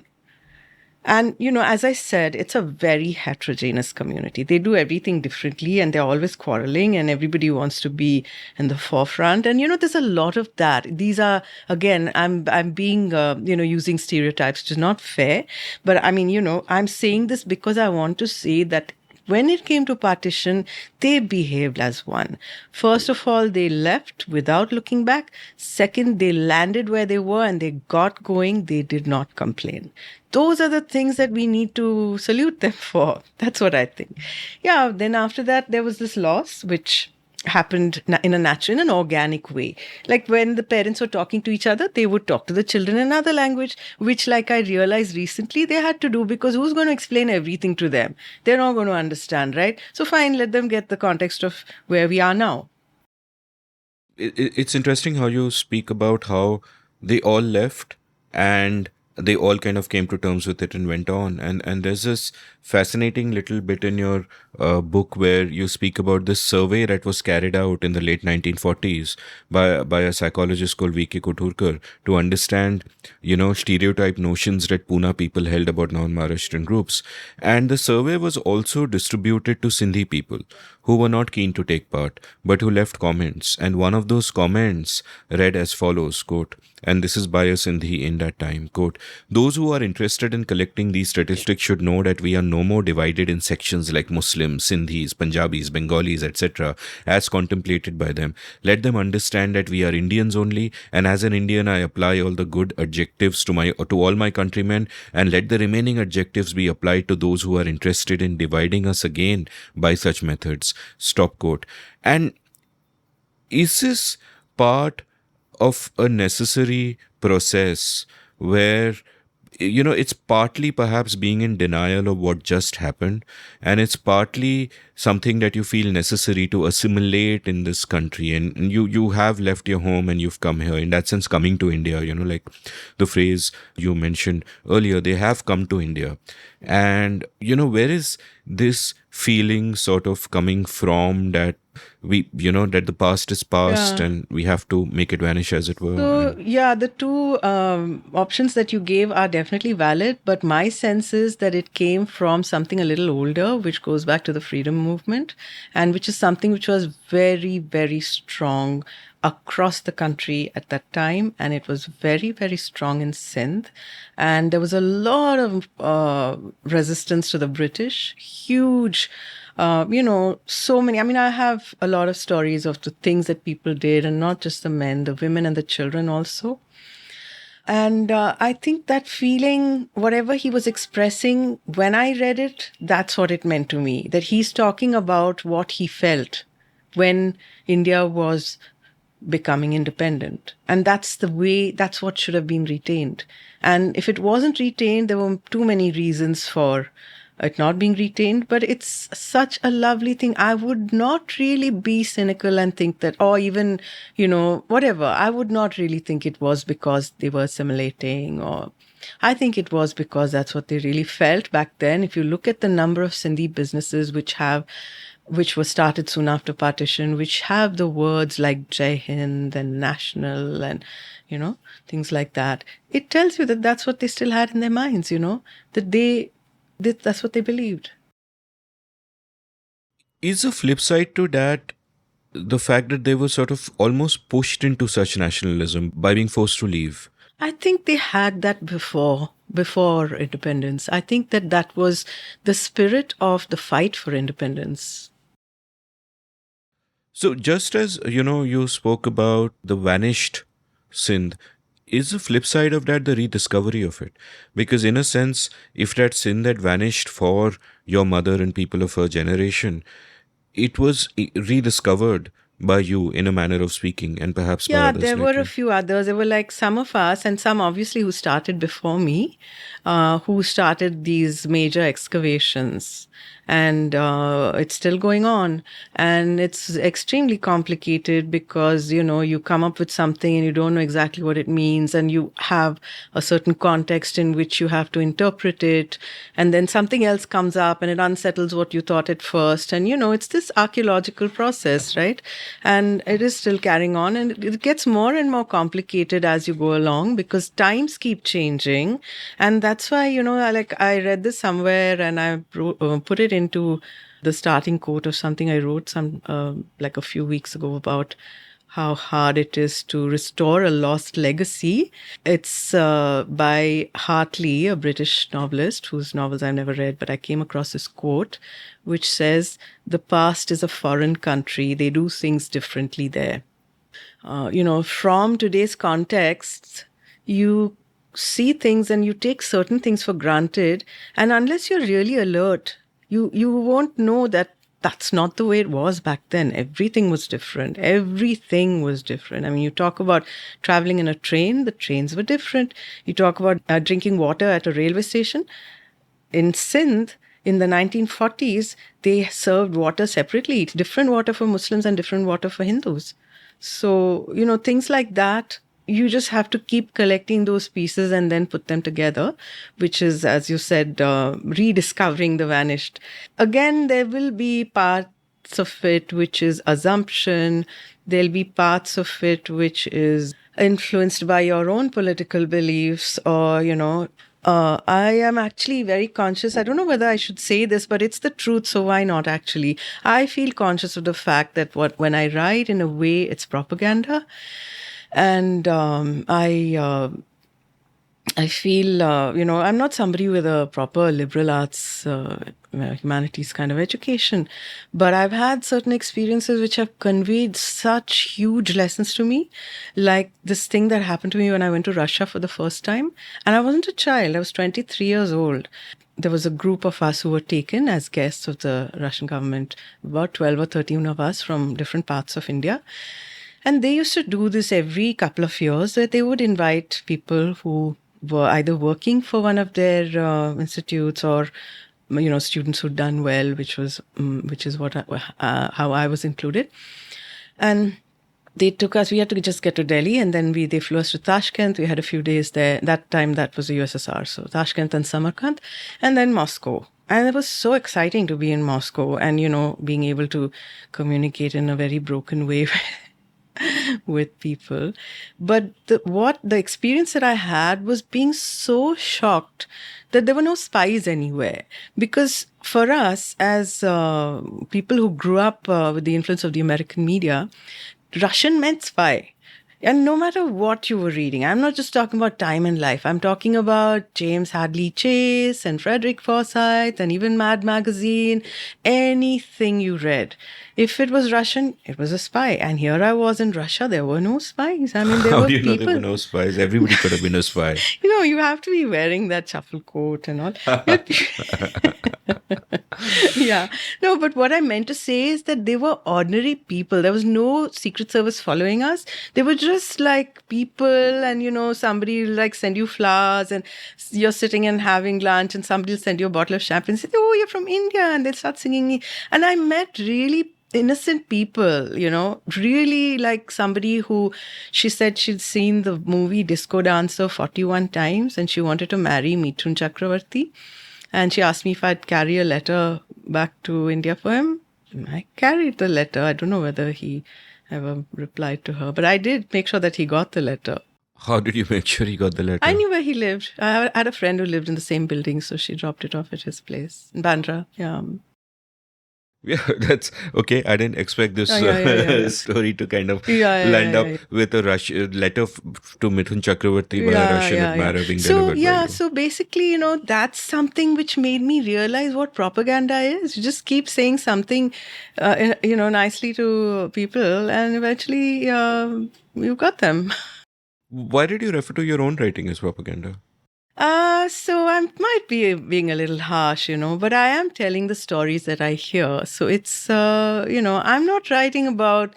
And, as I said, it's a very heterogeneous community. They do everything differently, and they're always quarreling, and everybody wants to be in the forefront. And, there's a lot of that. These are, again, I'm being, using stereotypes, which is not fair. But I mean, I'm saying this because I want to say that when it came to partition, they behaved as one. First of all, they left without looking back. Second, they landed where they were and they got going. They did not complain. Those are the things that we need to salute them for. That's what I think. Yeah, then after that, there was this loss, which happened in an organic way. Like when the parents were talking to each other, they would talk to the children in another language, which, like I realized recently, they had to do, because who's going to explain everything to them? They're not going to understand, right? So fine, let them get the context of where we are now. It's interesting how you speak about how they all left and they all kind of came to terms with it and went on. And there's this fascinating little bit in your book where you speak about this survey that was carried out in the late 1940s by a psychologist called V.K. Kothurkar to understand, stereotype notions that Pune people held about non-Maharashtrian groups. And the survey was also distributed to Sindhi people who were not keen to take part, but who left comments. And one of those comments read as follows, quote, and this is by a Sindhi in that time, quote, those who are interested in collecting these statistics should know that we are no more divided in sections like Muslims, Sindhis, Punjabis, Bengalis, etc., as contemplated by them. Let them understand that we are Indians only, and as an Indian I apply all the good adjectives to all my countrymen, and let the remaining adjectives be applied to those who are interested in dividing us again by such methods. Stop quote. And is this part of a necessary process where, it's partly perhaps being in denial of what just happened, and it's partly something that you feel necessary to assimilate in this country, and you have left your home and you've come here, in that sense coming to India, like the phrase you mentioned earlier, they have come to India. And where is this feeling sort of coming from, that that the past is past, and we have to make it vanish, as it were? So, the two options that you gave are definitely valid, but my sense is that it came from something a little older, which goes back to the freedom movement, and which is something which was very, very strong across the country at that time, and it was very, very strong in Sindh. And there was a lot of resistance to the British, huge, so many. I mean, I have a lot of stories of the things that people did, and not just the men, the women and the children also. And I think that feeling, whatever he was expressing, when I read it, that's what it meant to me, that he's talking about what he felt when India was becoming independent. And that's what should have been retained. And if it wasn't retained, there were too many reasons for it not being retained, but it's such a lovely thing. I would not really be cynical and think that, or even, whatever. I would not really think it was because they were assimilating, or I think it was because that's what they really felt back then. If you look at the number of Sindhi businesses which were started soon after partition, which have the words like Jai Hind and National and, things like that, it tells you that that's what they still had in their minds, that that's what they believed. Is a flip side to that the fact that they were sort of almost pushed into such nationalism by being forced to leave? I think they had that before independence. I think that was the spirit of the fight for independence. So, just as you spoke about the vanished Sindh, is the flip side of that the rediscovery of it? Because, in a sense, if that Sindh had vanished for your mother and people of her generation, it was rediscovered by you in a manner of speaking, and perhaps by Yeah, others there were later. a few others. There were like some of us, and some obviously who started before me, who started these major excavations. And it's still going on. And it's extremely complicated because, you come up with something and you don't know exactly what it means. And you have a certain context in which you have to interpret it. And then something else comes up and it unsettles what you thought at first. And, it's this archaeological process, right? And it is still carrying on. And it gets more and more complicated as you go along because times keep changing. And that's why, I read this somewhere and I put it into the starting quote of something I wrote like a few weeks ago about how hard it is to restore a lost legacy. It's by Hartley, a British novelist whose novels I've never read, but I came across this quote which says, "The past is a foreign country. They do things differently there." From today's context, you see things and you take certain things for granted. And unless you're really alert, you won't know that that's not the way it was back then. Everything was different. Everything was different. I mean, you talk about traveling in a train, the trains were different. You talk about drinking water at a railway station. In Sindh, in the 1940s, they served water separately, different water for Muslims and different water for Hindus. So, things like that, you just have to keep collecting those pieces and then put them together, which is, as you said, rediscovering the vanished. Again, there will be parts of it which is assumption. There'll be parts of it which is influenced by your own political beliefs or, I am actually very conscious. I don't know whether I should say this, but it's the truth, so why not actually? I feel conscious of the fact that when I write, in a way, it's propaganda. And I feel, I'm not somebody with a proper liberal arts, humanities kind of education, but I've had certain experiences which have conveyed such huge lessons to me. Like this thing that happened to me when I went to Russia for the first time. And I wasn't a child, I was 23 years old. There was a group of us who were taken as guests of the Russian government, about 12 or 13 of us from different parts of India. And they used to do this every couple of years, where they would invite people who were either working for one of their institutes or students who'd done well, which is how I was included. And they took us. We had to just get to Delhi, and then they flew us to Tashkent. We had a few days there. That time, that was the USSR, so Tashkent and Samarkand, and then Moscow. And it was so exciting to be in Moscow, and being able to communicate in a very broken way with people. But the experience that I had was being so shocked that there were no spies anywhere. Because for us, as people who grew up with the influence of the American media, Russian meant spy. And no matter what you were reading, I'm not just talking about Time and Life. I'm talking about James Hadley Chase and Frederick Forsyth and even Mad Magazine. Anything you read, if it was Russian, it was a spy. And here I was in Russia. There were no spies. I mean, there How were do you know people. there were no spies? Everybody could have been a spy. You have to be wearing that shuffle coat and all. Yeah. No, but what I meant to say is that they were ordinary people. There was no Secret Service following us. They were just like people, and somebody will like send you flowers, and you're sitting and having lunch, and somebody will send you a bottle of champagne and say, "Oh, you're from India," and they'll start singing. And I met really innocent people, really like somebody who, she said she'd seen the movie Disco Dancer 41 times and she wanted to marry Mithun Chakravarti. And she asked me if I'd carry a letter back to India for him. I carried the letter. I don't know whether he ever replied to her, but I did make sure that he got the letter. How did you make sure he got the letter? I knew where he lived. I had a friend who lived in the same building, so she dropped it off at his place in Bandra. Yeah. Yeah, that's okay. I didn't expect this Yeah. story to kind of Yeah, land yeah, up yeah. with a letter to Mithun Chakravarti by a Russian admirer being So delivered by you. so basically, that's something which made me realize what propaganda is. You just keep saying something, nicely to people, and eventually you got them. Why did you refer to your own writing as propaganda? So I might be being a little harsh, but I am telling the stories that I hear. So it's, I'm not writing about.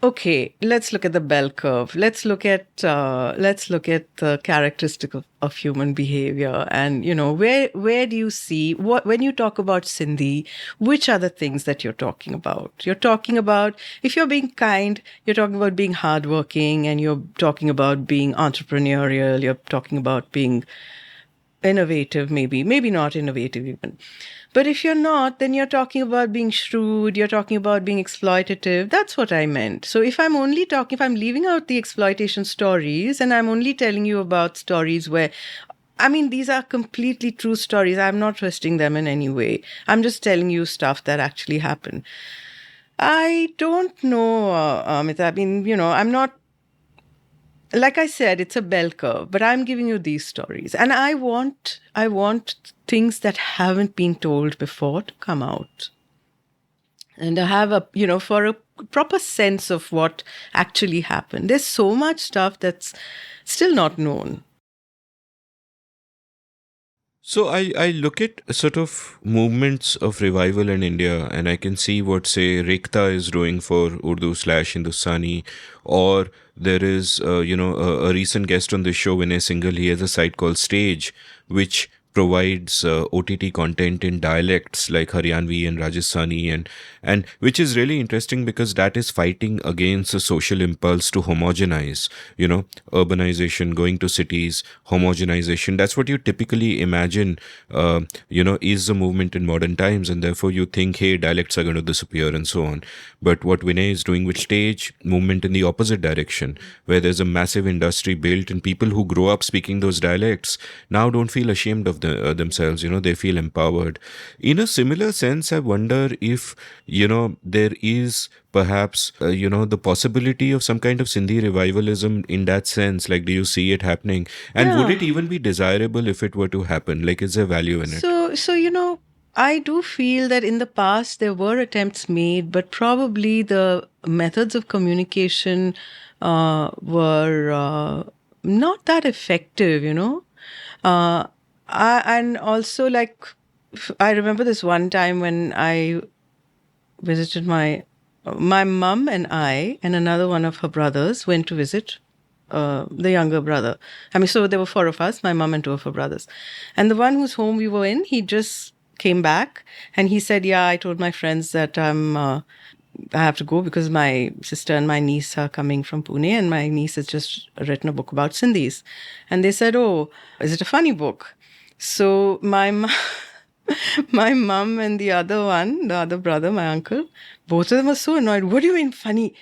Okay, let's look at the bell curve. Let's look at the characteristic of human behavior, and where do you see what when you talk about Sindhi? Which are the things that you're talking about? You're talking about, if you're being kind, you're talking about being hardworking, and you're talking about being entrepreneurial. You're talking about being innovative, maybe not innovative even. But if you're not, then you're talking about being shrewd, you're talking about being exploitative. That's what I meant. So if I'm leaving out the exploitation stories and I'm only telling you about stories where, I mean, these are completely true stories. I'm not twisting them in any way. I'm just telling you stuff that actually happened. I don't know, Amit. I mean, I'm not, like I said, it's a bell curve, but I'm giving you these stories. And I want things that haven't been told before to come out. And I have for a proper sense of what actually happened. There's so much stuff that's still not known. So I look at sort of movements of revival in India, and I can see what, say, Rekta is doing for Urdu/Hindustani, or there is a recent guest on this show, Vinay Singhal. He has a site called Stage, which provides OTT content in dialects like Haryanvi and Rajasthani, and which is really interesting because that is fighting against a social impulse to homogenize, urbanization, going to cities, homogenization. That's what you typically imagine, is the movement in modern times, and therefore you think, hey, dialects are going to disappear and so on. But what Vinay is doing with Stage, movement in the opposite direction, where there's a massive industry built, and people who grow up speaking those dialects now don't feel ashamed of themselves. They feel empowered. In a similar sense, I wonder if there is perhaps the possibility of some kind of Sindhi revivalism in that sense. Like, do you see it happening, and would it even be desirable if it were to happen? Like, is there value in it? So I do feel that in the past there were attempts made, but probably the methods of communication were not that effective, and also, like, I remember this one time when I visited my mum, and I and another one of her brothers went to visit the younger brother. I mean, so there were four of us, my mum and two of her brothers. And the one whose home we were in, he just came back and he said, yeah, I told my friends that I have to go because my sister and my niece are coming from Pune, and my niece has just written a book about Sindhis. And they said, oh, is it a funny book? So my mum and the other brother, my uncle, both of them were so annoyed. What do you mean funny?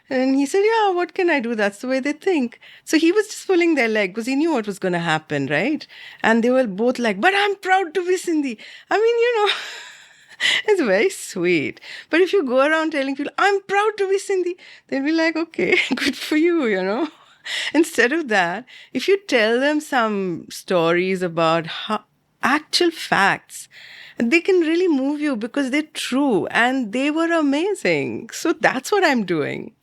And he said, yeah, what can I do? That's the way they think. So he was just pulling their leg because he knew what was going to happen, right? And they were both like, but I'm proud to be Sindhi. I mean, it's very sweet. But if you go around telling people, I'm proud to be Sindhi, they'll be like, okay, good for you. Instead of that, if you tell them some stories about actual facts, they can really move you because they're true and they were amazing. So that's what I'm doing.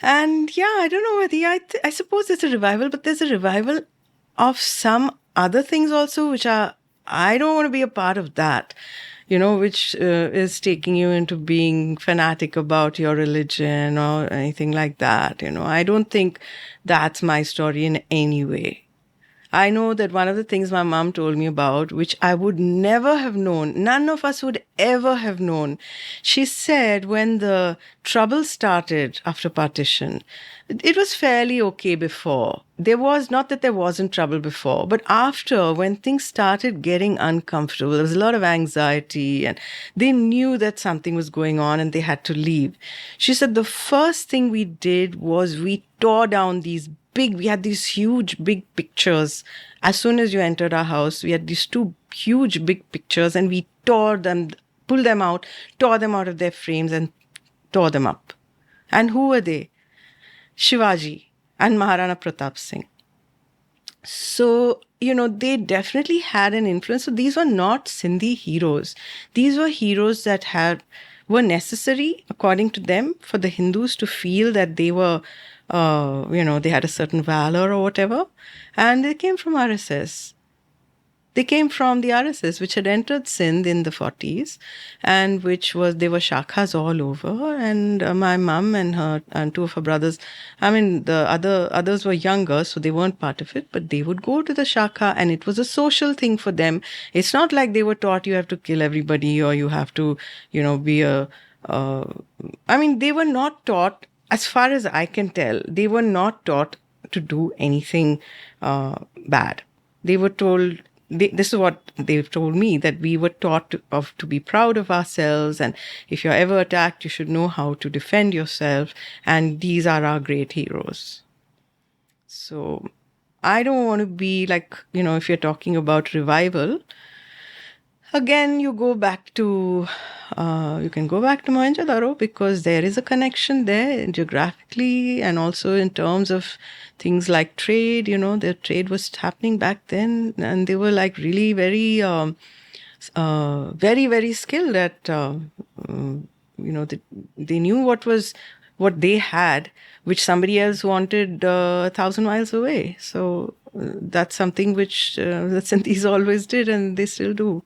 And yeah, I don't know whether I suppose there's a revival, but there's a revival of some other things also, which I don't want to be a part of that, which is taking you into being fanatic about your religion or anything like that. I don't think that's my story in any way. I know that one of the things my mom told me about, which I would never have known, none of us would ever have known. She said when the trouble started after partition, it was fairly okay before. There was not that there wasn't trouble before, but after, when things started getting uncomfortable, there was a lot of anxiety and they knew that something was going on and they had to leave. She said the first thing we did was we tore down we had these huge big pictures. As soon as you entered our house, we had these two huge big pictures and we tore them, pulled them out, tore them out of their frames and tore them up. And who were they? Shivaji and Maharana Pratap Singh. So, they definitely had an influence. So these were not Sindhi heroes. These were heroes that were necessary, according to them, for the Hindus to feel that they were, they had a certain valor or whatever. And they came from RSS. They came from the RSS, which had entered Sindh in the 40s, and there were shakhas all over. And my mum and two of her brothers, the others were younger, so they weren't part of it, but they would go to the shakha, and it was a social thing for them. It's not like they were taught you have to kill everybody or you have to, be they were not taught, as far as I can tell, they were not taught to do anything bad. They were told. This is what they've told me, that we were taught to be proud of ourselves, and if you're ever attacked, you should know how to defend yourself, and these are our great heroes. So I don't want to be like, if you're talking about revival, again, you can go back to Mohenjo-daro, because there is a connection there geographically and also in terms of things like trade. The trade was happening back then, and they were like really very, very, very skilled at, they knew what they had, which somebody else wanted 1,000 miles away. So that's something which the Sindhis always did, and they still do.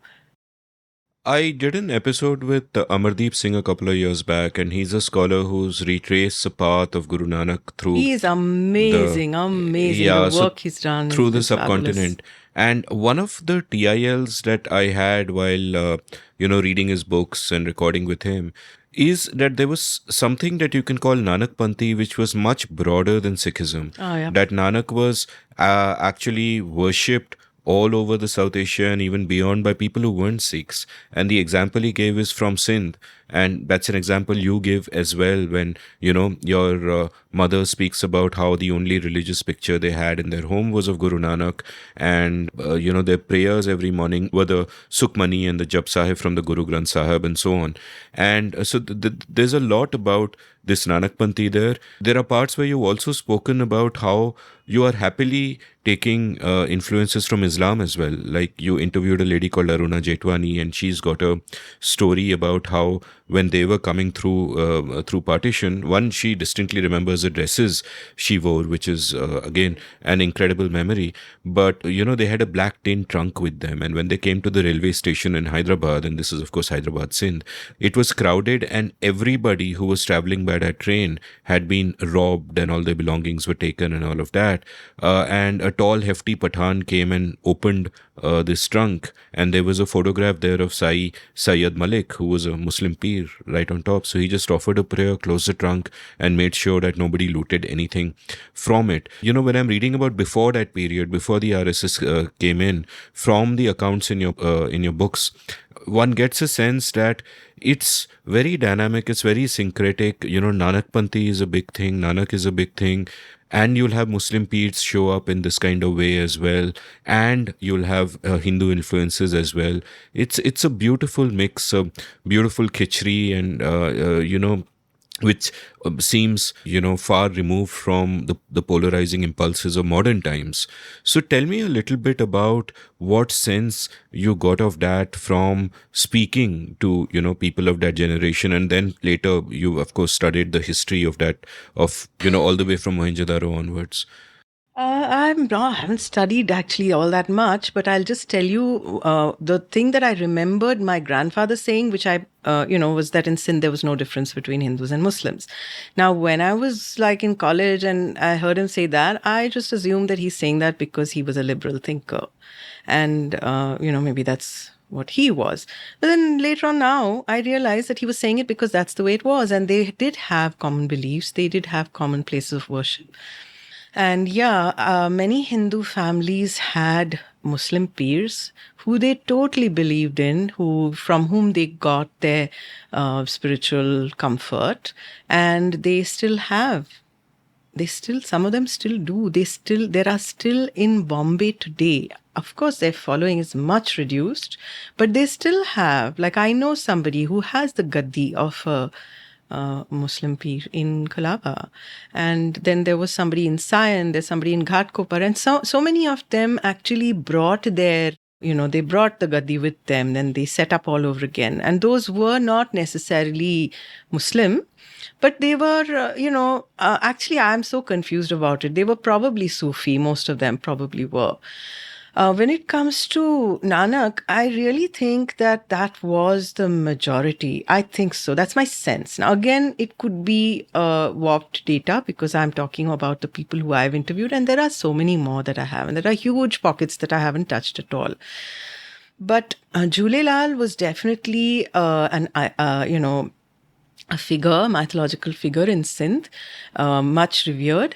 I did an episode with Amardeep Singh a couple of years back, and he's a scholar who's retraced the path of Guru Nanak through. He is amazing. The work he's done through the subcontinent. And one of the TILs that I had while reading his books and recording with him is that there was something that you can call Nanakpanthi, which was much broader than Sikhism. Oh, yeah. That Nanak was actually worshipped all over the South Asia and even beyond by people who weren't Sikhs. And the example he gave is from Sindh. And that's an example you give as well when, your mother speaks about how the only religious picture they had in their home was of Guru Nanak. And, their prayers every morning were the Sukhmani and the Jap Sahib from the Guru Granth Sahib and so on. And so there's a lot about this Nanakpanthi there. There are parts where you've also spoken about how you are happily taking influences from Islam as well. Like you interviewed a lady called Aruna Jetwani, and she's got a story about how when they were coming through partition, one, she distinctly remembers the dresses she wore, which is again an incredible memory. But they had a black tin trunk with them, and when they came to the railway station in Hyderabad, and this is of course Hyderabad, Sindh, it was crowded, and everybody who was traveling by that train had been robbed, and all their belongings were taken, and all of that. And a tall, hefty Pathan came and opened this trunk, and there was a photograph there of Sayyid Malik, who was a Muslim Peer, right on top. So he just offered a prayer, closed the trunk, and made sure that nobody looted anything from it. When I'm reading about before that period, before the RSS came in, from the accounts in your books, one gets a sense that it's very dynamic, it's very syncretic. Nanakpanthi is a big thing, Nanak is a big thing. And you'll have Muslim Peers show up in this kind of way as well. And you'll have Hindu influences as well. It's a beautiful mix, a beautiful khichdi, and, which seems, far removed from the polarizing impulses of modern times. So tell me a little bit about what sense you got of that from speaking to, people of that generation. And then later you, of course, studied the history of that, all the way from Mohenjo-daro onwards. I haven't studied actually all that much, but I'll just tell you the thing that I remembered my grandfather saying, which was that in Sindh there was no difference between Hindus and Muslims. Now, when I was like in college and I heard him say that, I just assumed that he's saying that because he was a liberal thinker. And, maybe that's what he was. But then later on now, I realized that he was saying it because that's the way it was. And they did have common beliefs, they did have common places of worship. And yeah, many Hindu families had Muslim peers who they totally believed in, who from whom they got their spiritual comfort, and they still have. They still, some of them still do. There are still in Bombay today. Of course, their following is much reduced, but they still have. Like I know somebody who has the gaddi of a Muslim peer in Kalaba. And then there was somebody in Sion, there's somebody in Ghatkopar. And so many of them actually brought they brought the Gaddi with them, then they set up all over again. And those were not necessarily Muslim, but they were, actually, I'm so confused about it. They were probably Sufi, most of them probably were. When it comes to Nanak, I really think that was the majority. I think so. That's my sense. Now, again, it could be warped data because I'm talking about the people who I've interviewed, and there are so many more that I haven't. There are huge pockets that I haven't touched at all. But Jhulelal was definitely a figure, mythological figure in Sindh, much revered.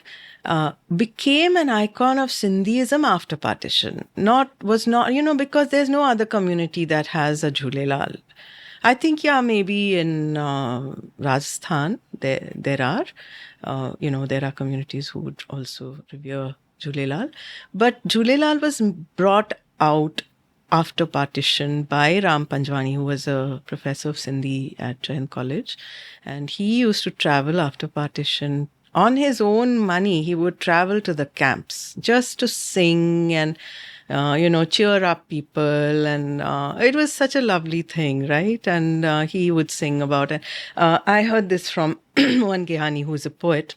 Became an icon of Sindhism after partition. Because there's no other community that has a Jhulelal. I think, maybe in Rajasthan there are, there are communities who would also revere Jhulelal. But Jhulelal was brought out after partition by Ram Panjwani, who was a professor of Sindhi at Jain College. And he used to travel after partition on his own money. He would travel to the camps just to sing and, cheer up people. And it was such a lovely thing, right? And he would sing about it. I heard this from one Gehani, who's a poet.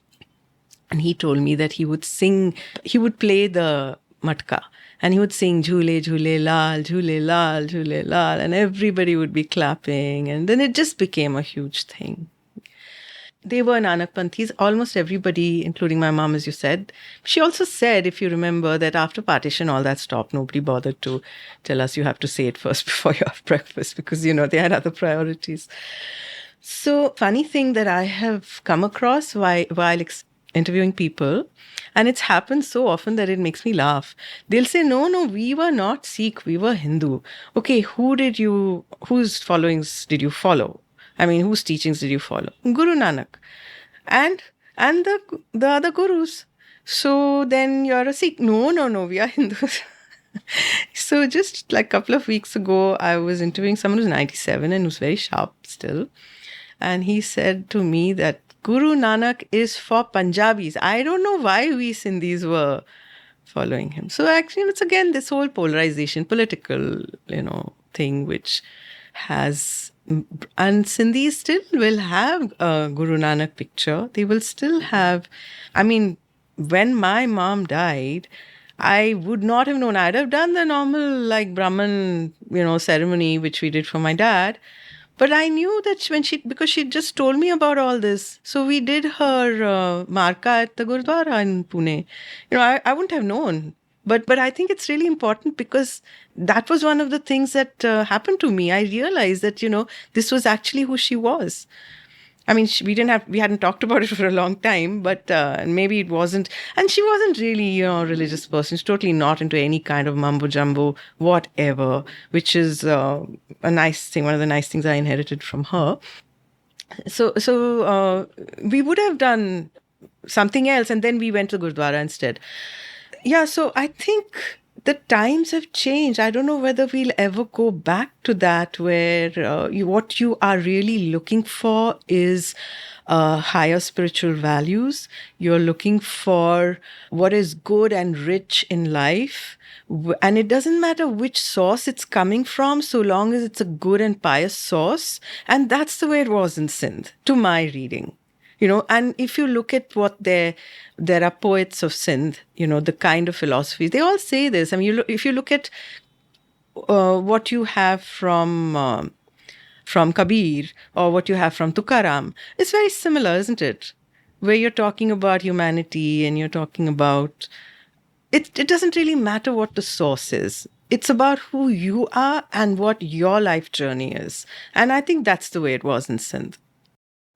And he told me that he would play the matka. And he would sing Jhule, Jhule, Lal, Jhule, Lal, Jhule, Lal. And everybody would be clapping. And then it just became a huge thing. They were Nanakpanthis, almost everybody, including my mom, as you said. She also said, if you remember, that after partition, all that stopped. Nobody bothered to tell us you have to say it first before you have breakfast because, they had other priorities. So, funny thing that I have come across while interviewing people, and it's happened so often that it makes me laugh. They'll say, no, we were not Sikh, we were Hindu. Okay, whose followings did you follow? I mean, whose teachings did you follow? Guru Nanak. And the other gurus. So then you're a Sikh. No, we are Hindus. So just like a couple of weeks ago, I was interviewing someone who's 97 and who's very sharp still. And he said to me that Guru Nanak is for Punjabis. I don't know why we Sindhis were following him. So actually, it's again this whole polarization, political, thing, which has... And Sindhis still will have a Guru Nanak picture. They will still have... I mean, when my mom died, I would not have known. I'd have done the normal, Brahman, ceremony, which we did for my dad. But I knew that because she just told me about all this. So we did her marka at the Gurdwara in Pune. I wouldn't have known. But I think it's really important because that was one of the things that happened to me. I realized that, this was actually who she was. I mean, we hadn't talked about it for a long time, but maybe it wasn't. And she wasn't really, a religious person. She's totally not into any kind of mumbo jumbo, whatever, which is a nice thing, one of the nice things I inherited from her. So we would have done something else, and then we went to Gurdwara instead. Yeah, so I think the times have changed. I don't know whether we'll ever go back to that where what you are really looking for is higher spiritual values. You're looking for what is good and rich in life. And it doesn't matter which source it's coming from, so long as it's a good and pious source. And that's the way it was in Sindh, to my reading. And if you look at what there are poets of Sindh, the kind of philosophies, they all say this. I mean, if you look at what you have from Kabir or what you have from Tukaram, it's very similar, isn't it? Where you're talking about humanity and you're talking about it doesn't really matter what the source is. It's about who you are and what your life journey is. And I think that's the way it was in Sindh.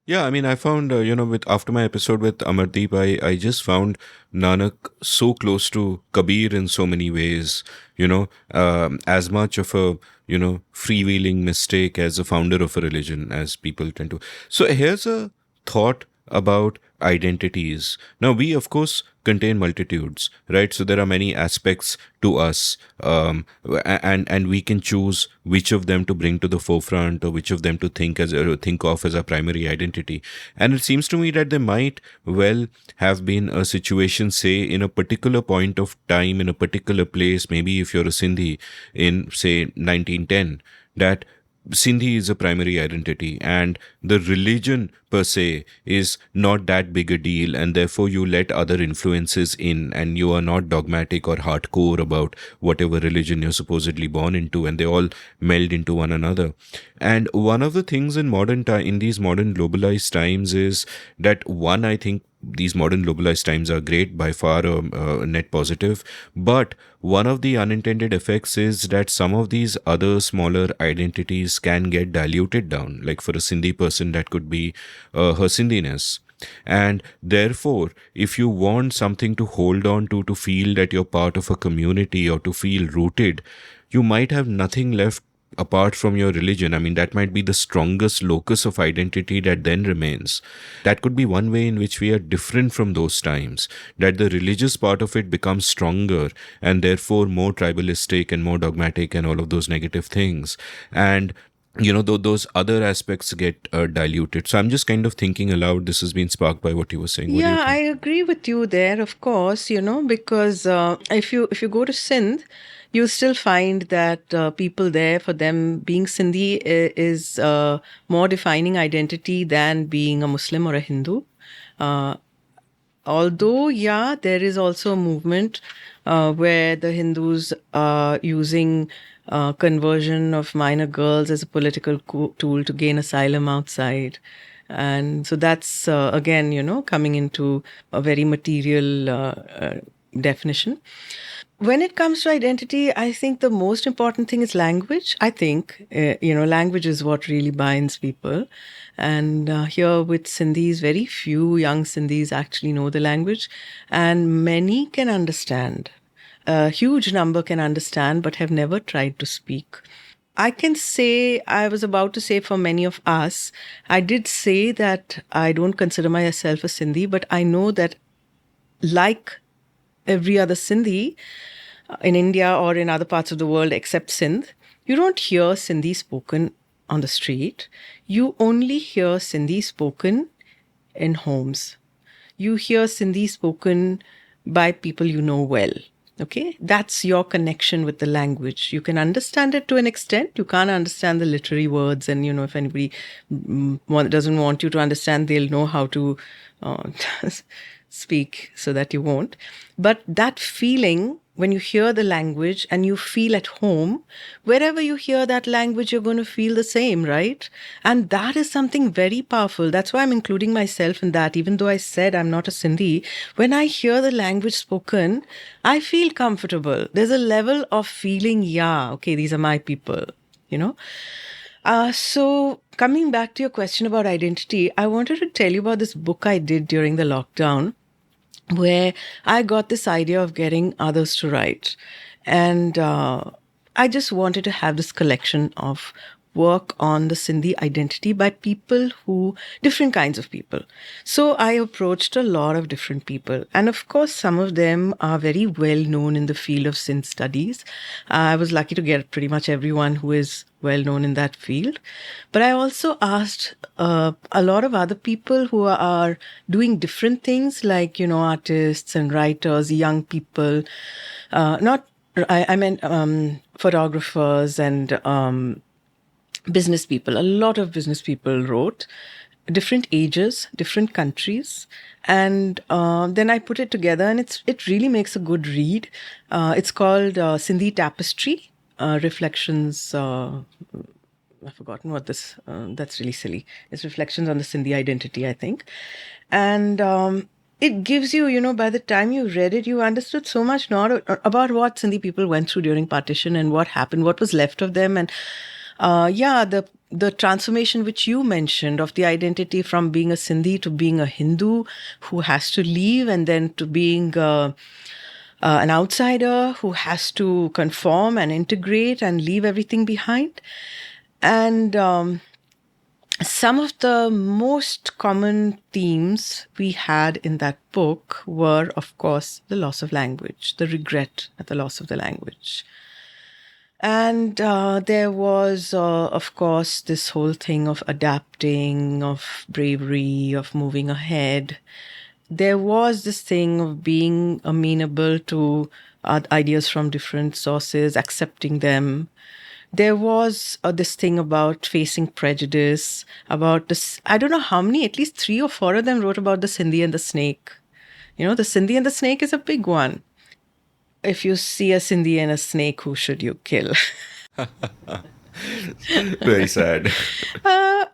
Yeah, I mean, I found, with after my episode with Amardeep, I just found Nanak so close to Kabir in so many ways, as much of a, freewheeling mistake as a founder of a religion, as people tend to. So here's a thought about identities. Now, we, of course, contain multitudes, right? So there are many aspects to us, and we can choose which of them to bring to the forefront or which of them to think of as our primary identity. And it seems to me that there might well have been a situation, say, in a particular point of time, in a particular place, maybe if you're a Sindhi in, say, 1910, that Sindhi is a primary identity and the religion per se is not that big a deal, and therefore you let other influences in and you are not dogmatic or hardcore about whatever religion you're supposedly born into, and they all meld into one another. And one of the things in these modern globalized times is that, one, I think these modern globalized times are great, by far a net positive, but one of the unintended effects is that some of these other smaller identities can get diluted down. Like for a Sindhi person, that could be her Sindhiness. And therefore, if you want something to hold on to feel that you're part of a community or to feel rooted, you might have nothing left apart from your religion. I mean, that might be the strongest locus of identity that then remains. That could be one way in which we are different from those times, that the religious part of it becomes stronger and therefore more tribalistic and more dogmatic and all of those negative things. And those other aspects get diluted. So I'm just kind of thinking aloud. This has been sparked by what you were saying. What do you Yeah, I think? agree with you there, of course, because if you go to Sindh, you still find that people there, for them, being Sindhi is more defining identity than being a Muslim or a Hindu. Uh, Although, yeah, there is also a movement where the Hindus are using conversion of minor girls as a political tool to gain asylum outside. And so that's, again, coming into a very material definition. When it comes to identity, I think the most important thing is language. I think, language is what really binds people. And here with Sindhis, very few young Sindhis actually know the language, and many can understand. A huge number can understand, but have never tried to speak. I can say, I was about to say for many of us, I did say that I don't consider myself a Sindhi, but I know that, like every other Sindhi in India or in other parts of the world except Sindh, you don't hear Sindhi spoken on the street. You only hear Sindhi spoken in homes. You hear Sindhi spoken by people you know well. Okay, that's your connection with the language. You can understand it to an extent. You can't understand the literary words, and if anybody doesn't want you to understand, they'll know how to speak so that you won't. But that feeling, when you hear the language and you feel at home, wherever you hear that language, you're going to feel the same, right? And that is something very powerful. That's why I'm including myself in that. Even though I said I'm not a Sindhi, when I hear the language spoken, I feel comfortable. There's a level of feeling, yeah, okay, these are my people, So coming back to your question about identity, I wanted to tell you about this book I did during the lockdown, where I got this idea of getting others to write. And I just wanted to have this collection of work on the Sindhi identity by different kinds of people. So I approached a lot of different people. And of course, some of them are very well known in the field of Sindh studies. I was lucky to get pretty much everyone who is well known in that field. But I also asked a lot of other people who are doing different things, like, artists and writers, young people, I meant photographers and business people. A lot of business people wrote. different ages, different countries, and then I put it together, and it really makes a good read. It's called Sindhi Tapestry, Reflections. I've forgotten what this. That's really silly. It's reflections on the Sindhi identity, I think, and it gives you, by the time you read it, you understood so much not about what Sindhi people went through during partition and what happened, what was left of them, and the transformation which you mentioned of the identity from being a Sindhi to being a Hindu who has to leave, and then to being an outsider who has to conform and integrate and leave everything behind. And some of the most common themes we had in that book were, of course, the loss of language, the regret at the loss of the language. And there was, of course, this whole thing of adapting, of bravery, of moving ahead. There was this thing of being amenable to ideas from different sources, accepting them. There was this thing about facing prejudice, about this, I don't know how many, at least 3 or 4 of them wrote about the Sindhi and the snake. The Sindhi and the snake is a big one. If you see a Sindhi and a snake, who should you kill? Very sad.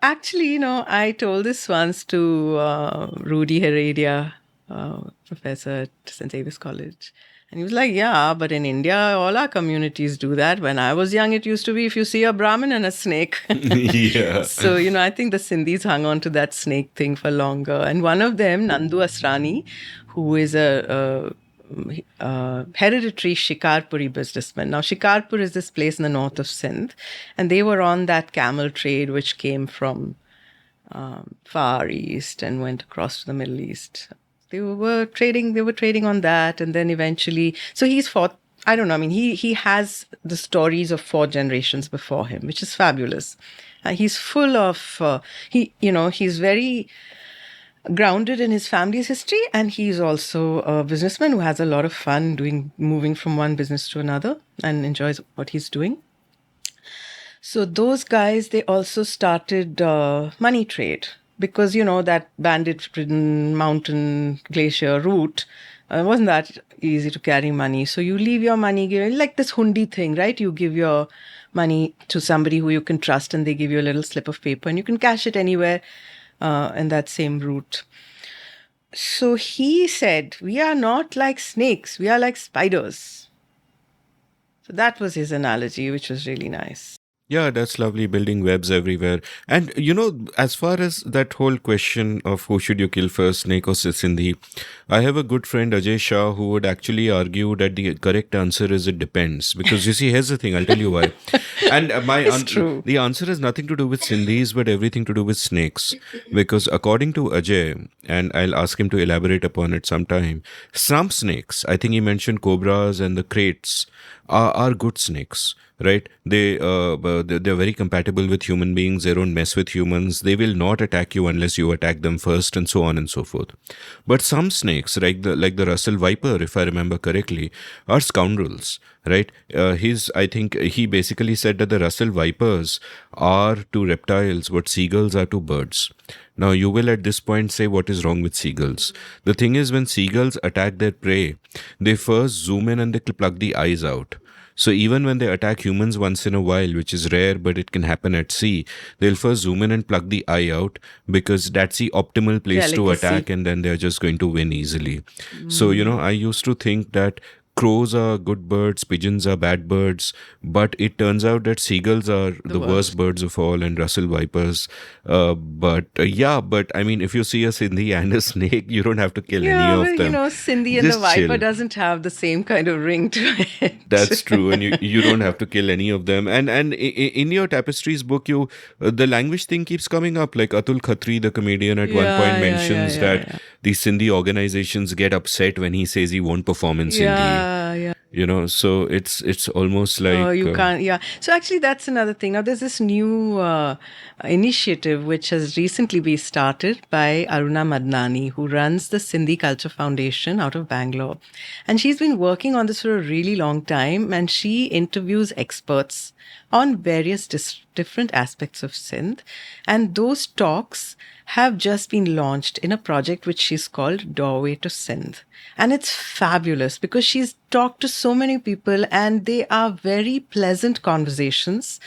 Actually, I told this once to Rudy Heredia, professor at St. Xavier's College. And he was like, yeah, but in India, all our communities do that. When I was young, it used to be if you see a Brahmin and a snake. Yeah. So, I think the Sindhis hung on to that snake thing for longer. And one of them, Nandu Asrani, who is a hereditary Shikarpuri businessman. Now, Shikarpur is this place in the north of Sindh. And they were on that camel trade, which came from Far East and went across to the Middle East. They were trading on that, and then eventually, so he's fought. I don't know. I mean, he has the stories of 4 generations before him, which is fabulous. He's full of he's very grounded in his family's history, and he's also a businessman who has a lot of fun moving from one business to another and enjoys what he's doing. So those guys, they also started money trade. Because, that bandit-ridden mountain glacier route wasn't that easy to carry money. So you leave your money, like this hundi thing, right? You give your money to somebody who you can trust, and they give you a little slip of paper, and you can cash it anywhere in that same route. So he said, we are not like snakes, we are like spiders. So that was his analogy, which was really nice. Yeah, that's lovely, building webs everywhere. And, as far as that whole question of who should you kill first, snake or Sindhi, I have a good friend, Ajay Shah, who would actually argue that the correct answer is it depends. Because, you see, here's the thing, I'll tell you why. And the answer has nothing to do with Sindhis, but everything to do with snakes. Because according to Ajay, and I'll ask him to elaborate upon it sometime, some snakes, I think he mentioned cobras and the kraits, are good snakes. Right? They're very compatible with human beings. They don't mess with humans. They will not attack you unless you attack them first, and so on and so forth. But some snakes, like the Russell Viper, if I remember correctly, are scoundrels. Right? I think he basically said that the Russell Vipers are to reptiles what seagulls are to birds. Now, you will at this point say, what is wrong with seagulls? The thing is, when seagulls attack their prey, they first zoom in and they pluck the eyes out. So even when they attack humans once in a while, which is rare, but it can happen at sea, they'll first zoom in and pluck the eye out because that's the optimal place to attack, and then they're just going to win easily. So, I used to think that crows are good birds, pigeons are bad birds, but it turns out that seagulls are the worst birds of all, and Russell Vipers. But I mean, if you see a Sindhi and a snake, you don't have to kill any of them. Sindhi and the Viper doesn't have the same kind of ring to it. That's true, and you don't have to kill any of them. And in your Tapestries book, the language thing keeps coming up. Like Atul Khatri, the comedian, at one point mentions that these Sindhi organizations get upset when he says he won't perform in Sindhi. So it's almost like you can't. So actually, that's another thing. Now there's this new initiative which has recently been started by Aruna Madnani, who runs the Sindhi Culture Foundation out of Bangalore, and she's been working on this for a really long time. And she interviews experts on various different aspects of Sindh. And those talks have just been launched in a project which she's called Doorway to Sindh. And it's fabulous because she's talked to so many people, and they are very pleasant conversations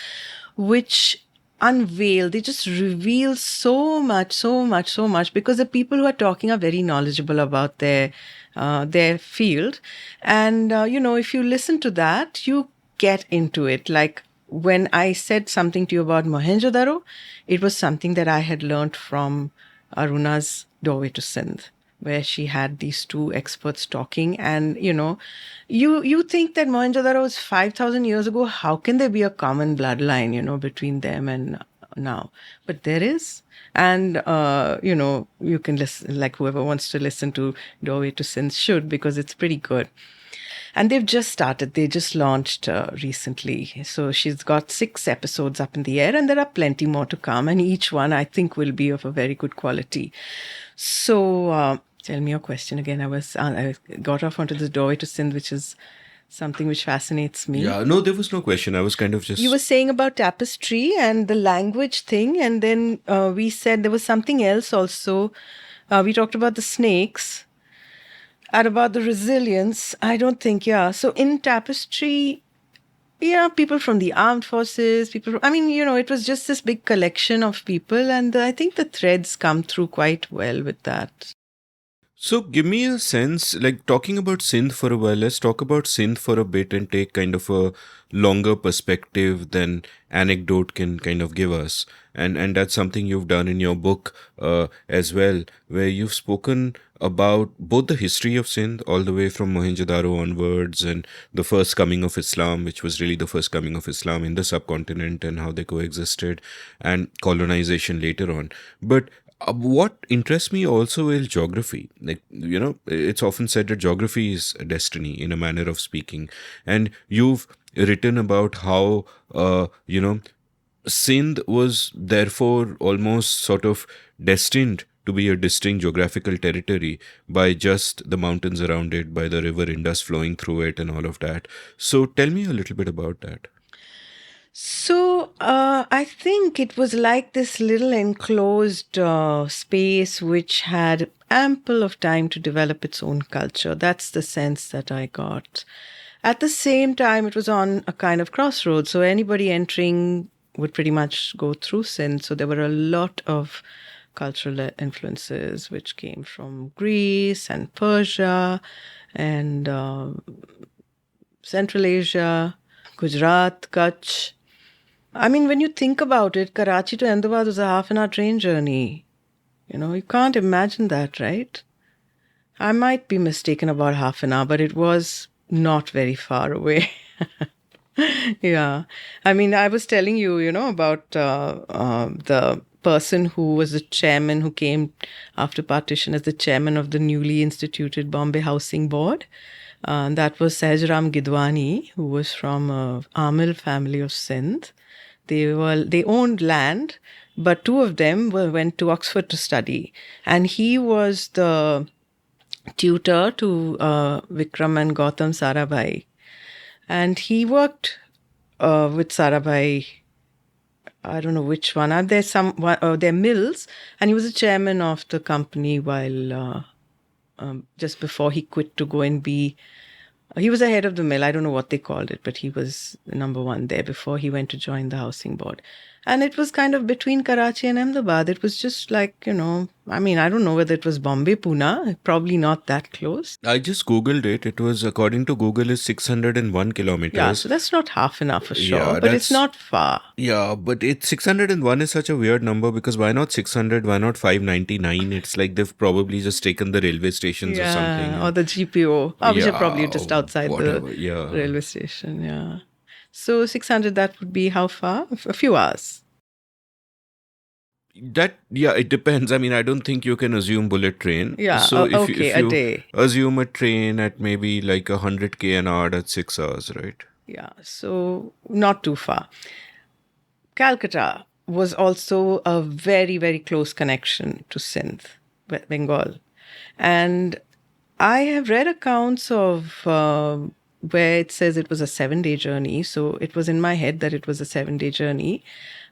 which they just reveal so much, so much, so much, because the people who are talking are very knowledgeable about their field. And if you listen to that, you get into it. Like when I said something to you about Mohenjo-daro, it was something that I had learned from Aruna's Doorway to Sindh, where she had these two experts talking. And you think that Mohenjo-daro was 5,000 years ago. How can there be a common bloodline between them and now? But there is. And you can listen, like whoever wants to listen to Doorway to Sindh should, because it's pretty good. And they've just started. They just launched recently. So she's got 6 episodes up in the air, and there are plenty more to come. And each one, I think, will be of a very good quality. So tell me your question again. I got off onto this Doorway to Sindh, which is something which fascinates me. Yeah, no, there was no question. I was kind of just... You were saying about tapestry and the language thing. And then we said there was something else also. We talked about the snakes. And about the resilience, I don't think, So in tapestry, people from the armed forces, it was just this big collection of people. And I think the threads come through quite well with that. So give me a sense, like talking about Sindh for a while, let's talk about Sindh for a bit and take kind of a longer perspective than anecdote can kind of give us. And that's something you've done in your book as well, where you've spoken about both the history of Sindh all the way from Mohenjo-daro onwards, and the first coming of Islam, which was really the first coming of Islam in the subcontinent, and how they coexisted, and colonization later on. But what interests me also is geography. Like, it's often said that geography is a destiny in a manner of speaking. And you've written about how, Sindh was therefore almost sort of destined to be a distinct geographical territory by just the mountains around it, by the river Indus flowing through it and all of that. So tell me a little bit about that. So I think it was like this little enclosed space which had ample of time to develop its own culture. That's the sense that I got. At the same time, it was on a kind of crossroads. So anybody entering would pretty much go through Sindh. So there were a lot of cultural influences which came from Greece and Persia and Central Asia, Gujarat, Kutch. I mean, when you think about it, Karachi to Ahmedabad was a half-an-hour train journey. You can't imagine that, right? I might be mistaken about half an hour, but it was not very far away. Yeah. I mean, I was telling you, about the person who was the chairman, who came after partition as the chairman of the newly instituted Bombay Housing Board. That was Sahajram Gidwani, who was from a Amil family of Sindh. They owned land, but 2 of them went to Oxford to study. And he was the tutor to Vikram and Gautam Sarabhai. And he worked with Sarabhai, I don't know which one. They're mills. And he was the chairman of the company while just before he quit to go and he was the head of the mill. I don't know what they called it, but he was the number 1 there before he went to join the housing board. And it was kind of between Karachi and Ahmedabad. It was just like, I don't know whether it was Bombay, Pune, probably not that close. I just Googled it. It was, according to Google, is 601 kilometers. Yeah, so that's not half an hour for sure, but it's not far. Yeah, but 601 is such a weird number, because why not 600? Why not 599? It's like they've probably just taken the railway stations or something. Or the GPO, which are probably just outside the Yeah. railway station, yeah. So 600, that would be how far? A few hours. It depends. I mean, I don't think you can assume bullet train. Yeah, so if a you day. assume a train at maybe like 100 an hour, that's 6 hours, right? Yeah, so not too far. Calcutta was also a very, very close connection to Sindh, Bengal. And I have read accounts of where it says it was a 7-day journey. So it was in my head that it was a 7-day journey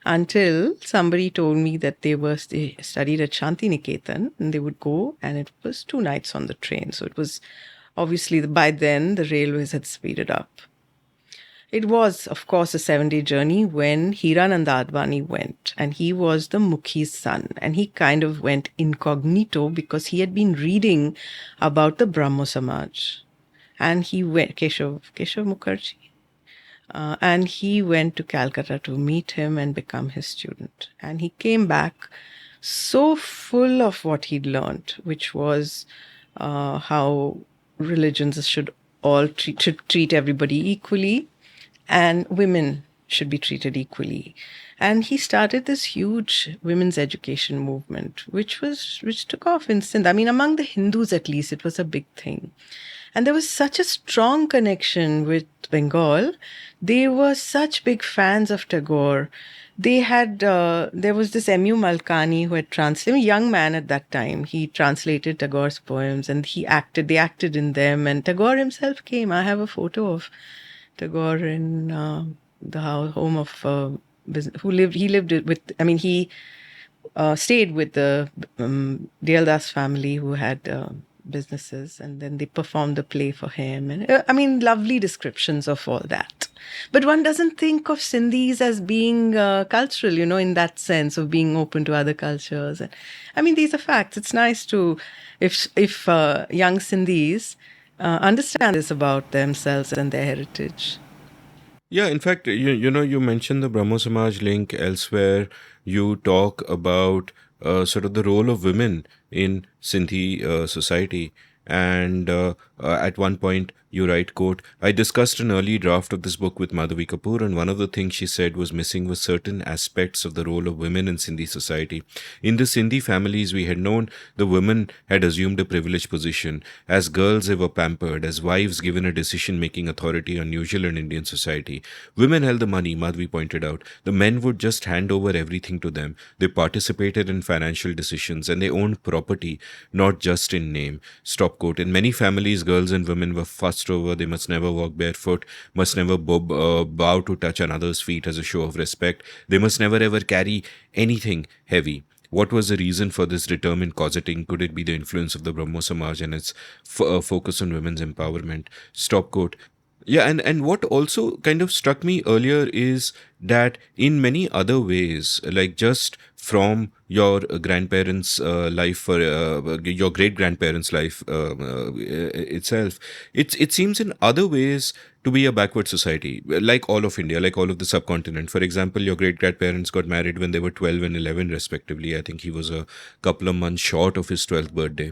until somebody told me that they studied at Shanti Niketan and they would go, and it was 2 nights on the train. So it was obviously by then the railways had speeded up. It was, of course, a 7-day journey when Hirananda Advani went, and he was the Mukhi's son, and he kind of went incognito because he had been reading about the Brahmo Samaj, and he went Keshav Mukherjee, and he went to Calcutta to meet him and become his student, and he came back so full of what he'd learned, which was how religions should treat everybody equally, and women should be treated equally. And he started this huge women's education movement, which took off in Sindh. I mean, among the Hindus at least, it was a big thing. And there was such a strong connection with Bengal. They were such big fans of Tagore. They had, there was this M.U. Malkani who had translated, a young man at that time. He translated Tagore's poems and they acted in them. And Tagore himself came. I have a photo of Tagore in the home of business. He stayed with the Diyaldas family who had businesses, and then they performed the play for him. And lovely descriptions of all that. But one doesn't think of Sindhis as being cultural, in that sense of being open to other cultures. And these are facts. It's nice to, if young Sindhis understand this about themselves and their heritage. Yeah, in fact, you mentioned the Brahmo Samaj link elsewhere. You talk about sort of the role of women in Sindhi society. And at one point, you write, quote, "I discussed an early draft of this book with Madhavi Kapoor, and one of the things she said was missing was certain aspects of the role of women in Sindhi society. In the Sindhi families we had known, the women had assumed a privileged position. As girls, they were pampered. As wives, given a decision-making authority unusual in Indian society. Women held the money," Madhavi pointed out. "The men would just hand over everything to them. They participated in financial decisions, and they owned property, not just in name." Stop quote. "In many families, girls and women were fussed over. They must never walk barefoot, must never bow to touch another's feet as a show of respect. They must never ever carry anything heavy." What was the reason for this determined cosseting? Could it be the influence of the Brahmo Samaj and its focus on women's empowerment? Stop quote. Yeah, and what also kind of struck me earlier is that in many other ways, like just from your grandparents' life or your great-grandparents' life itself, it seems in other ways to be a backward society, like all of India, like all of the subcontinent. For example, your great-grandparents got married when they were 12 and 11 respectively. I think he was a couple of months short of his 12th birthday.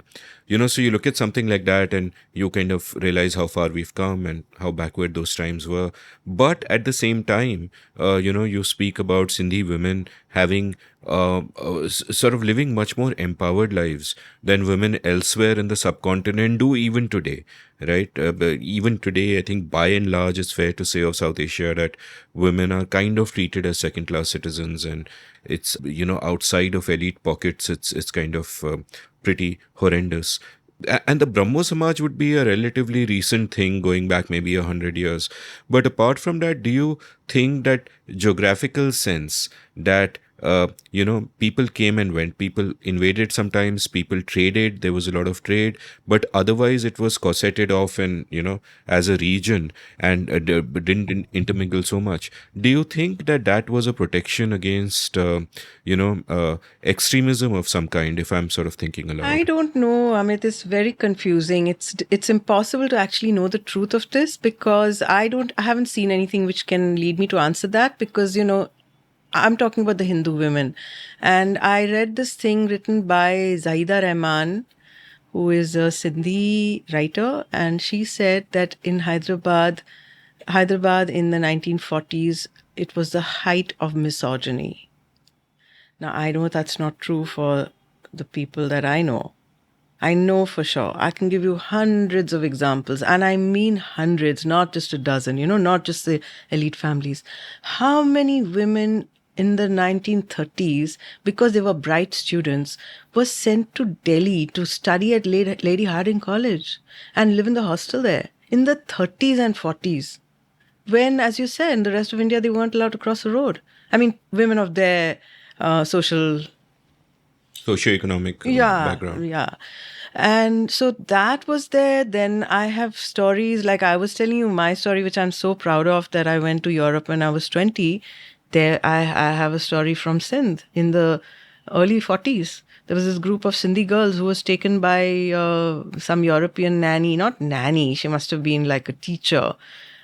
So you look at something like that and you kind of realize how far we've come and how backward those times were. But at the same time, you speak about Sindhi women having sort of living much more empowered lives than women elsewhere in the subcontinent do even today, right? But even today, I think by and large, it's fair to say of South Asia that women are kind of treated as second-class citizens, and it's, outside of elite pockets, it's kind of pretty horrendous. And the Brahmo Samaj would be a relatively recent thing going back maybe 100 years. But apart from that, do you think that geographical sense that people came and went, people invaded sometimes, people traded, there was a lot of trade, but otherwise it was cosseted off and, as a region and didn't intermingle so much. Do you think that was a protection against, extremism of some kind, if I'm sort of thinking aloud? I don't know, Amit. It's very confusing. It's impossible to actually know the truth of this because I haven't seen anything which can lead me to answer that because, I'm talking about the Hindu women. And I read this thing written by Zahida Rahman, who is a Sindhi writer. And she said that in Hyderabad in the 1940s, it was the height of misogyny. Now, I know that's not true for the people that I know. I know for sure. I can give you hundreds of examples, and I mean hundreds, not just a dozen, not just the elite families. How many women in the 1930s, because they were bright students, were sent to Delhi to study at Lady Hardinge College and live in the hostel there? in the 30s and 40s, when, as you said, in the rest of India, they weren't allowed to cross the road. I mean, women of their social Socioeconomic background. yeah. And so that was there. Then I have stories like I was telling you my story, which I'm so proud of, that I went to Europe when I was 20. There, I have a story from Sindh in the early 40s. There was this group of Sindhi girls who was taken by some European nanny, not nanny, she must have been like a teacher.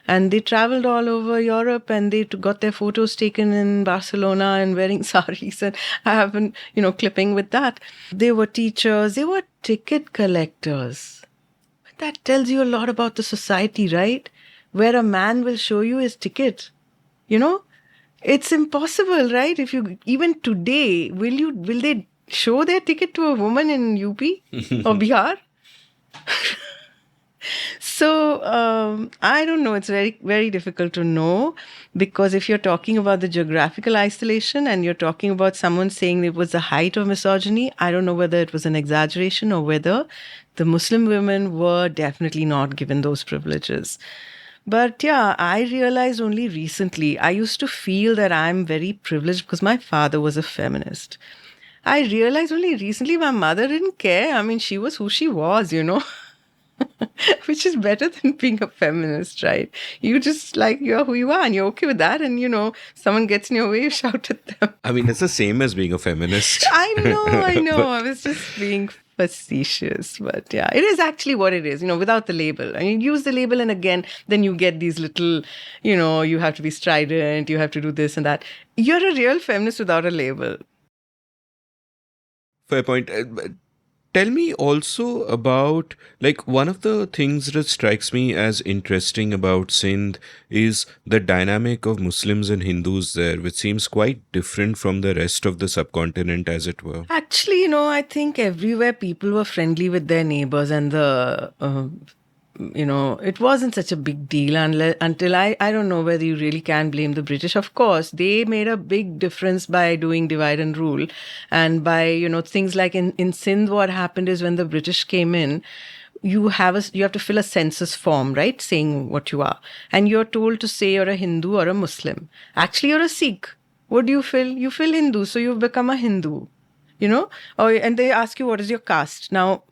And they traveled all over Europe and they got their photos taken in Barcelona and wearing saris. And I have been, clipping with that. They were teachers, they were ticket collectors. That tells you a lot about the society, right? Where a man will show you his ticket. It's impossible, right? If you, even today, will they show their ticket to a woman in UP or Bihar? So I don't know. It's very, very difficult to know, because if you're talking about the geographical isolation and you're talking about someone saying it was the height of misogyny, I don't know whether it was an exaggeration or whether the Muslim women were definitely not given those privileges. But yeah, I realized only recently. I used to feel that I'm very privileged because my father was a feminist. I realized only recently my mother didn't care. I mean, she was who she was, which is better than being a feminist, right? You just you're who you are and you're okay with that. And, someone gets in your way, you shout at them. I mean, it's the same as being a feminist. I know. I was just being facetious, but yeah, it is actually what it is, without the label. And you use the label and again, then you get these little, you have to be strident, you have to do this and that. You're a real feminist without a label. Fair point. Tell me also about, one of the things that strikes me as interesting about Sindh is the dynamic of Muslims and Hindus there, which seems quite different from the rest of the subcontinent, as it were. Actually, I think everywhere people were friendly with their neighbors, and it wasn't such a big deal until I don't know whether you really can blame the British. Of course, they made a big difference by doing divide and rule. And by, things like in Sindh, what happened is when the British came in, you have to fill a census form, right? Saying what you are. And you're told to say you're a Hindu or a Muslim. Actually, you're a Sikh. What do you fill? You fill Hindu. So you've become a Hindu, and they ask you, what is your caste? Now,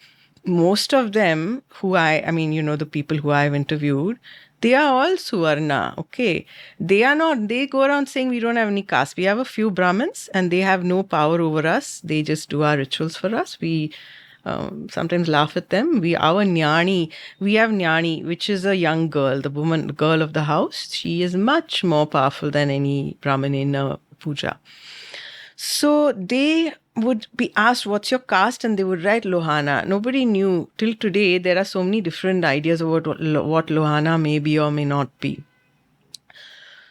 most of them the people who I've interviewed, they are all Suvarna, okay? They are not, they go around saying we don't have any caste. We have a few Brahmins and they have no power over us. They just do our rituals for us. We sometimes laugh at them. We have Nyani, which is a young girl, the girl of the house. She is much more powerful than any Brahmin in a puja. So they would be asked, what's your caste? And they would write Lohana. Nobody knew. Till today, there are so many different ideas about what Lohana may be or may not be.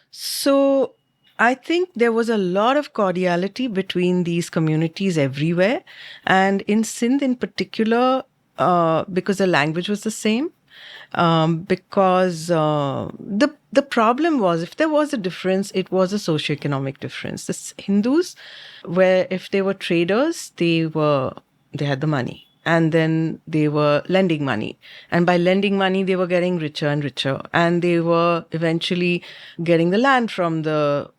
So I think there was a lot of cordiality between these communities everywhere. And in Sindh in particular, because the language was the same, because the problem was, if there was a difference, it was a socioeconomic difference. The Hindus, where if they were traders, they had the money. And then they were lending money. And by lending money, they were getting richer and richer. And they were eventually getting the land from the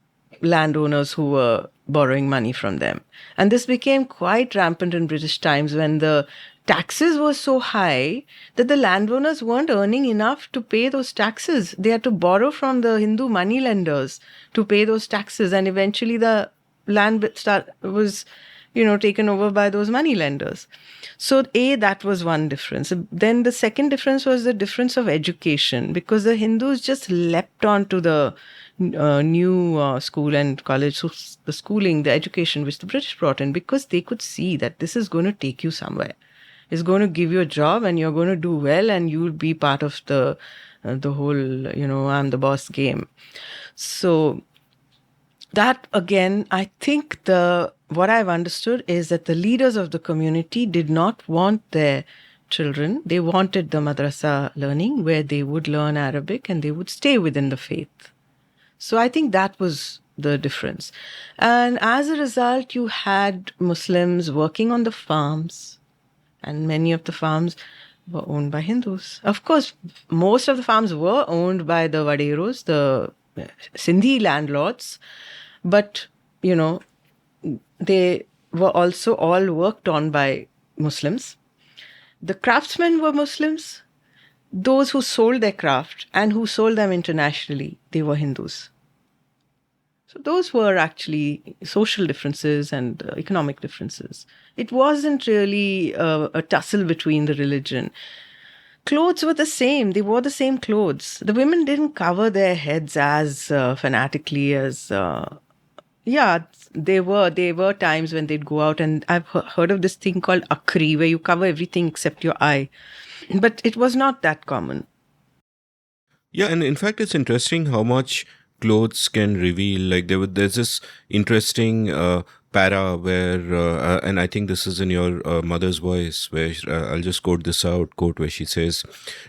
landowners who were borrowing money from them. And this became quite rampant in British times when the taxes were so high that the landowners weren't earning enough to pay those taxes. They had to borrow from the Hindu money lenders to pay those taxes. And eventually the land was taken over by those money lenders. So that was one difference. Then the second difference was the difference of education, because the Hindus just leapt onto the new school and college, so the schooling, the education which the British brought in, because they could see that this is going to take you somewhere. It's going to give you a job and you're going to do well and you'll be part of the whole, I'm the boss game. So that again, I think what I've understood is that the leaders of the community did not want their children. They wanted the madrasa learning where they would learn Arabic and they would stay within the faith. So I think that was the difference. And as a result, you had Muslims working on the farms, and many of the farms were owned by Hindus. Of course, most of the farms were owned by the Vaderos, the Sindhi landlords, but you know, they were also all worked on by Muslims. The craftsmen were Muslims. Those who sold their craft and who sold them internationally, they were Hindus. So those were actually social differences and economic differences. It wasn't really a tussle between the religion. Clothes were the same. They wore the same clothes. The women didn't cover their heads as fanatically as yeah, there were times when they'd go out, and I've heard of this thing called akhri, where you cover everything except your eye. But it was not that common. Yeah, and in fact, it's interesting how much clothes can reveal. Like there's this interesting para where, and I think this is in your mother's voice, where I'll just quote this out, quote where she says,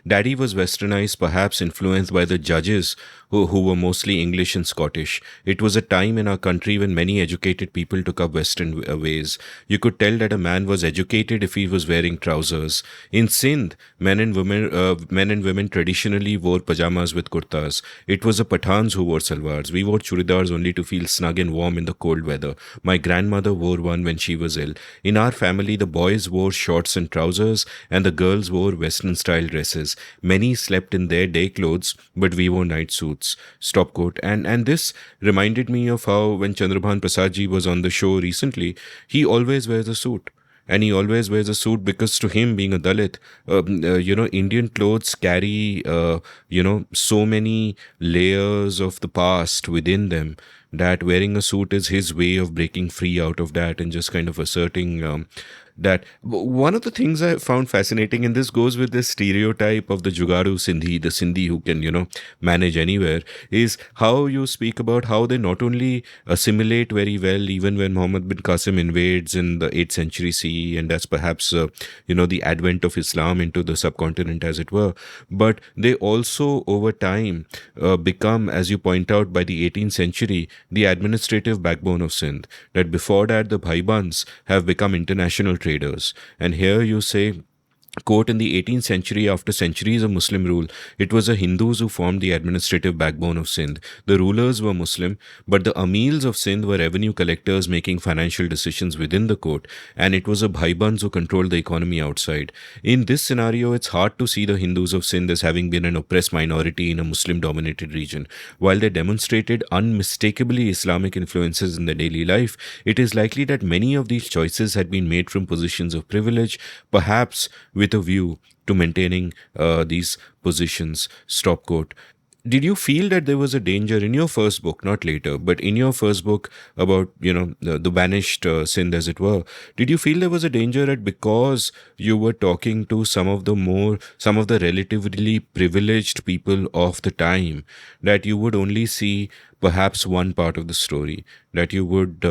"Daddy was westernized, perhaps influenced by the judges who were mostly English and Scottish. It was a time in our country when many educated people took up Western ways. You could tell that a man was educated if he was wearing trousers. In Sindh, men and women traditionally wore pajamas with kurtas. It was the Pathans who wore salwars. We wore churidars only to feel snug and warm in the cold weather. My grandmother wore one when she was ill. In our family, the boys wore shorts and trousers, and the girls wore Western-style dresses. Many slept in their day clothes, but we wore night suits." Stop quote. And this reminded me of how when Chandrabhan Prasadji was on the show recently, he always wears a suit. And he always wears a suit because to him, being a Dalit, Indian clothes carry, so many layers of the past within them, that wearing a suit is his way of breaking free out of that and just kind of asserting that. One of the things I found fascinating, and this goes with this stereotype of the Jugaru Sindhi, the Sindhi who can, manage anywhere, is how you speak about how they not only assimilate very well, even when Muhammad bin Qasim invades in the 8th century CE, and that's perhaps, the advent of Islam into the subcontinent, as it were, but they also, over time, become, as you point out, by the 18th century, the administrative backbone of Sindh. That before that, the Bhaibans have become international traders. And here you say, quote, "In the 18th century, after centuries of Muslim rule, it was the Hindus who formed the administrative backbone of Sindh. The rulers were Muslim, but the Amils of Sindh were revenue collectors making financial decisions within the court, and it was the Bhaibans who controlled the economy outside. In this scenario, it's hard to see the Hindus of Sindh as having been an oppressed minority in a Muslim-dominated region. While they demonstrated unmistakably Islamic influences in their daily life, it is likely that many of these choices had been made from positions of privilege, perhaps with a view to maintaining these positions." Stop quote. Did you feel that there was a danger in your first book, not later, but in your first book about, the vanished Sindh, as it were, did you feel there was a danger that because you were talking to some of the relatively privileged people of the time, that you would only see perhaps one part of the story, that you would,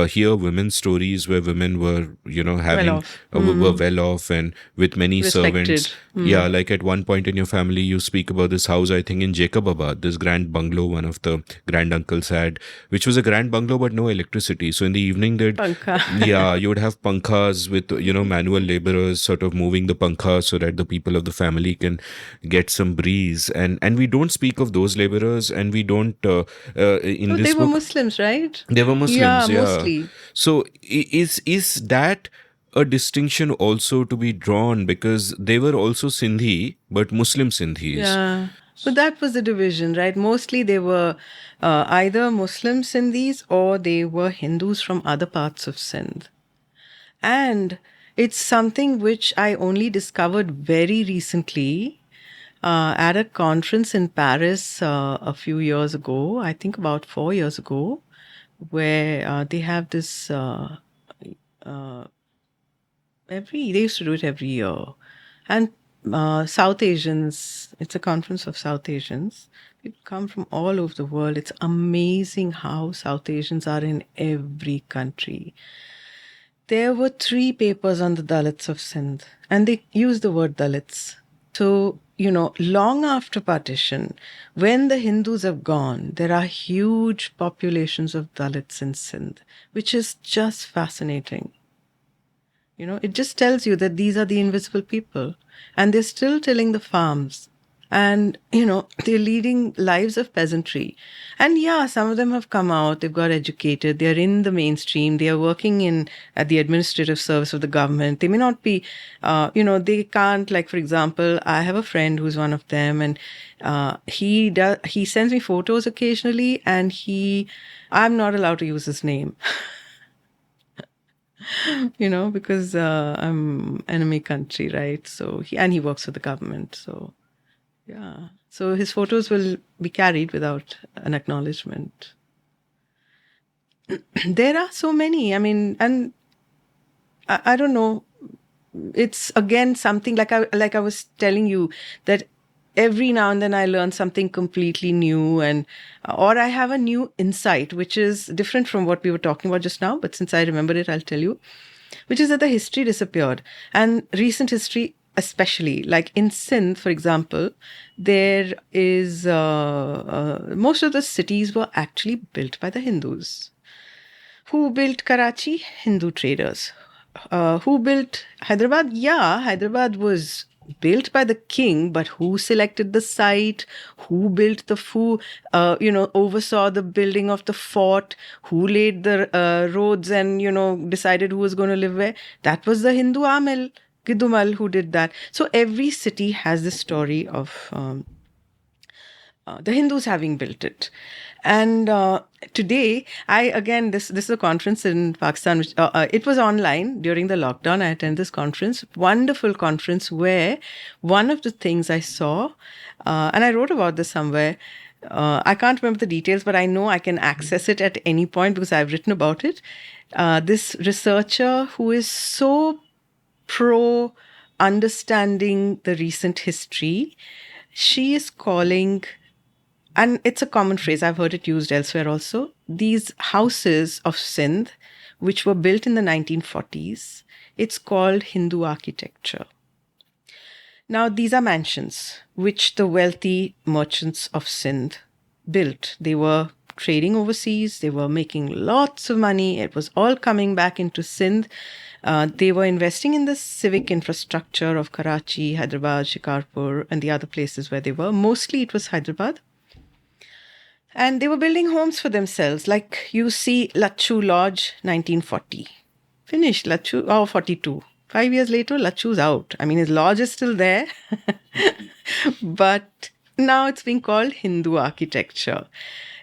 hear women's stories where women were, were well off and with many Respected. servants. Yeah, like at one point in your family, you speak about this house, I think in Jacobabad, this grand bungalow one of the granduncles had, which was a grand bungalow but no electricity. So in the evening, Pankha. you would have pankhas with, manual laborers sort of moving the pankha so that the people of the family can get some breeze. And we don't speak of those laborers, and we don't, in Oh, this they were book, Muslims, right? they were Muslims, Yeah, yeah. mostly. So is that a distinction also to be drawn, because they were also Sindhi, but Muslim Sindhis? Yeah. But that was the division, right? Mostly they were either Muslim Sindhis or they were Hindus from other parts of Sindh. And it's something which I only discovered very recently at a conference in Paris a few years ago, I think about 4 years ago, where they have this they used to do it every year. And South Asians, it's a conference of South Asians. People come from all over the world. It's amazing how South Asians are in every country. There were 3 papers on the Dalits of Sindh, and they use the word Dalits. So, long after partition, when the Hindus have gone, there are huge populations of Dalits in Sindh, which is just fascinating. It just tells you that these are the invisible people, and they're still tilling the farms. And, they're leading lives of peasantry. And yeah, some of them have come out, they've got educated, they're in the mainstream, they are working at the administrative service of the government. They may not be, they can't, like, for example, I have a friend who's one of them, and he sends me photos occasionally, and I'm not allowed to use his name. Because I'm enemy country, right? So he works for the government. So yeah. So his photos will be carried without an acknowledgement. There are so many. I mean, and I don't know. It's again something like I was telling you that every now and then I learn something completely new, and or I have a new insight which is different from what we were talking about just now. But since I remember it, I'll tell you, which is that the history disappeared, and recent history especially, like in Sindh, for example, there is most of the cities were actually built by the Hindus. Who built Karachi? Hindu traders. Who built Hyderabad? Yeah, Hyderabad was built by the king, but who selected the site? Who built oversaw the building of the fort? Who laid the roads and, decided who was going to live where? That was the Hindu Amil, Gidumal, who did that. So every city has this story of the Hindus having built it. And today, this is a conference in Pakistan, which it was online during the lockdown. I attended this conference, wonderful conference, where one of the things I saw, and I wrote about this somewhere, I can't remember the details, but I know I can access it at any point because I've written about it. This researcher who is so pro understanding the recent history, she is calling, and it's a common phrase, I've heard it used elsewhere also, these houses of Sindh, which were built in the 1940s, it's called Hindu architecture. Now, these are mansions which the wealthy merchants of Sindh built. They were trading overseas, they were making lots of money, it was all coming back into Sindh. They were investing in the civic infrastructure of Karachi, Hyderabad, Shikarpur, and the other places where they were. Mostly it was Hyderabad. And they were building homes for themselves. Like you see Lachu Lodge, 1940. Finished Lachu, 42. 5 years later, Lachu's out. I mean, his lodge is still there. But now it's being called Hindu architecture.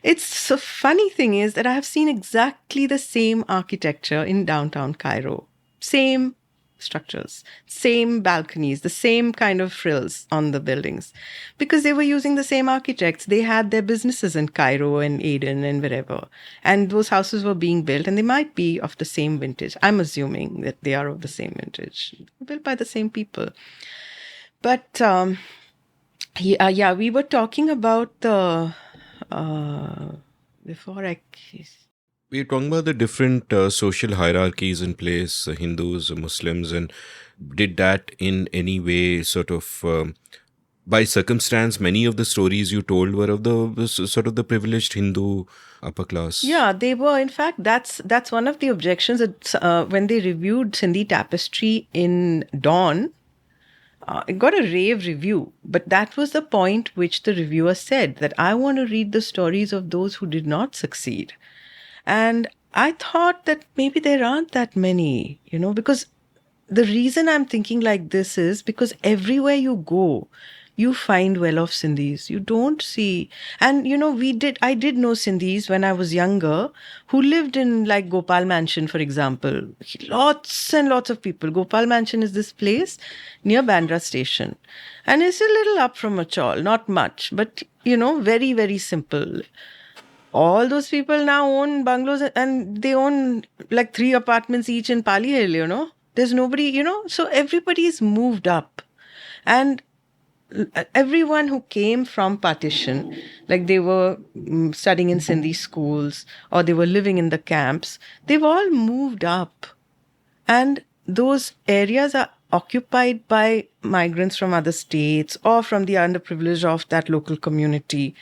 It's a funny thing is that I have seen exactly the same architecture in downtown Cairo. Same structures, same balconies, the same kind of frills on the buildings, because they were using the same architects. They had their businesses in Cairo and Aden and wherever, and those houses were being built, and they might be of the same vintage. I'm assuming that they are of the same vintage, built by the same people. But we were talking about the before I. We're talking about the different social hierarchies in place, Hindus, Muslims, and did that in any way sort of by circumstance? Many of the stories you told were of the sort of the privileged Hindu upper class. Yeah, they were. In fact, that's one of the objections that, when they reviewed Sindhi tapestry in Dawn. It got a rave review, but that was the point which the reviewer said that I want to read the stories of those who did not succeed. And I thought that maybe there aren't that many, because the reason I'm thinking like this is because everywhere you go, you find well-off Sindhis. You don't see, and I did know Sindhis when I was younger who lived in like Gopal Mansion, for example. Lots and lots of people. Gopal Mansion is this place near Bandra Station, and it's a little up from Achal, not much, but very, very simple. All those people now own bungalows, and they own like 3 apartments each in Pali Hill, There's nobody, so everybody's moved up. And everyone who came from partition, like they were studying in Sindhi schools or they were living in the camps, they've all moved up. And those areas are occupied by migrants from other states or from the underprivileged of that local community.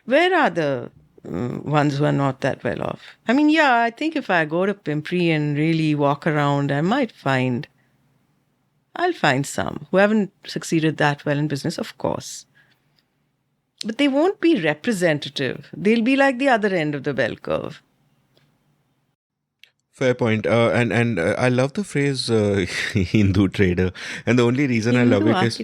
Where are the ones who are not that well off. I mean, yeah, I think if I go to Pimpri and really walk around, I'll find some who haven't succeeded that well in business, of course. But they won't be representative. They'll be like the other end of the bell curve. Fair point. And I love the phrase Hindu trader. And the only reason I love it is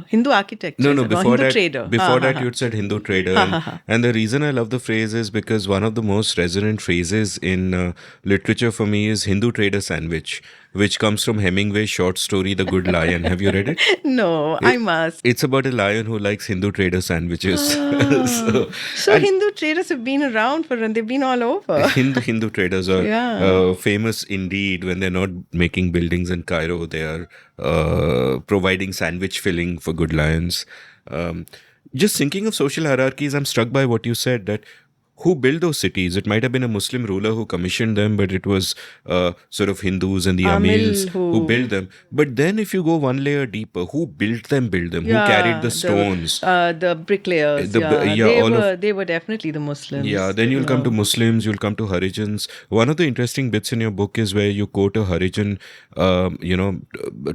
Hindu architecture. no, Hindu trader. Before that, you'd said Hindu trader. And the reason I love the phrase is because one of the most resonant phrases in literature for me is Hindu trader sandwich, which comes from Hemingway's short story, The Good Lion. Have you read it? No, I must. It's about a lion who likes Hindu trader sandwiches. So Hindu traders have been around and they've been all over. Hindu traders are famous indeed. When they're not making buildings in Cairo, they are providing sandwich filling for good lions. Just thinking of social hierarchies, I'm struck by what you said, that who built those cities? It might have been a Muslim ruler who commissioned them, but it was sort of Hindus and the Amirs who built them. But then if you go one layer deeper, who built them? Who carried the stones? The bricklayers. They were definitely the Muslims. Yeah, then you'll come to Muslims, you'll come to Harijans. One of the interesting bits in your book is where you quote a Harijan,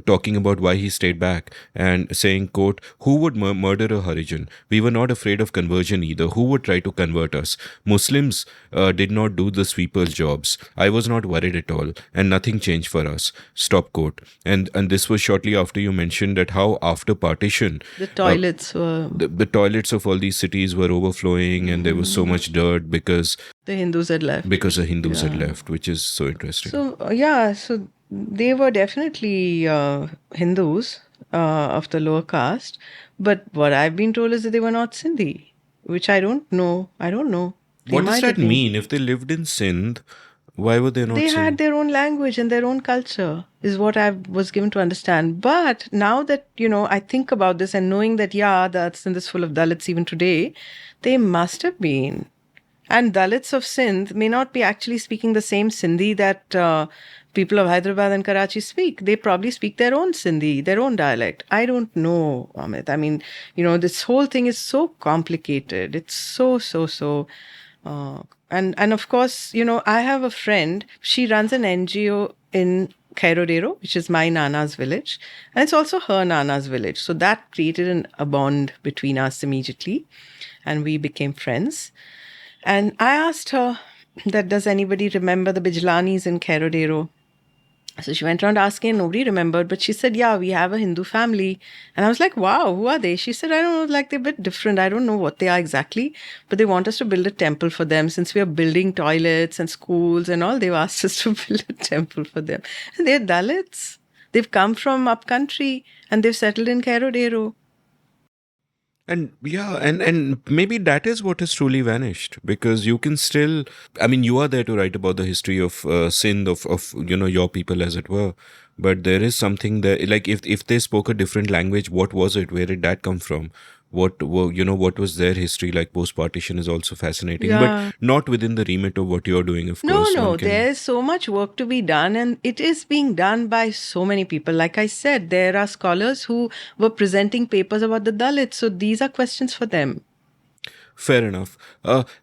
talking about why he stayed back and saying, quote, who would murder a Harijan? We were not afraid of conversion either. Who would try to convert us? Muslims did not do the sweeper's jobs. I was not worried at all, and nothing changed for us. Stop quote. And this was shortly after you mentioned that how after partition, the toilets were the toilets of all these cities were overflowing, and there was so much dirt because the Hindus had left. Because the Hindus had left, which is so interesting. So they were definitely Hindus of the lower caste, but what I've been told is that they were not Sindhi, which I don't know. What does that mean? If they lived in Sindh, why were they not They Sindh? had their own language and their own culture, is what I was given to understand. But now that, I think about this and knowing that, that Sindh is full of Dalits even today, they must have been. And Dalits of Sindh may not be actually speaking the same Sindhi that people of Hyderabad and Karachi speak. They probably speak their own Sindhi, their own dialect. I don't know, Amit. I mean, this whole thing is so complicated. It's so. And of course, I have a friend. She runs an NGO in Kairodero, which is my Nana's village. And it's also her Nana's village. So that created a bond between us immediately. And we became friends. And I asked her that, does anybody remember the Bijlanis in Kairodero? So she went around asking, and nobody remembered. But she said, we have a Hindu family. And I was like, wow, who are they? She said, I don't know, they're a bit different. I don't know what they are exactly. But they want us to build a temple for them. Since we are building toilets and schools and all, they've asked us to build a temple for them. And they're Dalits. They've come from upcountry and they've settled in Kairodero. And and maybe that is what has truly vanished, because you can still, you are there to write about the history of Sindh, of your people, as it were. But there is something there, like if they spoke a different language, what was it? Where did that come from? What was their history like post-partition is also fascinating, but not within the remit of what you're doing, of course. No, there's so much work to be done, and it is being done by so many people. Like I said, there are scholars who were presenting papers about the Dalits, so these are questions for them. Fair enough.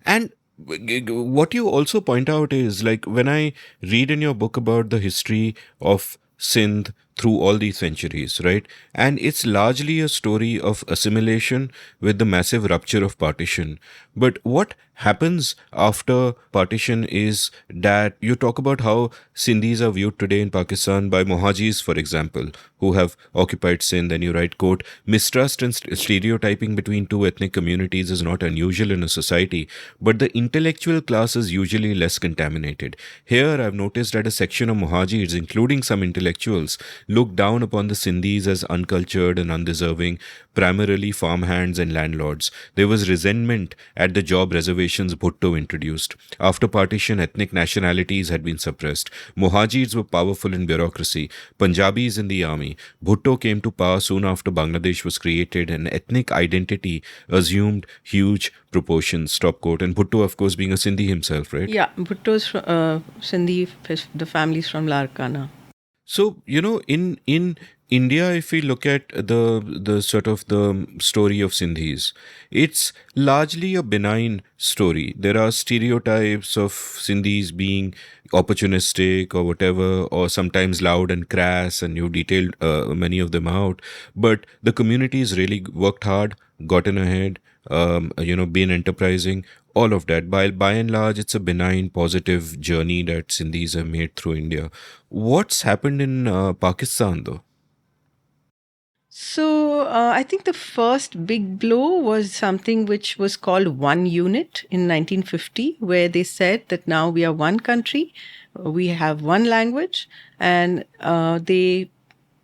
And what you also point out is, like, when I read in your book about the history of Sindh through all these centuries, right? And it's largely a story of assimilation with the massive rupture of partition. But what happens after partition is that you talk about how Sindhis are viewed today in Pakistan by Mohajis, for example, who have occupied Sindh, and you write, quote, mistrust and stereotyping between two ethnic communities is not unusual in a society, but the intellectual class is usually less contaminated. Here, I've noticed that a section of Mohajirs, including some intellectuals, looked down upon the Sindhis as uncultured and undeserving, primarily farmhands and landlords. There was resentment at the job reservations Bhutto introduced. After partition, ethnic nationalities had been suppressed. Mohajirs were powerful in bureaucracy, Punjabis in the army. Bhutto came to power soon after Bangladesh was created, and ethnic identity assumed huge proportions, stop quote. And Bhutto, of course, being a Sindhi himself, right? Yeah, Bhutto's Sindhi, the family's from Larkana. So, in India, if we look at the sort of the story of Sindhis, it's largely a benign story. There are stereotypes of Sindhis being opportunistic or whatever, or sometimes loud and crass, and you detailed many of them out. But the communities really worked hard, gotten ahead, been enterprising, all of that. By and large, it's a benign, positive journey that Sindhis have made through India. What's happened in Pakistan, though? So I think the first big blow was something which was called One Unit in 1950, where they said that now we are one country, we have one language, and they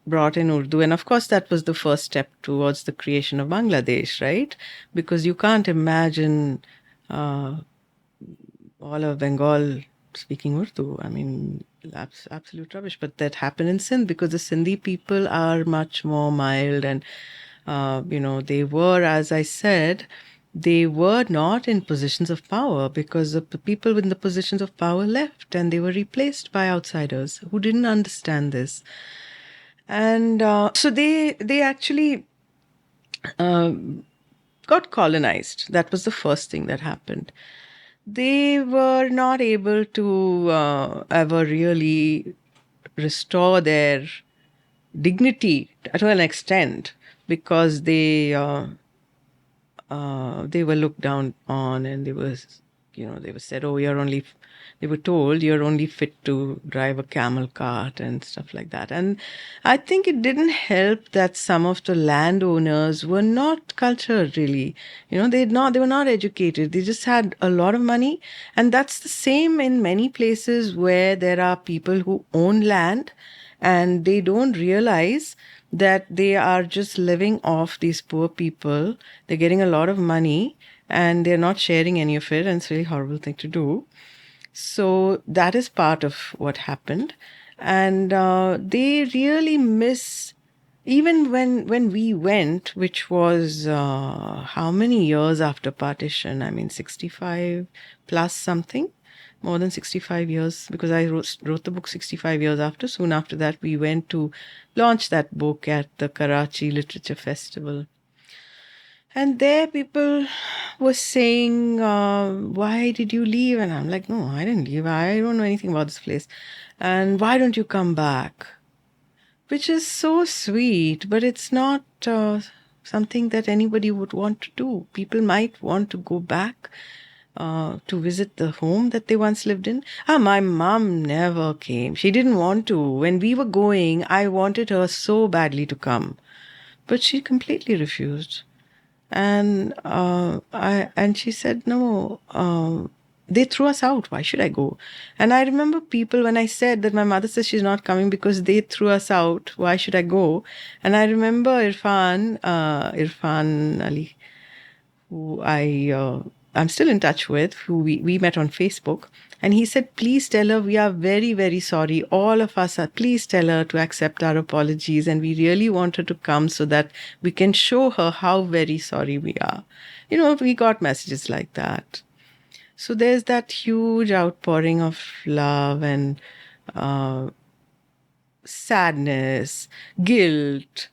brought in Urdu. And of course, that was the first step towards the creation of Bangladesh, right? Because you can't imagine uh, all of Bengal speaking Urdu. I mean, absolute rubbish. But that happened in Sindh because the Sindhi people are much more mild and, they were, as I said, they were not in positions of power because the people in the positions of power left and they were replaced by outsiders who didn't understand this. And so they actually got colonized. That was the first thing that happened. They were not able to ever really restore their dignity to an extent because they were looked down on and they were said, oh, they were told you're only fit to drive a camel cart and stuff like that. And I think it didn't help that some of the landowners were not cultured really. They were not educated. They just had a lot of money. And that's the same in many places where there are people who own land and they don't realize that they are just living off these poor people. They're getting a lot of money and they're not sharing any of it, and it's a really horrible thing to do. So that is part of what happened. And they really miss, even when we went, which was how many years after partition? I mean, 65 plus something, more than 65 years, because I wrote the book 65 years after. Soon after that, we went to launch that book at the Karachi Literature Festival. And there people were saying, why did you leave? And I'm like, no, I didn't leave. I don't know anything about this place. And why don't you come back? Which is so sweet, but it's not something that anybody would want to do. People might want to go back to visit the home that they once lived in. My mom never came. She didn't want to. When we were going, I wanted her so badly to come, but she completely refused. And she said, no, they threw us out. Why should I go? And I remember people, when I said that my mother says she's not coming because they threw us out, why should I go? And I remember Irfan Ali, who I'm still in touch with, who we met on Facebook. And he said, please tell her we are very, very sorry. All of us are, please tell her to accept our apologies. And we really want her to come so that we can show her how very sorry we are. We got messages like that. So there's that huge outpouring of love and sadness, guilt,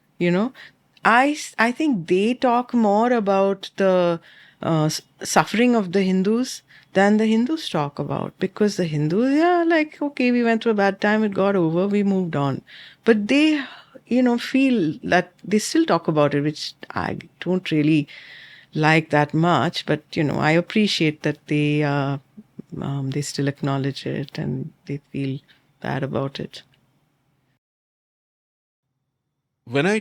I think they talk more about the suffering of the Hindus than the Hindus talk about, because the Hindus, okay, we went through a bad time, it got over, we moved on. But they, feel that they still talk about it, which I don't really like that much. But, I appreciate that they still acknowledge it and they feel bad about it. When I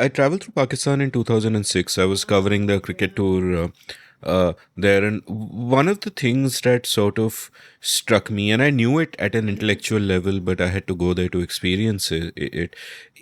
traveled through Pakistan in 2006, I was covering the cricket tour there, and one of the things that sort of struck me, and I knew it at an intellectual level, but I had to go there to experience it,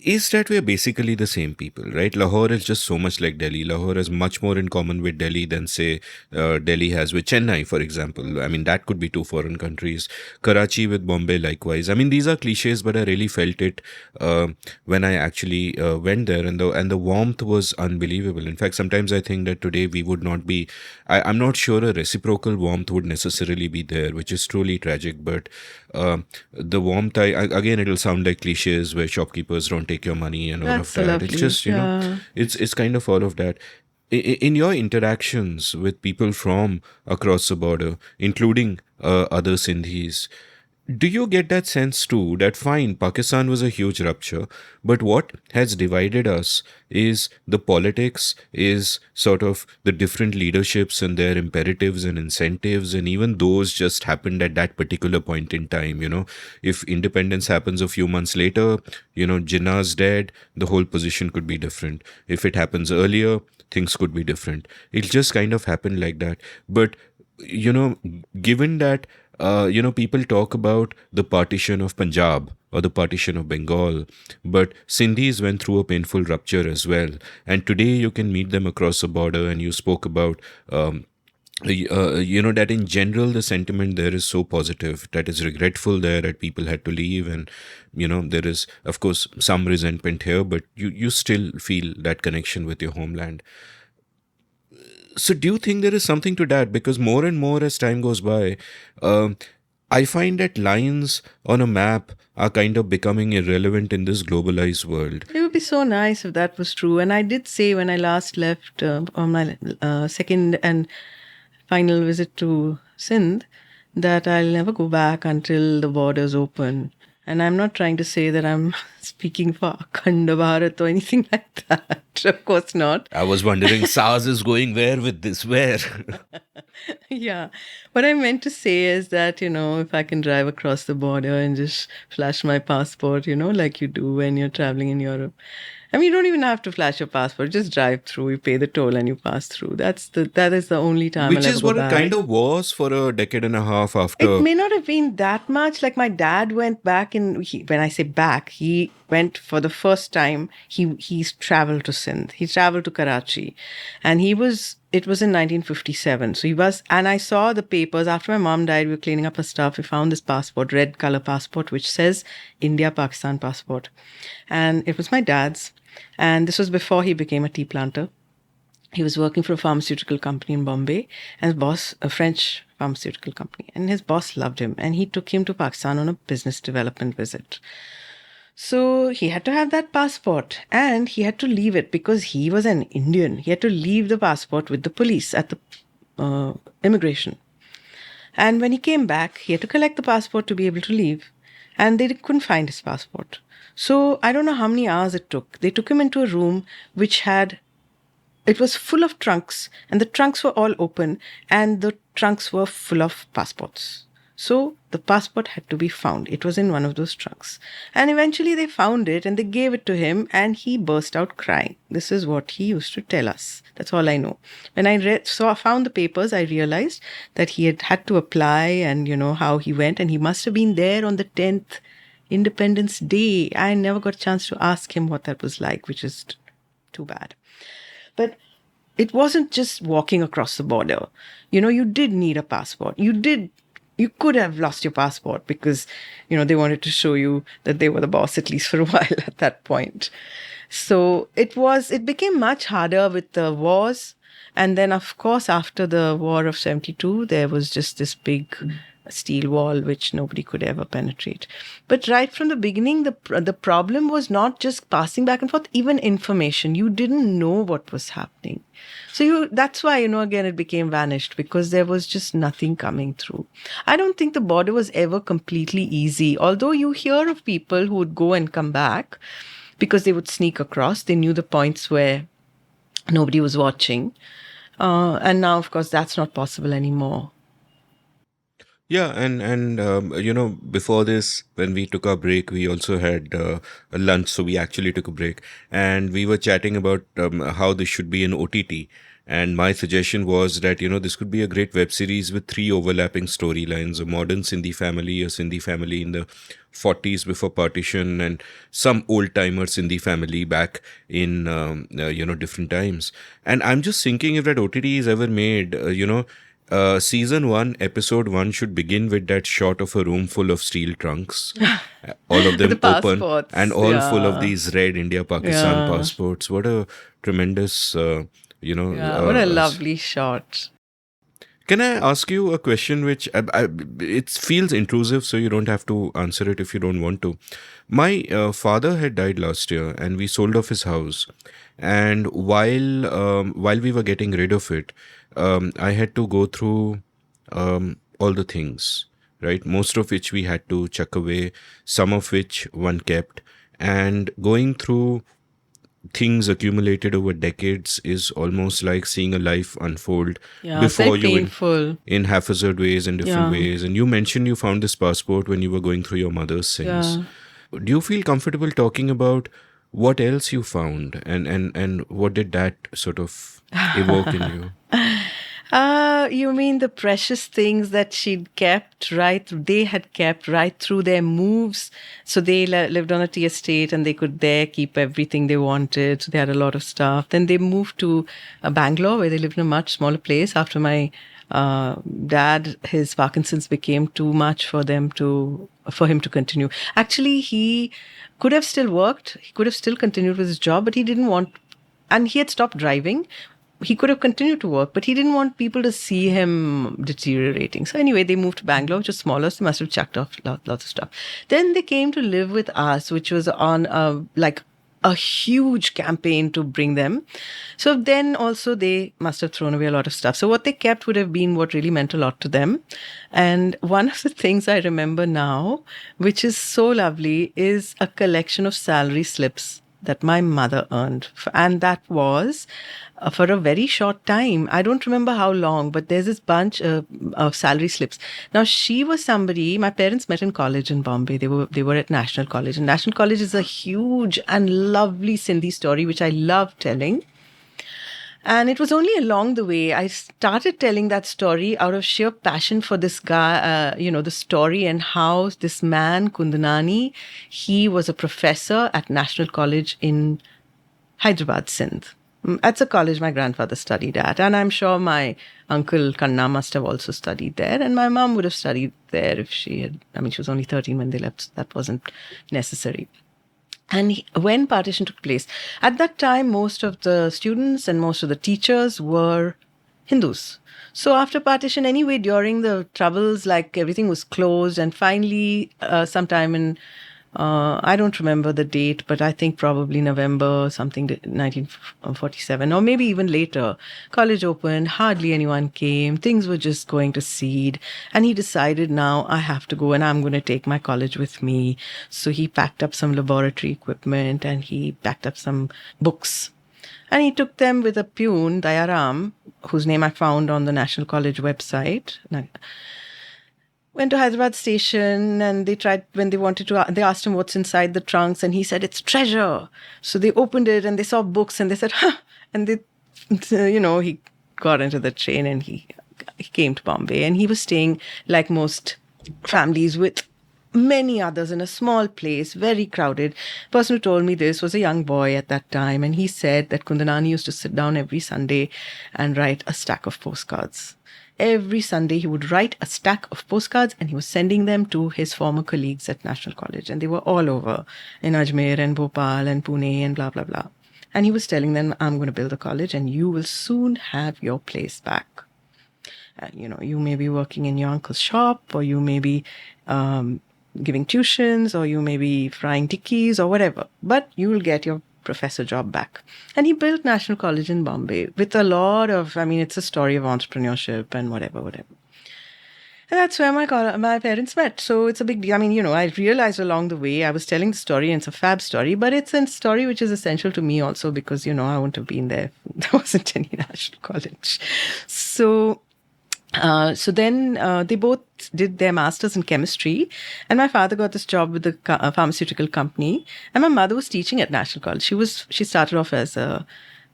is that we are basically the same people, right? Lahore is just so much like Delhi. Lahore has much more in common with Delhi than, say, Delhi has with Chennai, for example. I mean, that could be two foreign countries. Karachi with Bombay, likewise. I mean, these are cliches, but I really felt it when I actually went there, and the warmth was unbelievable. In fact, sometimes I think that today we would not be I'm not sure a reciprocal warmth would necessarily be there, which is truly tragic. But the warmth, again, it'll sound like cliches where shopkeepers don't take your money and all That's of so that. It's lovely. just, Yeah. it's kind of all of that. In your interactions with people from across the border, including other Sindhis, do you get that sense too that fine, Pakistan was a huge rupture, but what has divided us is the politics, is sort of the different leaderships and their imperatives and incentives, and even those just happened at that particular point in time. If independence happens a few months later, Jinnah's dead, the whole position could be different. If it happens earlier, things could be different. It just kind of happened like that. But given that, people talk about the partition of Punjab or the partition of Bengal, but Sindhis went through a painful rupture as well. And today you can meet them across the border, and you spoke about, that in general the sentiment there is so positive, that is regretful there that people had to leave, and there is of course some resentment here, but you still feel that connection with your homeland. So do you think there is something to that? Because more and more as time goes by, I find that lines on a map are kind of becoming irrelevant in this globalized world. It would be so nice if that was true. And I did say when I last left on my second and final visit to Sindh that I'll never go back until the borders open. And I'm not trying to say that I'm speaking for Akhanda Bharat or anything like that. Of course not. I was wondering, Saaz is going where with this? Where? Yeah. What I meant to say is that, if I can drive across the border and just flash my passport, like you do when you're traveling in Europe. I mean, you don't even have to flash your passport. Just drive through. You pay the toll and you pass through. That is the only time Which I'll is ever what go it back. kind of was for a decade and a half after. It may not have been that much. Like my dad went back when I say back, he went for the first time. He's traveled to Sindh. He traveled to Karachi, and it was in 1957. So he was, and I saw the papers after my mom died. We were cleaning up her stuff. We found this passport, red color passport, which says India Pakistan passport, and it was my dad's. And this was before he became a tea planter. He was working for a pharmaceutical company in Bombay, and his boss, a French pharmaceutical company, and his boss loved him, and he took him to Pakistan on a business development visit. So he had to have that passport, and he had to leave it because he was an Indian. He had to leave the passport with the police at the immigration. And when he came back, he had to collect the passport to be able to leave, and they couldn't find his passport. So I don't know how many hours it took. They took him into a room it was full of trunks, and the trunks were all open, and the trunks were full of passports. So the passport had to be found. It was in one of those trunks. And eventually they found it and they gave it to him, and he burst out crying. This is what he used to tell us. That's all I know. When I found the papers, I realized that he had to apply, and how he went, and he must have been there on the 10th Independence Day. I never got a chance to ask him what that was like, which is too bad. But it wasn't just walking across the border. You did need a passport. You could have lost your passport because, they wanted to show you that they were the boss, at least for a while at that point. So it became much harder with the wars. And then, of course, after the War of 72, there was just this big steel wall which nobody could ever penetrate. But right from the beginning, the problem was not just passing back and forth, even information. You didn't know what was happening. So that's why, again, it became vanished, because there was just nothing coming through. I don't think the border was ever completely easy, although you hear of people who would go and come back because they would sneak across. They knew the points where nobody was watching. And now, of course, that's not possible anymore. Yeah, and before this, when we took our break, we also had a lunch. So we actually took a break, and we were chatting about how this should be an OTT. And my suggestion was that this could be a great web series with 3 overlapping storylines: a modern Sindhi family, a Sindhi family in the 40s before partition, and some old timer Sindhi family back in different times. And I'm just thinking, if that OTT is ever made, season 1, episode 1 should begin with that shot of a room full of steel trunks, all of them The open, passports, and all full of yeah. these red India Pakistan Yeah. passports. What a tremendous, Yeah, what a lovely shot. Can I ask you a question which it feels intrusive, so you don't have to answer it if you don't want to. My father had died last year, and we sold off his house. And while we were getting rid of it, I had to go through all the things, right? Most of which we had to chuck away, some of which one kept, and going through things accumulated over decades is almost like seeing a life unfold Yeah, it's before very you painful. in haphazard ways and different Yeah. ways. And you mentioned you found this passport when you were going through your mother's things. Yeah. Do you feel comfortable talking about what else you found, and what did that sort of evoke in you? You mean the precious things that she'd kept, right? They had kept right through their moves. So they lived on a tea estate and they could there keep everything they wanted. So they had a lot of stuff. Then they moved to Bangalore, where they lived in a much smaller place. After my dad, his Parkinson's became too much for him to continue. Actually, he could have still worked. He could have still continued with his job, but he didn't want, and he had stopped driving. He could have continued to work, but he didn't want people to see him deteriorating. So anyway, they moved to Bangalore, which was smaller, so they must have chucked off lots of stuff. Then they came to live with us, which was on a huge campaign to bring them. So then also they must have thrown away a lot of stuff. So what they kept would have been what really meant a lot to them. And one of the things I remember now, which is so lovely, is a collection of salary slips that my mother earned. And that was for a very short time. I don't remember how long, but there's this bunch of salary slips. Now, she was somebody, my parents met in college in Bombay. They were at National College. And National College is a huge and lovely Sindhi story, which I love telling. And it was only along the way I started telling that story out of sheer passion for this guy, the story and how this man, Kundanani, he was a professor at National College in Hyderabad, Sindh. That's a college my grandfather studied at. And I'm sure my uncle Kanna must have also studied there. And my mom would have studied there if she had. I mean, she was only 13 when they left. So that wasn't necessary. And when partition took place, at that time, most of the students and most of the teachers were Hindus. So after partition, anyway, during the troubles, like everything was closed. And finally, sometime in, I don't remember the date, but I think probably November something, 1947, or maybe even later, college opened, hardly anyone came, things were just going to seed. And he decided, now I have to go and I'm going to take my college with me. So he packed up some laboratory equipment and he packed up some books. And he took them with a pune, Dayaram, whose name I found on the National College website. Went to Hyderabad station and they asked him what's inside the trunks and he said, it's treasure. So they opened it and they saw books and they said, huh. And he got into the train and he came to Bombay and he was staying like most families with many others in a small place, very crowded. The person who told me this was a young boy at that time. And he said that Kundanani used to sit down every Sunday and write a stack of postcards. Every Sunday, he would write a stack of postcards and he was sending them to his former colleagues at National College. And they were all over in Ajmer and Bhopal and Pune and blah, blah, blah. And he was telling them, I'm going to build a college and you will soon have your place back. You may be working in your uncle's shop or you may be giving tuitions or you may be frying tikkis or whatever. But you will get your professor job back. And he built National College in Bombay with a lot of, it's a story of entrepreneurship and whatever. And that's where my parents met. So it's a big deal. I realized along the way, I was telling the story and it's a fab story, but it's a story which is essential to me also because, I wouldn't have been there. There wasn't any National College. So then they both did their masters in chemistry and my father got this job with the pharmaceutical company and my mother was teaching at National College. She started off as a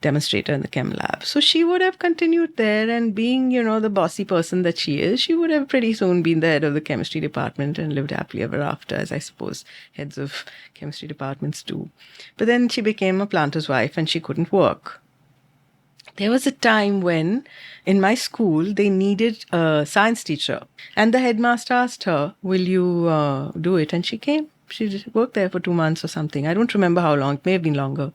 demonstrator in the chem lab. So she would have continued there and being, the bossy person that she is, she would have pretty soon been the head of the chemistry department and lived happily ever after, as I suppose heads of chemistry departments do. But then she became a planter's wife and she couldn't work. There was a time when in my school they needed a science teacher and the headmaster asked her, will you do it? And she came. She worked there for 2 months or something. I don't remember how long. It may have been longer.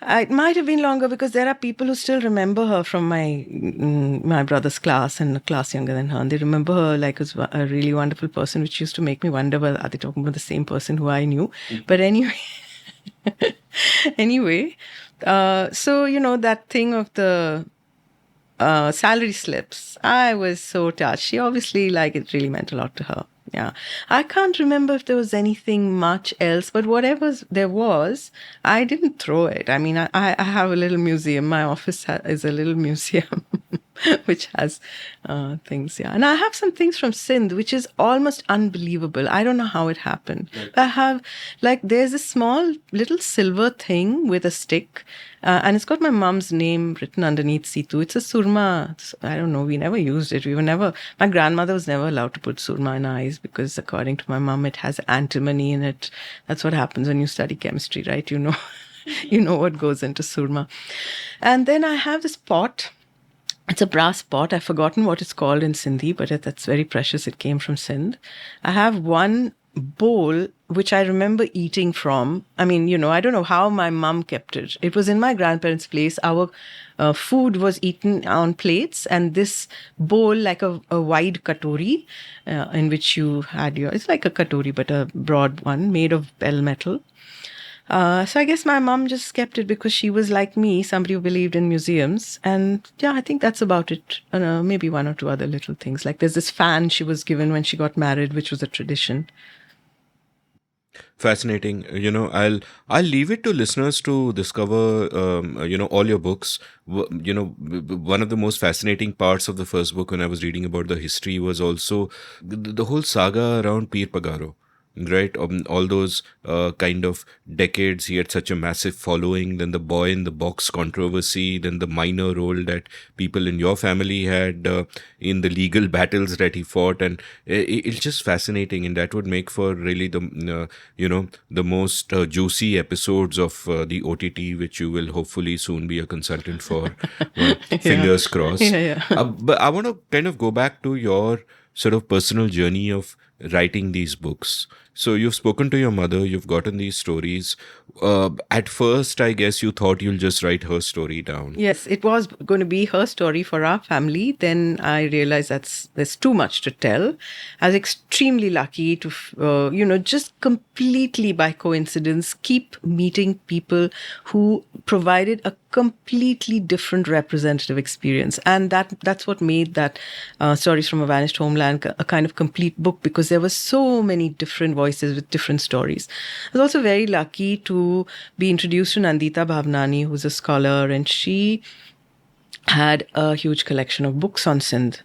It might have been longer because there are people who still remember her from my brother's class and a class younger than her. And they remember her like as a really wonderful person, which used to make me wonder, well, are they talking about the same person who I knew? But anyway, anyway, so that thing of the salary slips, I was so touched. She obviously it really meant a lot to her. Yeah. I can't remember if there was anything much else, but whatever there was, I didn't throw it. I mean, I have a little museum. My office is a little museum which has things. Yeah. And I have some things from Sindh, which is almost unbelievable. I don't know how it happened. Right. I have, there's a small little silver thing with a stick. And it's got my mom's name written underneath Situ. It's a surma. I don't know. We never used it. My grandmother was never allowed to put surma in eyes because according to my mom, it has antimony in it. That's what happens when you study chemistry, right? You know what goes into surma. And then I have this pot. It's a brass pot. I've forgotten what it's called in Sindhi, but that's very precious. It came from Sindh. I have one bowl which I remember eating from. I mean, I don't know how my mom kept it. It was in my grandparents' place. Our food was eaten on plates, and this bowl, like a wide katori, in which you had it's like a katori, but a broad one made of bell metal. So I guess my mom just kept it because she was like me, somebody who believed in museums. And yeah, I think that's about it. Maybe one or two other little things. Like there's this fan she was given when she got married, which was a tradition. Fascinating. I'll leave it to listeners to discover, all your books. One of the most fascinating parts of the first book when I was reading about the history was also the whole saga around Pir Pagaro. Right, all those kind of decades, he had such a massive following. Then the boy in the box controversy, then the minor role that people in your family had in the legal battles that he fought, and it's just fascinating. And that would make for really the the most juicy episodes of the OTT, which you will hopefully soon be a consultant for. Fingers crossed. Yeah. But I want to kind of go back to your sort of personal journey of writing these books. So you've spoken to your mother, you've gotten these stories. At first, I guess you thought you'll just write her story down. Yes, it was going to be her story for our family. Then I realized there's too much to tell. I was extremely lucky to, just completely by coincidence, keep meeting people who provided a completely different representative experience. And that's what made that Stories from a Vanished Homeland a kind of complete book, because there were so many different voices with different stories. I was also very lucky to be introduced to Nandita Bhavnani, who's a scholar, and she had a huge collection of books on Sindh.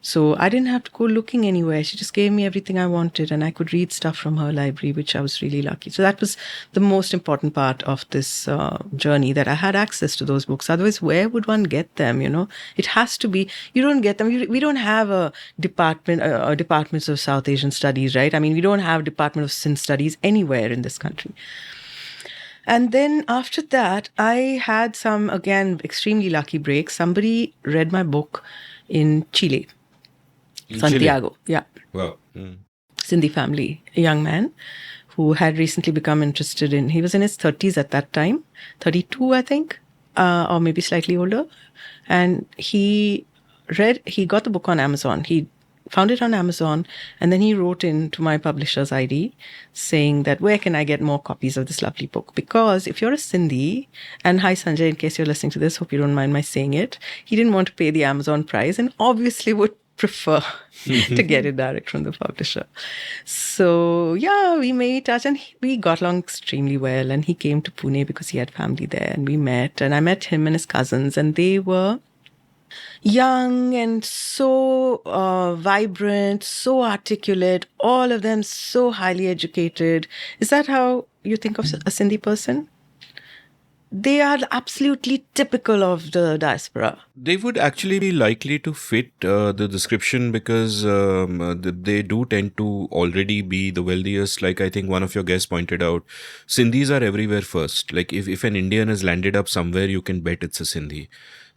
So I didn't have to go looking anywhere. She just gave me everything I wanted, and I could read stuff from her library, which I was really lucky. So that was the most important part of this journey, that I had access to those books. Otherwise, where would one get them? It has to be, you don't get them. We don't have a departments of South Asian studies, right? I mean, we don't have a department of Sindh studies anywhere in this country. And then after that, I had some, again, extremely lucky breaks. Somebody read my book in Chile. Santiago, Chile. yeah. Wow. Sindhi family, a young man who had recently become interested in, he was in his 30s at that time, 32, I think, or maybe slightly older. And he got the book on Amazon. He found it on Amazon, and then he wrote in to my publisher's ID saying that, where can I get more copies of this lovely book? Because if you're a Sindhi, and hi Sanjay, in case you're listening to this, hope you don't mind my saying it, he didn't want to pay the Amazon price and obviously would prefer to get it direct from the publisher. So yeah, we made touch, and we got along extremely well. And he came to Pune because he had family there, and we met, and I met him and his cousins, and they were young and so vibrant, so articulate, all of them so highly educated. Is that how you think of a Sindhi person? They are absolutely typical of the diaspora. They would actually be likely to fit the description because they do tend to already be the wealthiest. Like I think one of your guests pointed out, Sindhis are everywhere first. Like if an Indian has landed up somewhere, you can bet it's a Sindhi.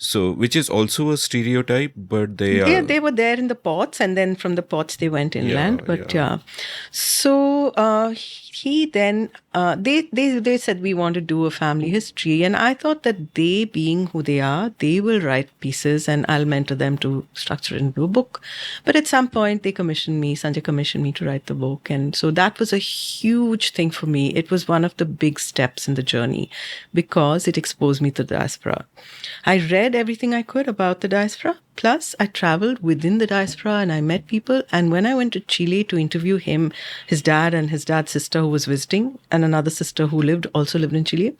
So, which is also a stereotype, but they were there in the ports, and then from the ports they went inland. Yeah. So he then they said we want to do a family history, and I thought that they, being who they are, they will write pieces and I'll mentor them to structure it into a book. But at some point Sanjay commissioned me to write the book, and so that was a huge thing for me. It was one of the big steps in the journey because it exposed me to the diaspora. I read everything I could about the diaspora. Plus, I traveled within the diaspora and I met people. And when I went to Chile to interview him, his dad and his dad's sister who was visiting, and another sister who also lived in Chile,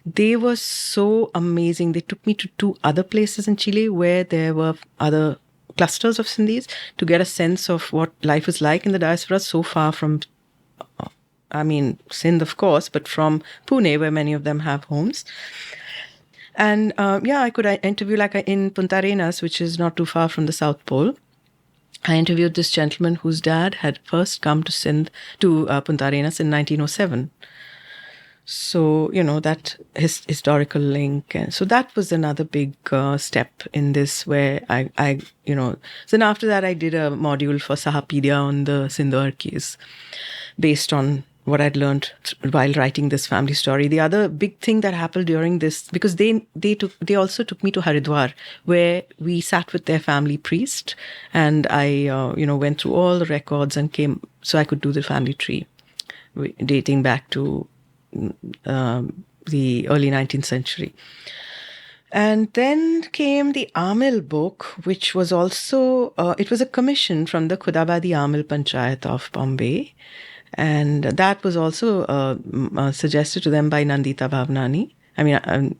they were so amazing. They took me to 2 other places in Chile where there were other clusters of Sindhis to get a sense of what life is like in the diaspora so far from, Sindh, of course, but from Pune, where many of them have homes. And I could interview in Punta Arenas, which is not too far from the South Pole. I interviewed this gentleman whose dad had first come to Punta Arenas in 1907. So, that historical link. And so that was another big step in this where then after that I did a module for Sahapedia on the Sindhu based on what I'd learned while writing this family story. The other big thing that happened during this, because they also took me to Haridwar, where we sat with their family priest, and I went through all the records and came so I could do the family tree, dating back to the early 19th century. And then came the Amil book, which was also it was a commission from the Khudabadi Amil Panchayat of Bombay. And that was also suggested to them by Nandita Bhavnani.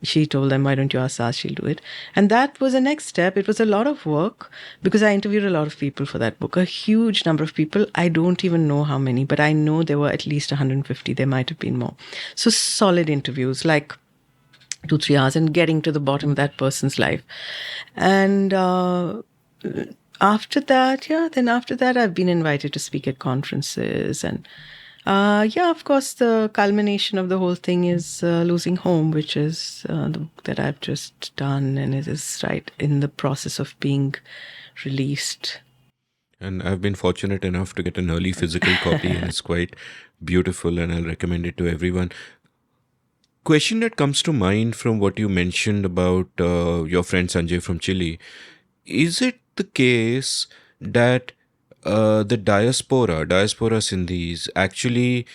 She told them, why don't you ask Saaz, she'll do it. And that was the next step. It was a lot of work because I interviewed a lot of people for that book, a huge number of people. I don't even know how many, but I know there were at least 150. There might have been more. So solid interviews, like 2-3 hours, and getting to the bottom of that person's life. And after that, I've been invited to speak at conferences. And of course, the culmination of the whole thing is Losing Home, which is the book that I've just done. And it is right in the process of being released. And I've been fortunate enough to get an early physical copy, and it's quite beautiful, and I'll recommend it to everyone. Question that comes to mind from what you mentioned about your friend Sanjay from Chile. Is it the case that the diaspora Sindhis actually,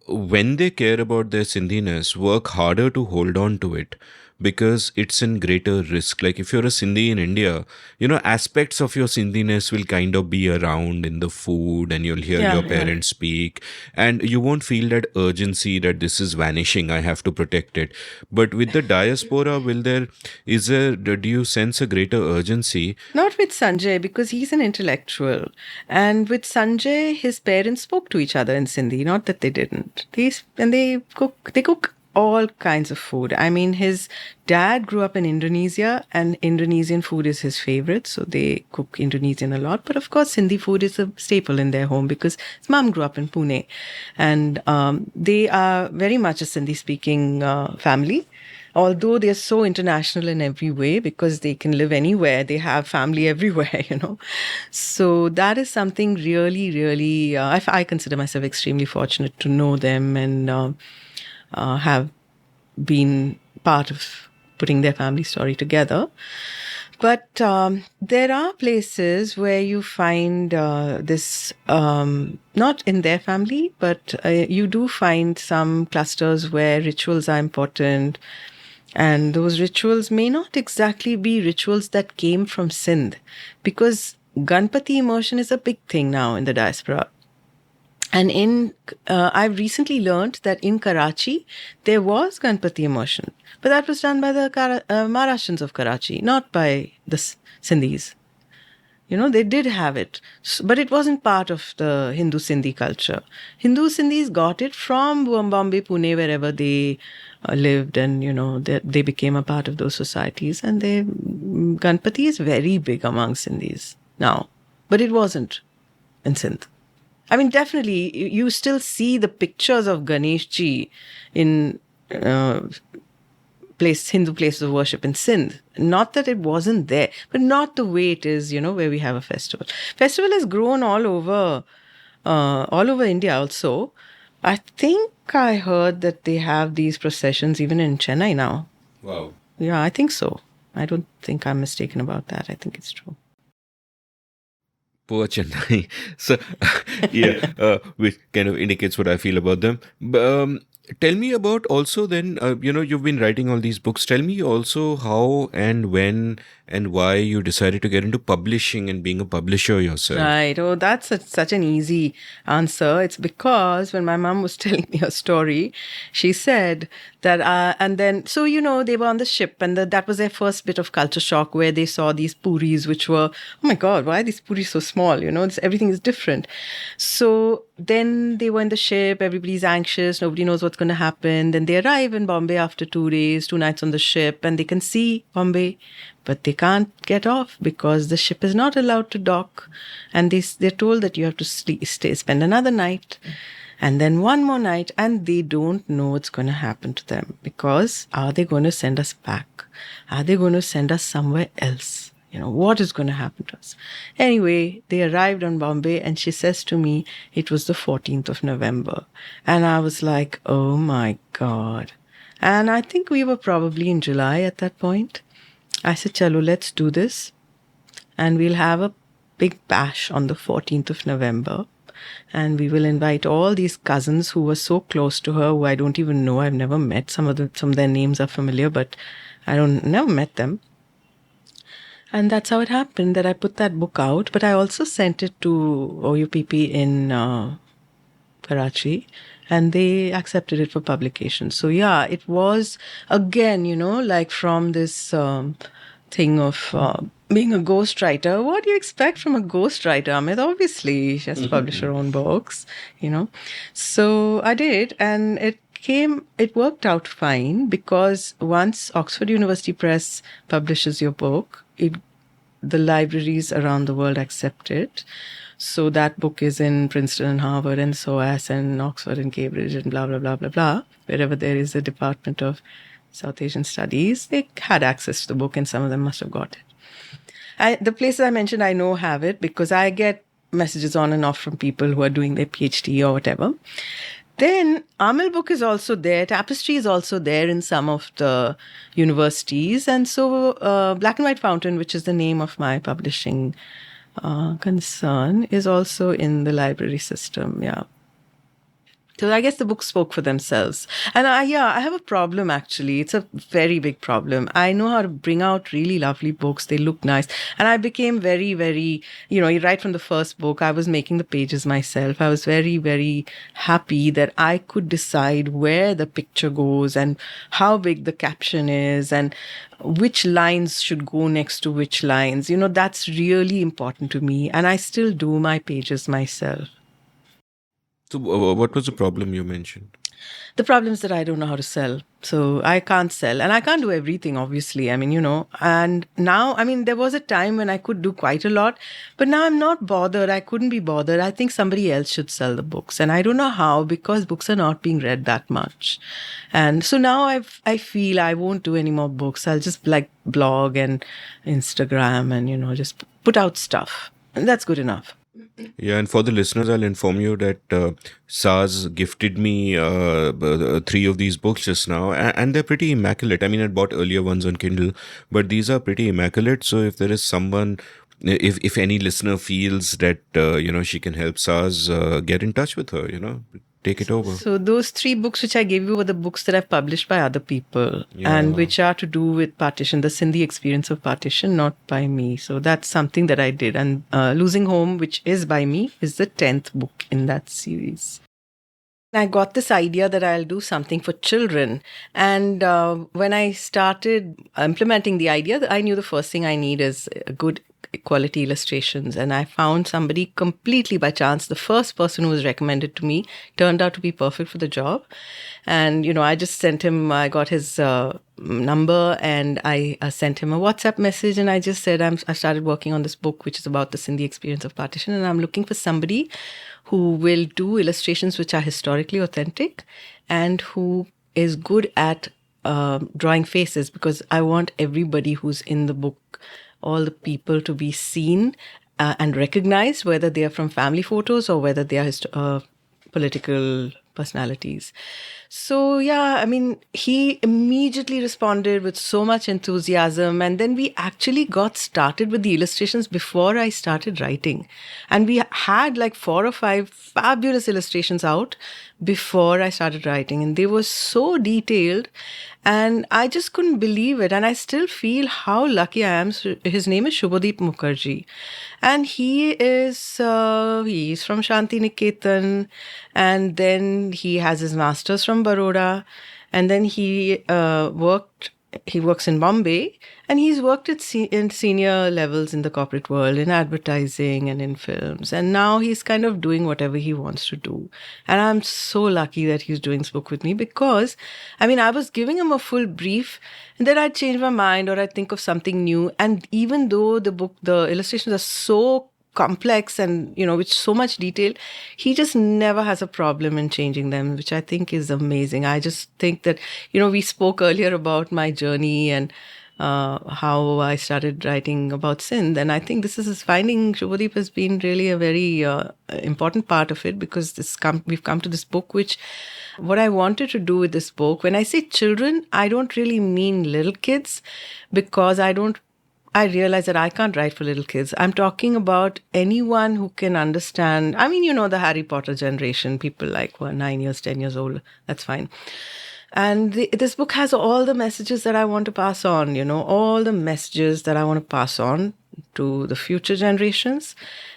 when they care about their Sindhiness, work harder to hold on to it because it's in greater risk? Like if you're a Sindhi in India, aspects of your Sindhiness will kind of be around in the food, and you'll hear your parents speak, and you won't feel that urgency that this is vanishing, I have to protect it. But with the diaspora, do you sense a greater urgency? Not with Sanjay, because he's an intellectual. And with Sanjay, his parents spoke to each other in Sindhi, not that they didn't. They cook all kinds of food. His dad grew up in Indonesia, and Indonesian food is his favorite, so they cook Indonesian a lot. But of course, Sindhi food is a staple in their home because his mom grew up in Pune. And they are very much a Sindhi-speaking family, although they're so international in every way because they can live anywhere. They have family everywhere, So that is something really, really, I consider myself extremely fortunate to know them and have been part of putting their family story together. But there are places where you find this, not in their family, but you do find some clusters where rituals are important. And those rituals may not exactly be rituals that came from Sindh, because Ganpati immersion is a big thing now in the diaspora. And I've recently learned that in Karachi, there was Ganpati immersion. But that was done by the Maharashtrians of Karachi, not by the Sindhis. They did have it. But it wasn't part of the Hindu Sindhi culture. Hindu Sindhis got it from Bombay, Pune, wherever they lived. And, they became a part of those societies. And Ganpati is very big among Sindhis now. But it wasn't in Sindh. Definitely, you still see the pictures of Ganesh Ji in Hindu places of worship in Sindh. Not that it wasn't there, but not the way it is, where we have a festival. Festival has grown all over all over India also. I think I heard that they have these processions even in Chennai now. Wow. Yeah, I think so. I don't think I'm mistaken about that. I think it's true. Poor Chennai. So, yeah, which kind of indicates what I feel about them. Tell me about also then, you've been writing all these books. Tell me also how and when and why you decided to get into publishing and being a publisher yourself. Right. Oh, that's such an easy answer. It's because when my mom was telling me her story, she said that, and then, so, they were on the ship, and that was their first bit of culture shock where they saw these puris, which were, oh my God, why are these puris so small? Everything is different. So then they were in the ship, everybody's anxious, nobody knows what's going to happen. Then they arrive in Bombay after 2 days, 2 nights on the ship, and they can see Bombay. But they can't get off because the ship is not allowed to dock. And they're told that you have to spend another night and then one more night. And they don't know what's going to happen to them because are they going to send us back? Are they going to send us somewhere else? What is going to happen to us? Anyway, they arrived on Bombay and she says to me, it was the 14th of November. And I was like, oh my God. And I think we were probably in July at that point. I said, chalo, let's do this. And we'll have a big bash on the 14th of November. And we will invite all these cousins who were so close to her, who I don't even know. I've never met. Some of their names are familiar, but never met them. And that's how it happened that I put that book out. But I also sent it to OUPP in Karachi. And they accepted it for publication. So yeah, it was, again, like from this thing of being a ghostwriter. What do you expect from a ghostwriter, Amit? Obviously, she has to publish her own books, So I did, and it worked out fine because once Oxford University Press publishes your book, the libraries around the world accept it. So that book is in Princeton and Harvard and Saaz and Oxford and Cambridge and blah, blah, blah, blah, blah. Wherever there is a Department of South Asian Studies, they had access to the book and some of them must have got it. The places I mentioned, I know have it because I get messages on and off from people who are doing their PhD or whatever. Then Amil book is also there. Tapestry is also there in some of the universities. And so Black and White Fountain, which is the name of my publishing concern, is also in the library system. Yeah. So I guess the books spoke for themselves. And I have a problem actually. It's a very big problem. I know how to bring out really lovely books. They look nice. And I became very, very, right from the first book, I was making the pages myself. I was very, very happy that I could decide where the picture goes and how big the caption is and which lines should go next to which lines. That's really important to me. And I still do my pages myself. So what was the problem you mentioned? The problem is that I don't know how to sell. So I can't sell. And I can't do everything, obviously. And now, there was a time when I could do quite a lot. But now I'm not bothered. I couldn't be bothered. I think somebody else should sell the books. And I don't know how because books are not being read that much. And so now I feel I won't do any more books. I'll just blog and Instagram and, just put out stuff. And that's good enough. Yeah, and for the listeners, I'll inform you that Saaz gifted me 3 of these books just now, and they're pretty immaculate. I bought earlier ones on Kindle, but these are pretty immaculate. So if there is someone, if any listener feels that, she can help Saaz, get in touch with her, take it over. So those 3 books which I gave you were the books that I've published by other people and which are to do with partition, the Sindhi experience of partition, not by me. So that's something that I did. And Losing Home, which is by me, is the 10th book in that series. I got this idea that I'll do something for children. And when I started implementing the idea, I knew the first thing I need is good quality illustrations. And I found somebody completely by chance. The first person who was recommended to me turned out to be perfect for the job. And, I just sent him, I got his number and I sent him a WhatsApp message. And I just said, I started working on this book, which is about the Sindhi experience of partition. And I'm looking for somebody who will do illustrations which are historically authentic and who is good at drawing faces, because I want everybody who's in the book, all the people, to be seen and recognized, whether they are from family photos or whether they are political personalities. So, yeah, I mean, he immediately responded with so much enthusiasm. And then we actually got started with the illustrations before I started writing. And we had like 4 or 5 fabulous illustrations out before I started writing. And they were so detailed. And I just couldn't believe it. And I still feel how lucky I am. His name is Shubhadeep Mukherjee. And he's from Shanti Niketan. And then he has his master's from Baroda. And then he works in Bombay, and he's worked in senior levels in the corporate world, in advertising and in films. And now he's kind of doing whatever he wants to do. And I'm so lucky that he's doing this book with me, because, I mean, I was giving him a full brief and then I'd change my mind or I'd think of something new. And even though the illustrations are so complex and, with so much detail, he just never has a problem in changing them, which I think is amazing. I just think that, we spoke earlier about my journey and how I started writing about Sindh. And I think finding Shubhadeep has been really a very important part of it, because we've come to this book, which what I wanted to do with this book, when I say children, I don't really mean little kids, because I realize that I can't write for little kids. I'm talking about anyone who can understand. I mean, the Harry Potter generation, people like who are 9 years, 10 years old. That's fine. And this book has all the messages that I want to pass on, all the messages that I want to pass on to the future generations.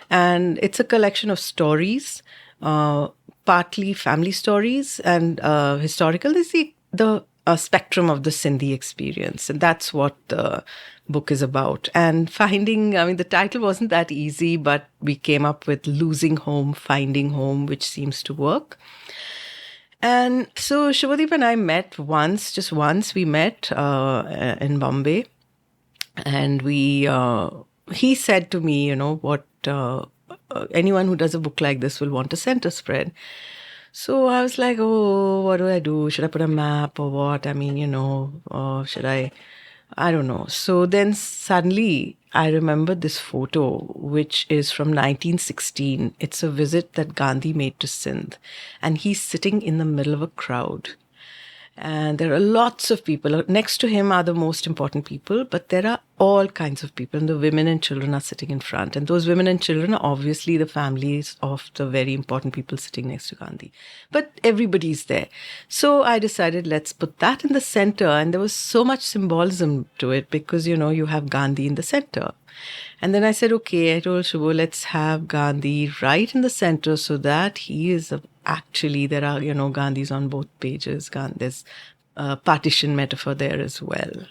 And it's a collection of stories, partly family stories and historical. Is the spectrum of the Sindhi experience. And that's what the book is about. And the title wasn't that easy, but we came up with Losing Home, Finding Home, which seems to work. And so Shubhadeep and I met just once we met in Bombay. And he said to me, what anyone who does a book like this will want a center spread. So I was like, oh, what do I do? Should I put a map or what? I mean, or should I don't know. So then suddenly I remembered this photo, which is from 1916. It's a visit that Gandhi made to Sindh. And he's sitting in the middle of a crowd. And there are lots of people. Next to him are the most important people, but there are all kinds of people. And the women and children are sitting in front. And those women and children are obviously the families of the very important people sitting next to Gandhi. But everybody's there. So I decided, let's put that in the center. And there was so much symbolism to it because, you have Gandhi in the center. And then I said, okay, I told Shubho, let's have Gandhi right in the center so that he is actually, there are, Gandhis on both pages. There's a partition metaphor there as well.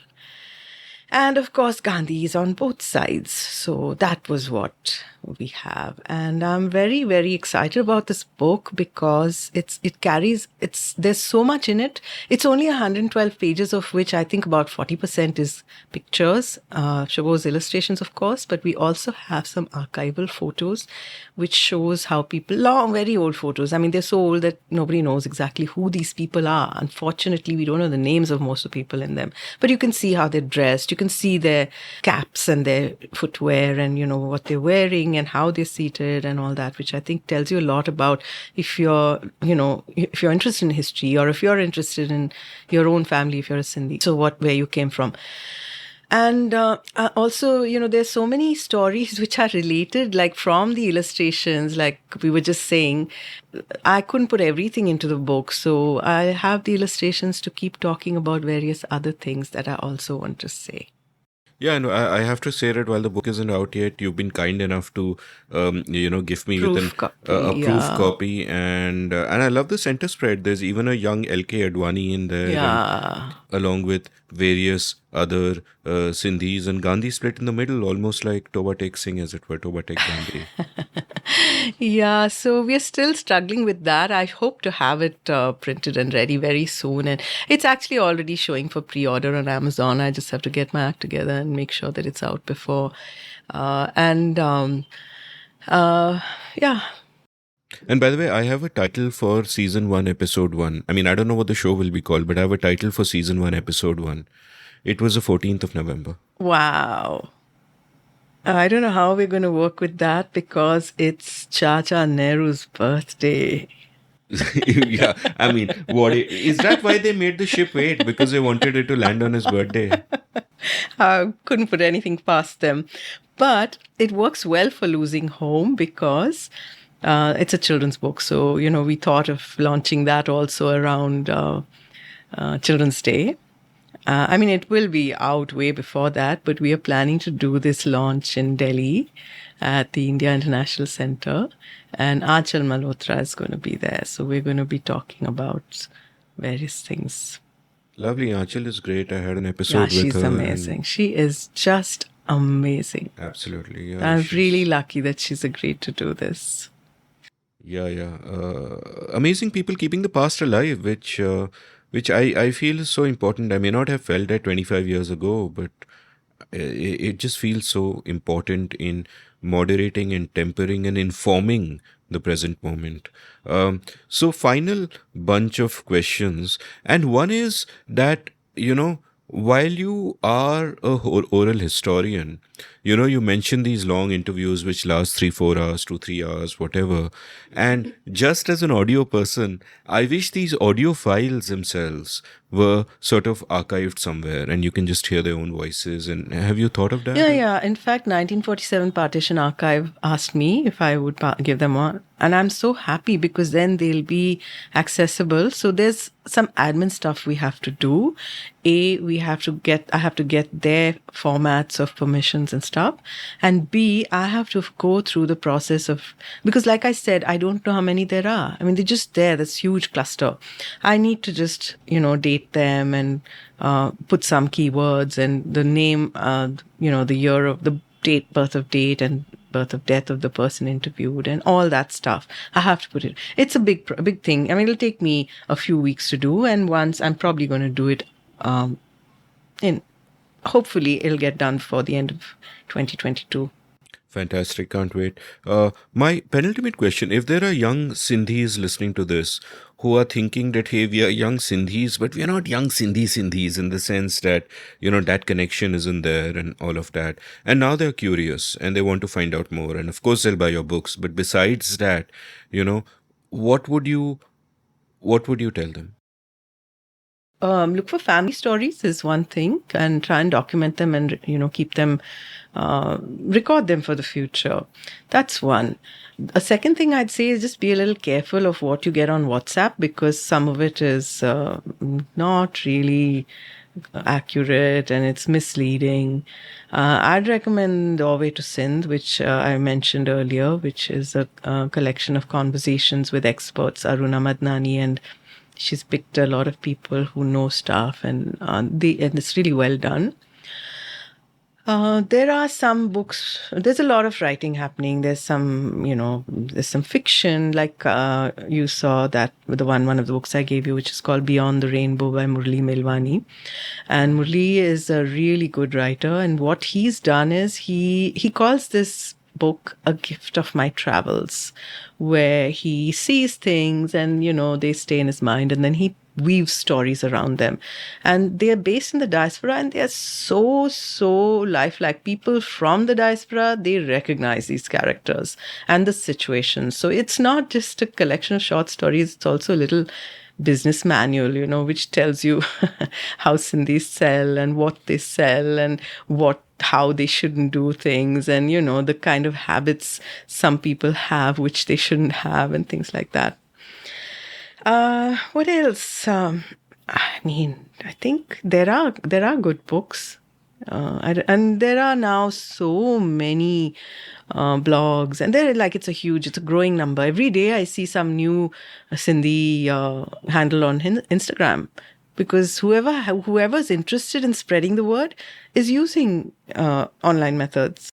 And of course, Gandhi is on both sides. So that was what we have. And I'm very, very excited about this book because there's so much in it. It's only 112 pages, of which I think about 40% is pictures, Shubho's illustrations, of course, but we also have some archival photos, which shows how very old photos. I mean, they're so old that nobody knows exactly who these people are. Unfortunately, we don't know the names of most of the people in them, but you can see how they're dressed. You can see their caps and their footwear and, what they're wearing and how they're seated and all that, which I think tells you a lot about if you're interested in history or if you're interested in your own family, if you're a Sindhi. So where you came from. And also, there's so many stories which are related, like from the illustrations, like we were just saying. I couldn't put everything into the book. So I have the illustrations to keep talking about various other things that I also want to say. Yeah, no, I have to say that while the book isn't out yet, you've been kind enough to, give me Proof with copy, a proof yeah. copy, and I love the center spread. There's even a young L.K. Advani in there, Yeah. along with various other Sindhis, and Gandhi split in the middle, almost like Toba Tek Singh, as it were, Toba Tek Gandhi. Yeah, so we're still struggling with that. I hope to have it printed and ready very soon. And it's actually already showing for pre-order on Amazon. I just have to get my act together and make sure that it's out before. Yeah. And by the way, I have a title for season 1, episode 1. I mean, I don't know what the show will be called, but I have a title for season 1, episode 1. It was the 14th of November. Wow. I don't know how we're going to work with that because it's Chacha Nehru's birthday. Yeah, I mean, is that why they made the ship wait? Because they wanted it to land on his birthday? I couldn't put anything past them. But it works well for Losing Home because it's a children's book. So, we thought of launching that also around Children's Day. I mean, it will be out way before that, but we are planning to do this launch in Delhi at the India International Center. And Achal Malhotra is going to be there. So we're going to be talking about various things. Lovely. Achal is great. I had an Yeah, episode with she's her. amazing. She is just amazing. Absolutely. Yeah, I'm really lucky that she's agreed to do this. Yeah. Amazing people keeping the past alive, which I feel is so important. I may not have felt that 25 years ago, but it just feels so important in moderating and tempering and informing the present moment. So, final bunch of questions, and one is that, while you are a oral historian, you mention these long interviews which last 3-4 hours, 2-3 hours, whatever. And just as an audio person, I wish these audio files themselves were sort of archived somewhere and you can just hear their own voices. And have you thought of that? Yeah. In fact, 1947 Partition Archive asked me if I would give them one. And I'm so happy because then they'll be accessible. So there's some admin stuff we have to do. I have to get their formats of permissions and stuff. And B, I have to go through the process of, because like I said, I don't know how many there are. I mean, they're just there, this huge cluster. I need to just, date them and put some keywords and the name, the year of the date, birth of date and birth of death of the person interviewed and all that stuff. I have to put it. It's a big thing. I mean, it'll take me a few weeks to do. And once I'm probably going to do it hopefully it'll get done before the end of 2022. Fantastic. Can't wait. My penultimate question, if there are young Sindhis listening to this who are thinking that, hey, we are young Sindhis, but we are not young Sindhis in the sense that, that connection isn't there and all of that. And now they're curious and they want to find out more. And of course, they'll buy your books. But besides that, what would you tell them? Look for family stories is one thing and try and document them and, keep them, record them for the future. That's one. A second thing I'd say is just be a little careful of what you get on WhatsApp because some of it is not really accurate and it's misleading. I'd recommend Doorway to Sindh, which I mentioned earlier, which is a collection of conversations with experts, Aruna Madnani, and she's picked a lot of people who know stuff and it's really well done. There are some books, there's a lot of writing happening. There's some, there's some fiction, like you saw that with one of the books I gave you, which is called Beyond the Rainbow by Murli Melwani. And Murli is a really good writer. And what he's done is he calls this book A Gift of My Travels, where he sees things and, they stay in his mind and then he weaves stories around them. And they are based in the diaspora and they are so lifelike. People from the diaspora, they recognize these characters and the situations. So it's not just a collection of short stories, it's also a little business manual, which tells you how Sindhis sell and what they sell and how they shouldn't do things and, the kind of habits some people have which they shouldn't have and things like that. What else? I think there are good books. And there are now so many blogs and it's a growing number. Every day I see some new Sindhi handle on Instagram because whoever's interested in spreading the word is using online methods.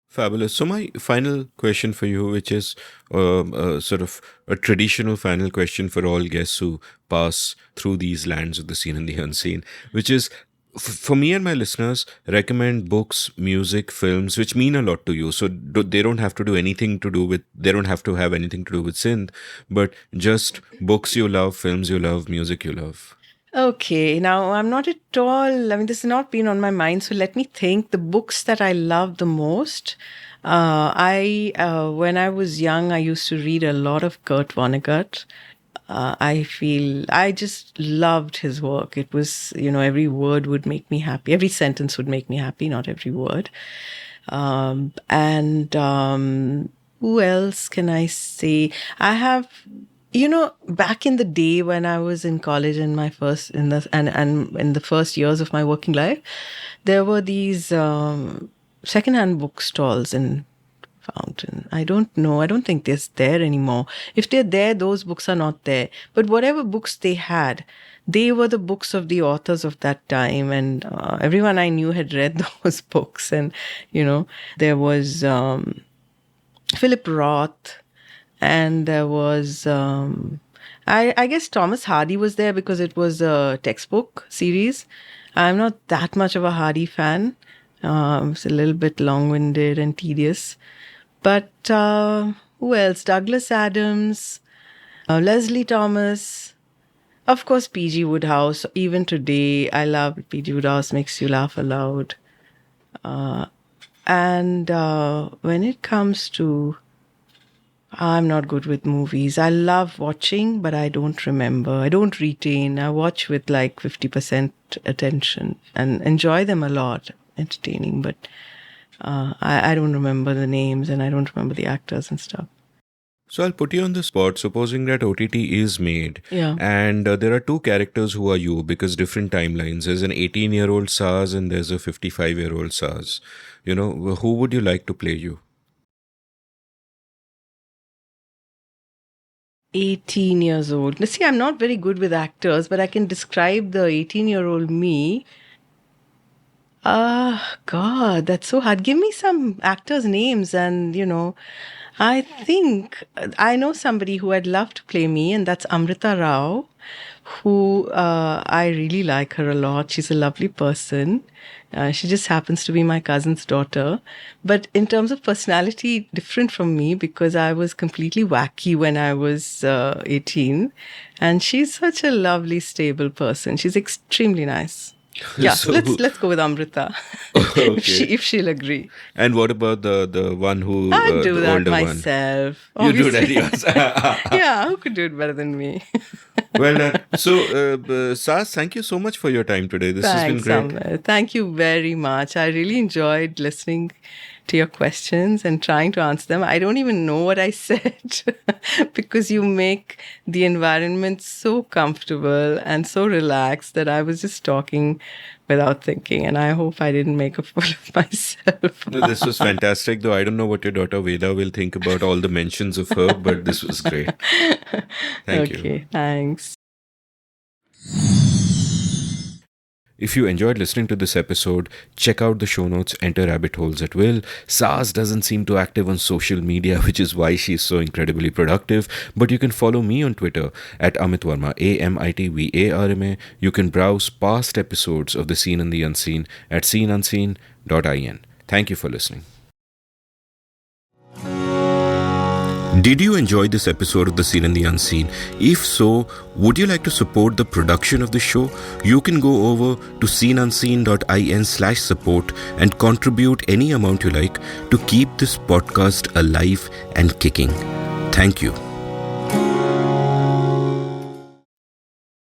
Fabulous. So my final question for you, which is sort of a traditional final question for all guests who pass through these lands of the seen and the unseen, which is, for me and my listeners, recommend books, music, films, which mean a lot to you. So they don't have to have anything to do with Sindh, but just books you love, films you love, music you love. Okay, now I'm not at all, I mean, this has not been on my mind, so let me think. The books that I love the most. When I was young, I used to read a lot of Kurt Vonnegut. I feel I just loved his work. It was, every word would make me happy. Every sentence would make me happy, not every word. And who else can I say? I have, back in the day when I was in college in my first and in the first years of my working life, there were these secondhand book stalls in Fountain. I don't know. I don't think they're there anymore. If they're there, those books are not there. But whatever books they had, they were the books of the authors of that time, and everyone I knew had read those books. And there was Philip Roth, and there was I guess Thomas Hardy was there because it was a textbook series. I'm not that much of a Hardy fan. It's a little bit long-winded and tedious. But who else? Douglas Adams, Leslie Thomas, of course, P.G. Woodhouse. Even today, I love P.G. Woodhouse, makes you laugh aloud. And when it comes to, I'm not good with movies. I love watching, but I don't remember. I don't retain. I watch with like 50% attention and enjoy them a lot. Entertaining, but I don't remember the names and I don't remember the actors and stuff. So I'll put you on the spot. Supposing that OTT is made, Yeah. and there are two characters who are you because different timelines. There's an 18-year-old Saaz and there's a 55-year-old Saaz. Who would you like to play you? 18 years old. Now, see, I'm not very good with actors, but I can describe the 18-year-old me. God, that's so hard. Give me some actors' names, and I think I know somebody who I'd love to play me, and that's Amrita Rao, who I really like her a lot. She's a lovely person. She just happens to be my cousin's daughter. But in terms of personality, different from me because I was completely wacky when I was 18. And she's such a lovely, stable person. She's extremely nice. Yeah, So- let's go with Amrita Okay. if she'll agree. And what about the one who I do the that older myself. one? You do that, obviously. yes. Yeah, who could do it better than me? Well done. So, Saaz, thank you so much for your time today. This has been Thanks, great. Amit. Thank you very much. I really enjoyed listening to your questions and trying to answer them. I don't even know what I said because you make the environment so comfortable and so relaxed that I was just talking without thinking. And I hope I didn't make a fool of myself. No, this was fantastic, though I don't know what your daughter Veda will think about all the mentions of her, but this was great. Thank you. Okay, thanks. If you enjoyed listening to this episode, check out the show notes, enter rabbit holes at will. Saaz doesn't seem too active on social media, which is why she's so incredibly productive. But you can follow me on Twitter at Amit Varma, AmitVarma. You can browse past episodes of The Seen and the Unseen at seenunseen.in. Thank you for listening. Did you enjoy this episode of The Seen and the Unseen? If so, would you like to support the production of the show? You can go over to seenunseen.in/support and contribute any amount you like to keep this podcast alive and kicking. Thank you.